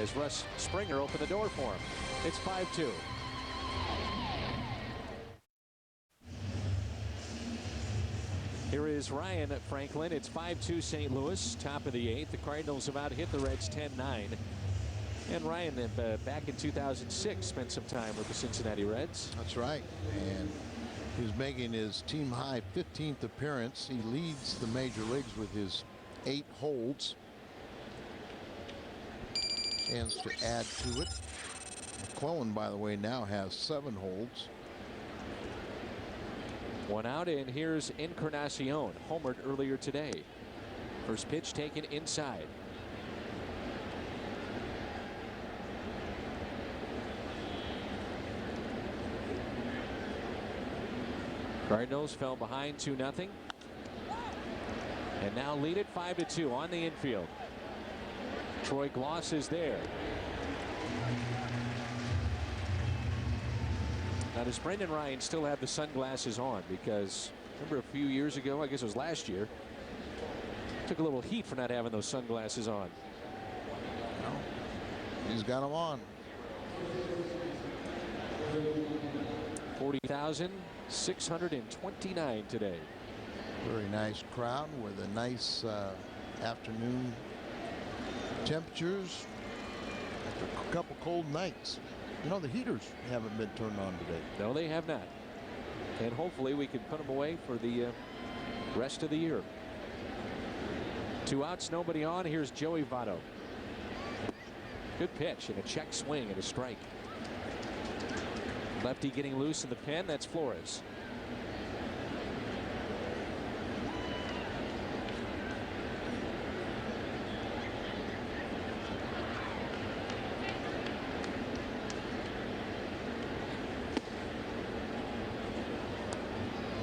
as Russ Springer opened the door for him. It's 5-2. Here is Ryan Franklin. It's 5-2 St. Louis, top of the 8th. The Cardinals have out hit the Reds 10-9. And Ryan, back in 2006, spent some time with the Cincinnati Reds. That's right. And he's making his team high 15th appearance. He leads the major leagues with his 8 holds. Chance to add to it. McClellan, by the way, now has 7 holds. 1 out, and here's Encarnacion, homered earlier today. First pitch taken inside. Cardinals fell behind 2-0. And now lead it 5-2 on the infield. Troy Gloss is there. Now, does Brendan Ryan still have the sunglasses on? Because remember a few years ago, I guess it was last year, took a little heat for not having those sunglasses on. No, he's got them on. 40,629 today. Very nice crowd with a nice afternoon temperatures after a couple cold nights. You know, the heaters haven't been turned on today. No, they have not. And hopefully we can put them away for the rest of the year. 2 outs, nobody on. Here's Joey Votto. Good pitch and a check swing and a strike. Lefty getting loose in the pen. That's Flores.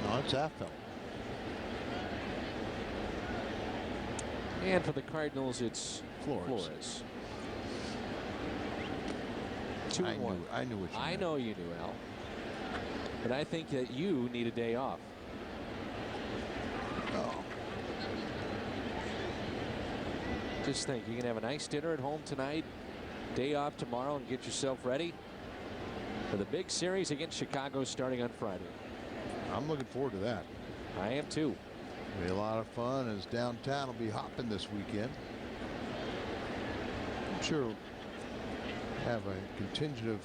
No, it's Affel. And for the Cardinals, it's Flores. 2-1. I knew what you I meant. know you knew, Al. But I think that you need a day off. Oh. Just think, you can have a nice dinner at home tonight, day off tomorrow, and get yourself ready for the big series against Chicago starting on Friday. I'm looking forward to that. I am too. It'll be a lot of fun as downtown will be hopping this weekend. I'm sure we'll have a contingent of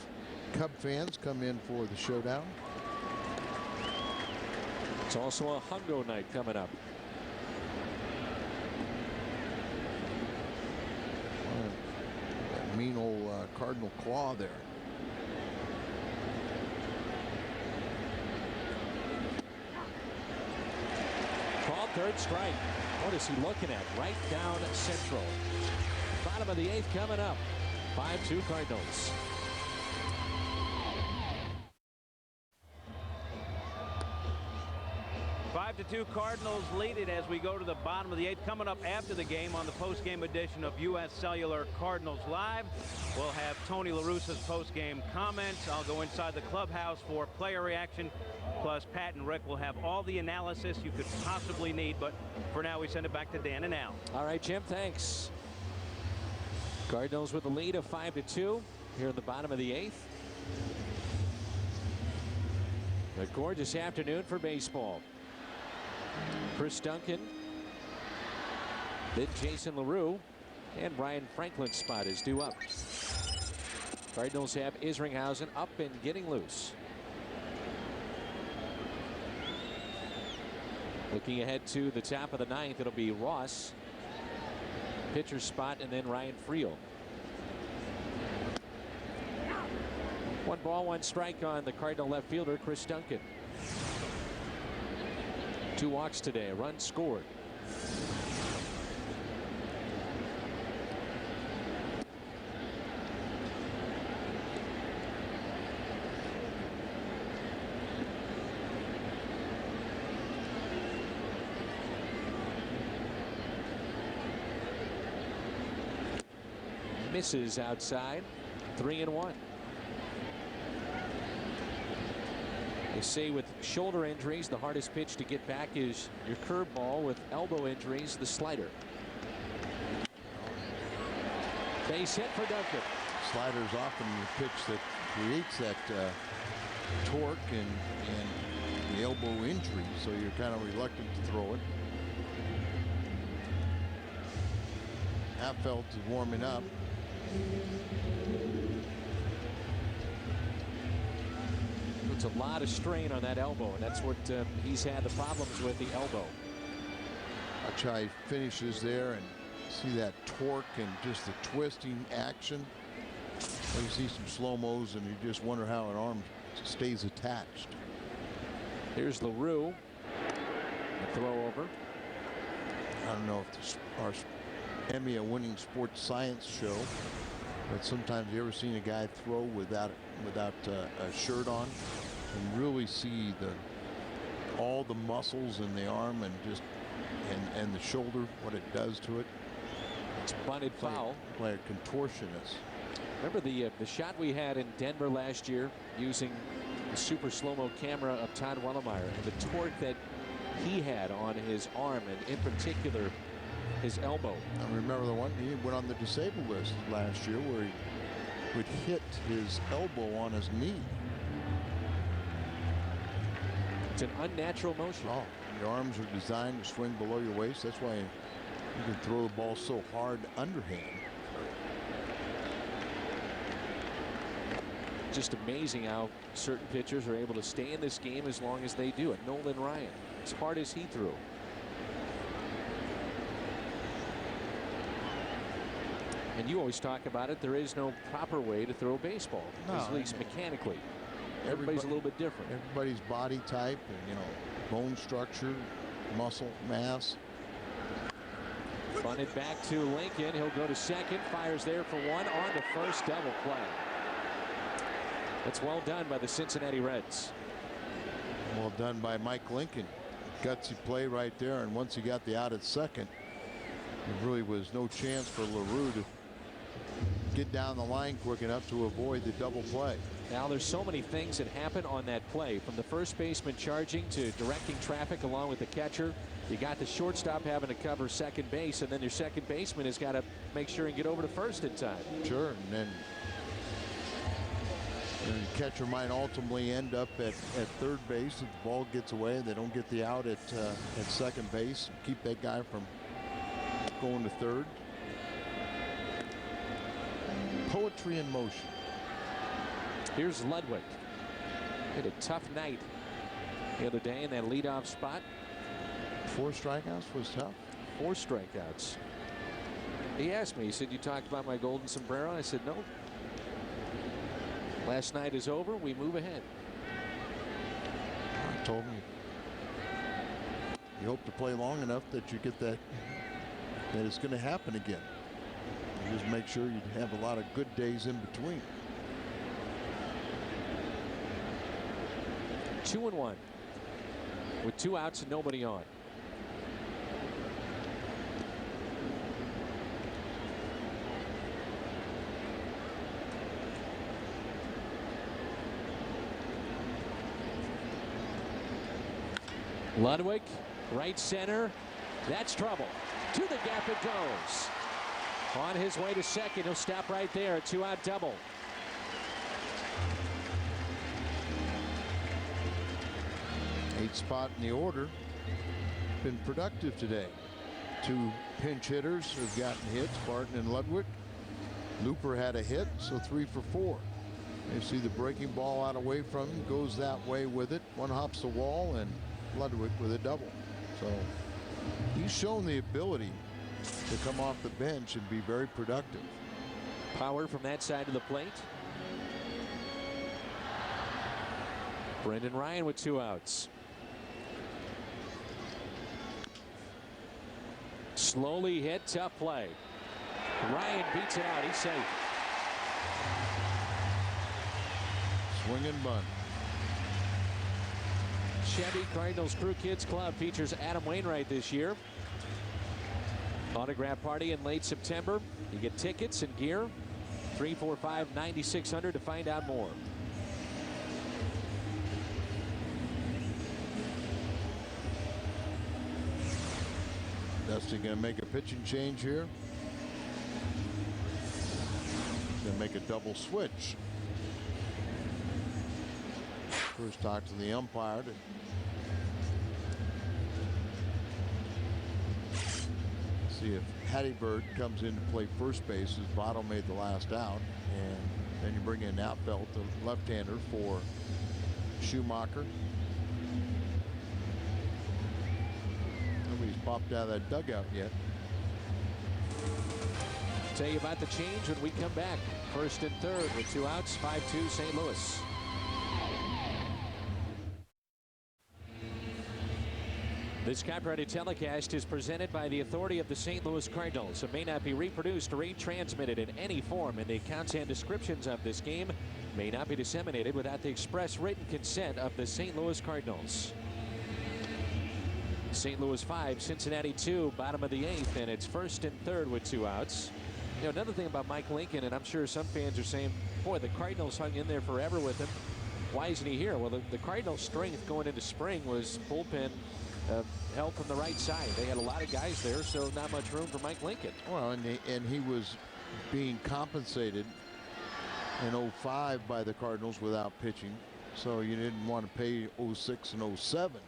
Cub fans come in for the showdown. It's also a Hungo night coming up. That mean old Cardinal claw there. Called third strike. What is he looking at? Right down central. Bottom of the 8th coming up. 5-2 Cardinals. Five to 2 Cardinals lead it as we go to the bottom of the 8th. Coming up after the game on the post-game edition of U.S. Cellular Cardinals Live, we'll have Tony La Russa's post-game comments. I'll go inside the clubhouse for player reaction. Plus, Pat and Rick will have all the analysis you could possibly need. But for now, we send it back to Dan and Al. All right, Jim, thanks. Cardinals with a lead of 5-2 here in the bottom of the 8th. A gorgeous afternoon for baseball. Chris Duncan, then Jason LaRue, and Ryan Franklin's spot is due up. Cardinals have Isringhausen up and getting loose. Looking ahead to the top of the 9th, it'll be Ross, pitcher spot, and then Ryan Friel. 1 ball, 1 strike on the Cardinal left fielder, Chris Duncan. 2 walks today, a run scored. Misses outside. 3-1. They say with shoulder injuries, the hardest pitch to get back is your curveball. With elbow injuries, the slider. Base hit for Duncan. Slider's often the pitch that creates that torque and the elbow injury, so you're kind of reluctant to throw it. Affelt is warming up. Puts a lot of strain on that elbow, and that's what he's had the problems with, the elbow. Watch how he finishes there and see that torque and just the twisting action. You see some slow-mos and you just wonder how an arm stays attached. Here's LaRue. A throw over. I don't know if our Emmy, a winning sports science show, but sometimes you ever seen a guy throw without a shirt on and really see all the muscles in the arm and just and the shoulder, what it does to it. It's bunted foul. Play a contortionist. Remember the shot we had in Denver last year using the super slow-mo camera of Todd Wellemeyer and the torque that he had on his arm, and in particular his elbow. I remember the one he went on the disabled list last year where he would hit his elbow on his knee. It's an unnatural motion. Oh, your arms are designed to swing below your waist. That's why you can throw the ball so hard underhand. Just amazing how certain pitchers are able to stay in this game as long as they do. And Nolan Ryan, as hard as he threw. And you always talk about it. There is no proper way to throw a baseball, at least mechanically. Everybody's a little bit different. Everybody's body type and, bone structure, muscle mass. Bunted back to Lincoln. He'll go to second. Fires there for one. On to first. Double play. That's well done by the Cincinnati Reds. Well done by Mike Lincoln. Gutsy play right there. And once he got the out at second, there really was no chance for LaRue to get down the line quick enough to avoid the double play. Now there's so many things that happen on that play, from the first baseman charging to directing traffic along with the catcher. You got the shortstop having to cover second base, and then your second baseman has got to make sure and get over to first in time. Sure, and then the catcher might ultimately end up at third base if the ball gets away and they don't get the out at second base. Keep that guy from going to third. Poetry in motion. Here's Ludwig. Had a tough night the other day in that leadoff spot. 4 strikeouts was tough. 4 strikeouts. He asked me, he said, "You talked about my golden sombrero?" I said, "No. Last night is over. We move ahead." I told him you hope to play long enough that you get that it's going to happen again. You just make sure you have a lot of good days in between. 2-1 with 2 outs and nobody on. Ludwig, right center. That's trouble. To the gap it goes. On his way to second. He'll stop right there. 2-out double. Eighth spot in the order. Been productive today. 2 pinch hitters have gotten hits, Barton and Ludwig. Looper had a hit, so 3 for 4. You see the breaking ball out away from him, goes that way with it. One hops the wall, and Ludwig with a double. So he's shown the ability to come off the bench and be very productive. Power from that side of the plate. Brendan Ryan with 2 outs. Slowly hit, tough play. Ryan beats it out. He's safe. Swing and bunt. Chevy Cardinals Crew Kids Club features Adam Wainwright this year. Autograph party in late September. You get tickets and gear. 345-9600 to find out more. Dusty going to make a pitching change here. Going to make a double switch. First talk to the umpire to see if Hattybird comes in to play first base as Votto made the last out, and then you bring in Outfeld, the left-hander, for Schumacher. Nobody's popped out of that dugout yet. Tell you about the change when we come back. First and third with 2 outs, 5-2 St. Louis. This copyrighted telecast is presented by the authority of the St. Louis Cardinals. It may not be reproduced or retransmitted in any form, and the accounts and descriptions of this game may not be disseminated without the express written consent of the St. Louis Cardinals. St. Louis 5, Cincinnati 2, bottom of the 8th, and it's first and third with 2 outs. You know, another thing about Mike Lincoln, and I'm sure some fans are saying, boy, the Cardinals hung in there forever with him. why isn't he here? Well, the Cardinals' strength going into spring was bullpen help from the right side. They had a lot of guys there, so not much room for Mike Lincoln. Well, and he was being compensated in 05 by the Cardinals without pitching, so you didn't want to pay 06 and 07.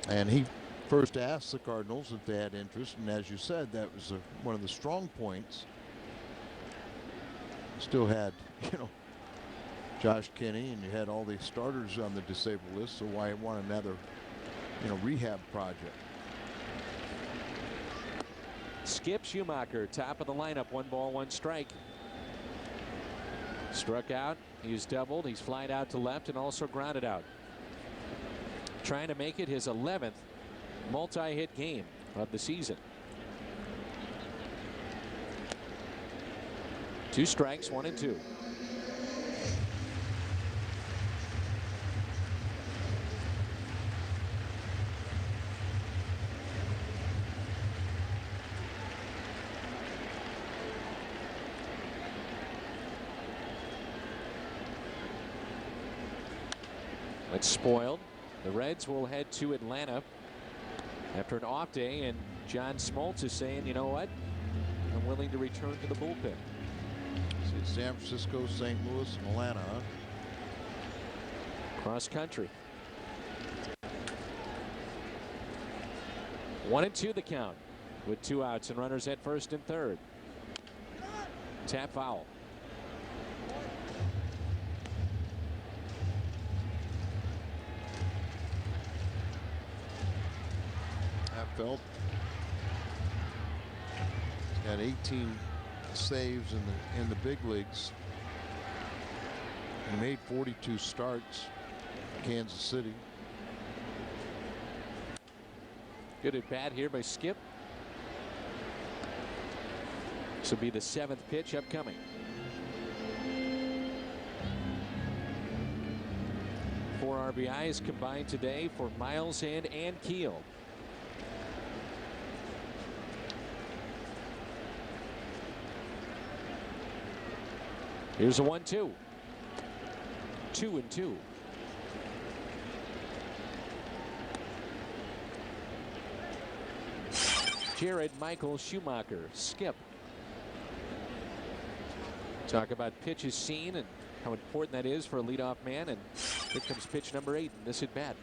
And he first asked the Cardinals if they had interest, and as you said, that was one of the strong points. Still had, Josh Kinney, and you had all the starters on the disabled list, so why want another, rehab project? Skip Schumacher, top of the lineup, 1 ball, 1 strike. Struck out, he's doubled, he's flied out to left and also grounded out. Trying to make it his 11th multi-hit game of the season. 2 strikes, 1 and 2. It's spoiled. The Reds will head to Atlanta after an off day, and John Smoltz is saying, you know what, I'm willing to return to the bullpen. See, San Francisco, St. Louis, and Atlanta, huh? Cross country. 1 and 2 the count with 2 outs and runners at first and third. Tap foul. Felt had 18 saves in the big leagues. He made 42 starts. Kansas City. Good at bat here by Skip. This will be the 7th pitch upcoming. Four RBIs combined today for Miles and Keel. Here's a 1-2. 2 and 2. Jared Michael Schumacher, Skip. Talk about pitches seen and how important that is for a leadoff man. And here comes pitch number 8 in this at bat.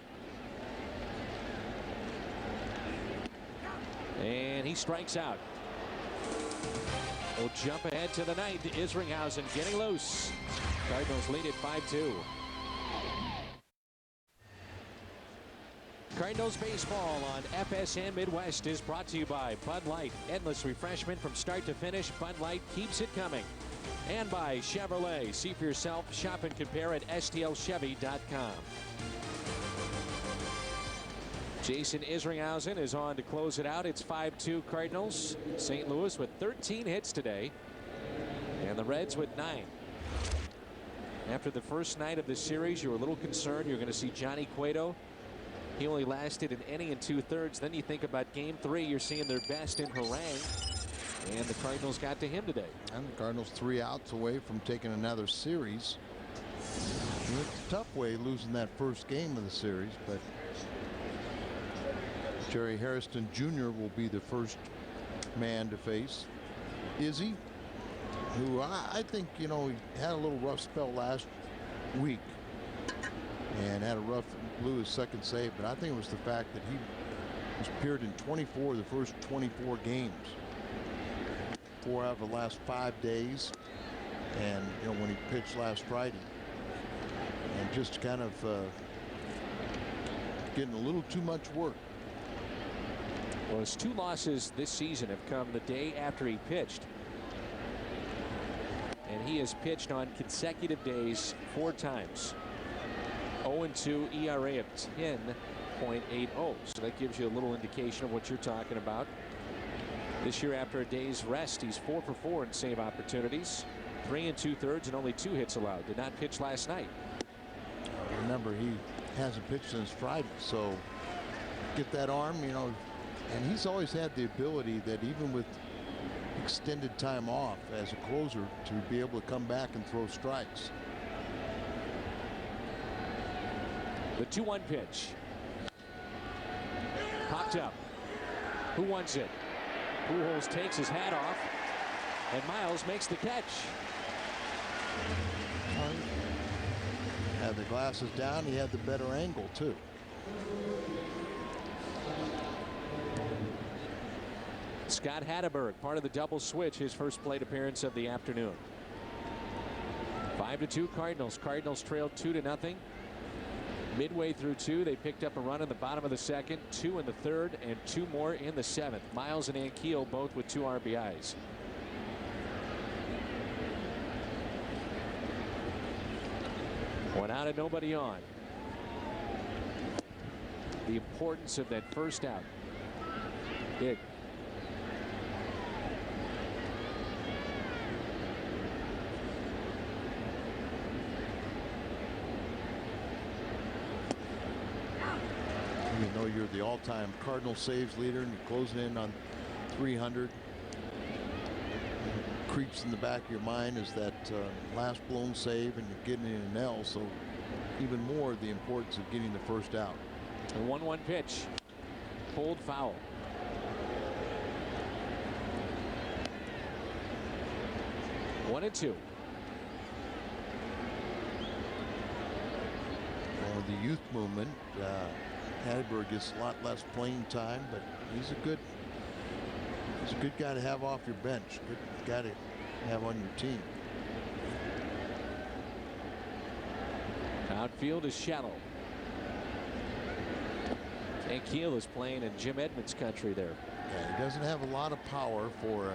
And he strikes out. We'll jump ahead to the 9th. Isringhausen getting loose. Cardinals lead at 5-2. Cardinals baseball on FSN Midwest is brought to you by Bud Light. Endless refreshment from start to finish. Bud Light keeps it coming. And by Chevrolet. See for yourself. Shop and compare at stlchevy.com. Jason Isringhausen is on to close it out. It's 5-2 Cardinals. St. Louis with 13 hits today. And the Reds with 9. After the first night of the series, you were a little concerned you're going to see Johnny Cueto. He only lasted an inning and 2/3. Then you think about game 3. You're seeing their best in Harang. And the Cardinals got to him today. And the Cardinals 3 outs away from taking another series. It's a tough way losing that first game of the series, but Jerry Hairston Jr. will be the first man to face Izzy, who I think, he had a little rough spell last week and had a rough blew his second save, but I think it was the fact that he was appeared in 24 of the first 24 games. 4 out of the last 5 days, and when he pitched last Friday, and just kind of getting a little too much work. Well, his 2 losses this season have come the day after he pitched. And he has pitched on consecutive days 4 times. 0-2 ERA of 10.80. So that gives you a little indication of what you're talking about. This year, after a day's rest, he's 4 for 4 in save opportunities. 3 2/3 and only 2 hits allowed. Did not pitch last night. Remember, he hasn't pitched since Friday, so get that arm, and he's always had the ability that even with, he extended time off as a closer to be able to come back and throw strikes. The 2-1 pitch. Popped up. Who wants it? Pujols takes his hat off, and Miles makes the catch. Had the glasses down, he had the better angle too. Scott Hatteberg, part of the double switch, his first plate appearance of the afternoon. 5-2 Cardinals. Cardinals trailed 2-0. Midway through 2, they picked up a run in the bottom of the second, 2 in the third, and 2 more in the 7th. Miles and Ankiel both with 2 RBIs. One out and nobody on. The importance of that first out. Big. You know you're the all-time Cardinal saves leader and you're closing in on 300. Creeps in the back of your mind is that last blown save, and you're getting in an L, so even more the importance of getting the first out. A 1-1 pitch. Pulled foul. One and 2. Well, the youth movement, Hatteberg gets a lot less playing time, but he's a good guy to have off your bench. Good guy to have on your team. Outfield is shallow. Ankiel is playing in Jim Edmonds country there. Yeah, he doesn't have a lot of power for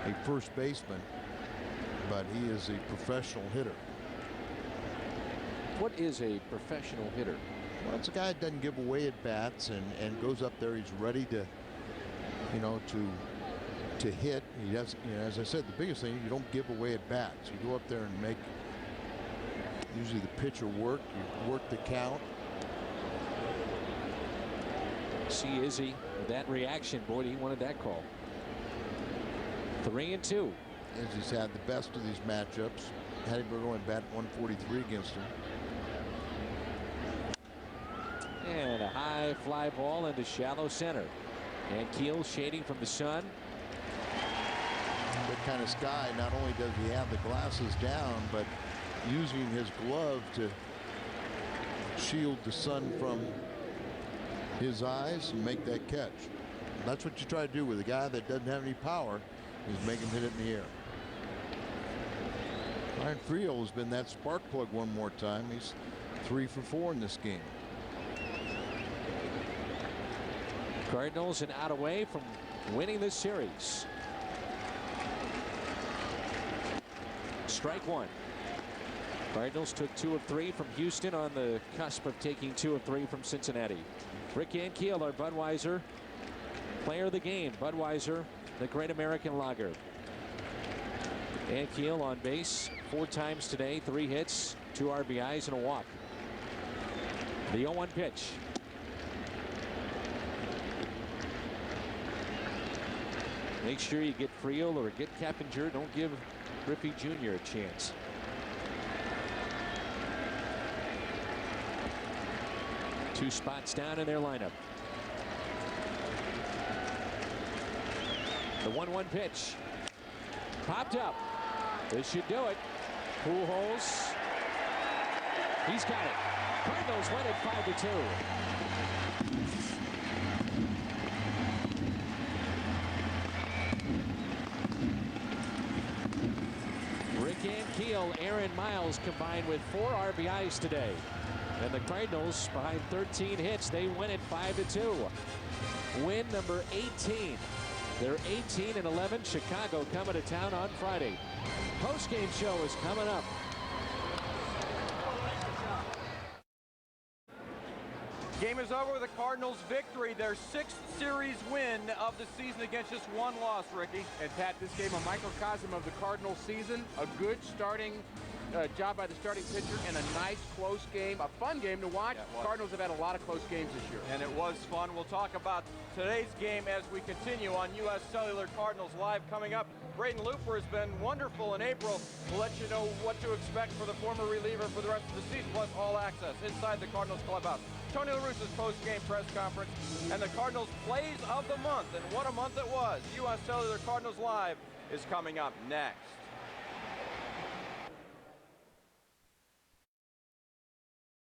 a first baseman, but he is a professional hitter. What is a professional hitter? Well, it's a guy that doesn't give away at bats and goes up there. He's ready to, you know, to hit. He doesn't, you know, as I said, the biggest thing, you don't give away at bats. You go up there and make usually the pitcher work. You work the count. See Izzy with that reaction. Boy, he wanted that call. 3 and 2. Izzy's had the best of these matchups. Hatteberg went bat 143 against him. And a high fly ball into shallow center. And Keel shading from the sun. That kind of sky, not only does he have the glasses down, but using his glove to shield the sun from his eyes and make that catch. That's what you try to do with a guy that doesn't have any power, is make him hit it in the air. Ryan Friel has been that spark plug one more time. He's 3 for 4 in this game. Cardinals an out away from winning this series. Strike 1. Cardinals took 2 of 3 from Houston, on the cusp of taking 2 of 3 from Cincinnati. Rick Ankiel, our Budweiser player of the game. Budweiser, the Great American Lager. Ankiel on base 4 times today, 3 hits, 2 RBIs, and a walk. The 0-1 pitch. Make sure you get Friel or get Keppinger. Don't give Griffey Jr. a chance. Two spots down in their lineup. The 1-1 pitch. Popped up. This should do it. Pujols. He's got it. Cardinals win it 5-2. Rick Ankiel, Aaron Miles combined with 4 RBIs today. And the Cardinals, behind 13 hits, they win it 5-2. Win number 18. They're 18-11. Chicago coming to town on Friday. Post-game show is coming up. Game is over with the Cardinals' victory, their 6th series win of the season against just 1 loss, Ricky. And Pat, this game a microcosm of the Cardinals season. A good starting job by the starting pitcher and a nice close game, a fun game to watch. Yeah, Cardinals have had a lot of close games this year. And it was fun. We'll talk about today's game as we continue on U.S. Cellular Cardinals Live coming up. Braden Looper has been wonderful in April. We'll let you know what to expect for the former reliever for the rest of the season, plus all access inside the Cardinals clubhouse. Tony La Russa's post-game press conference and the Cardinals plays of the month. And what a month it was. U.S. Cellular Cardinals Live is coming up next.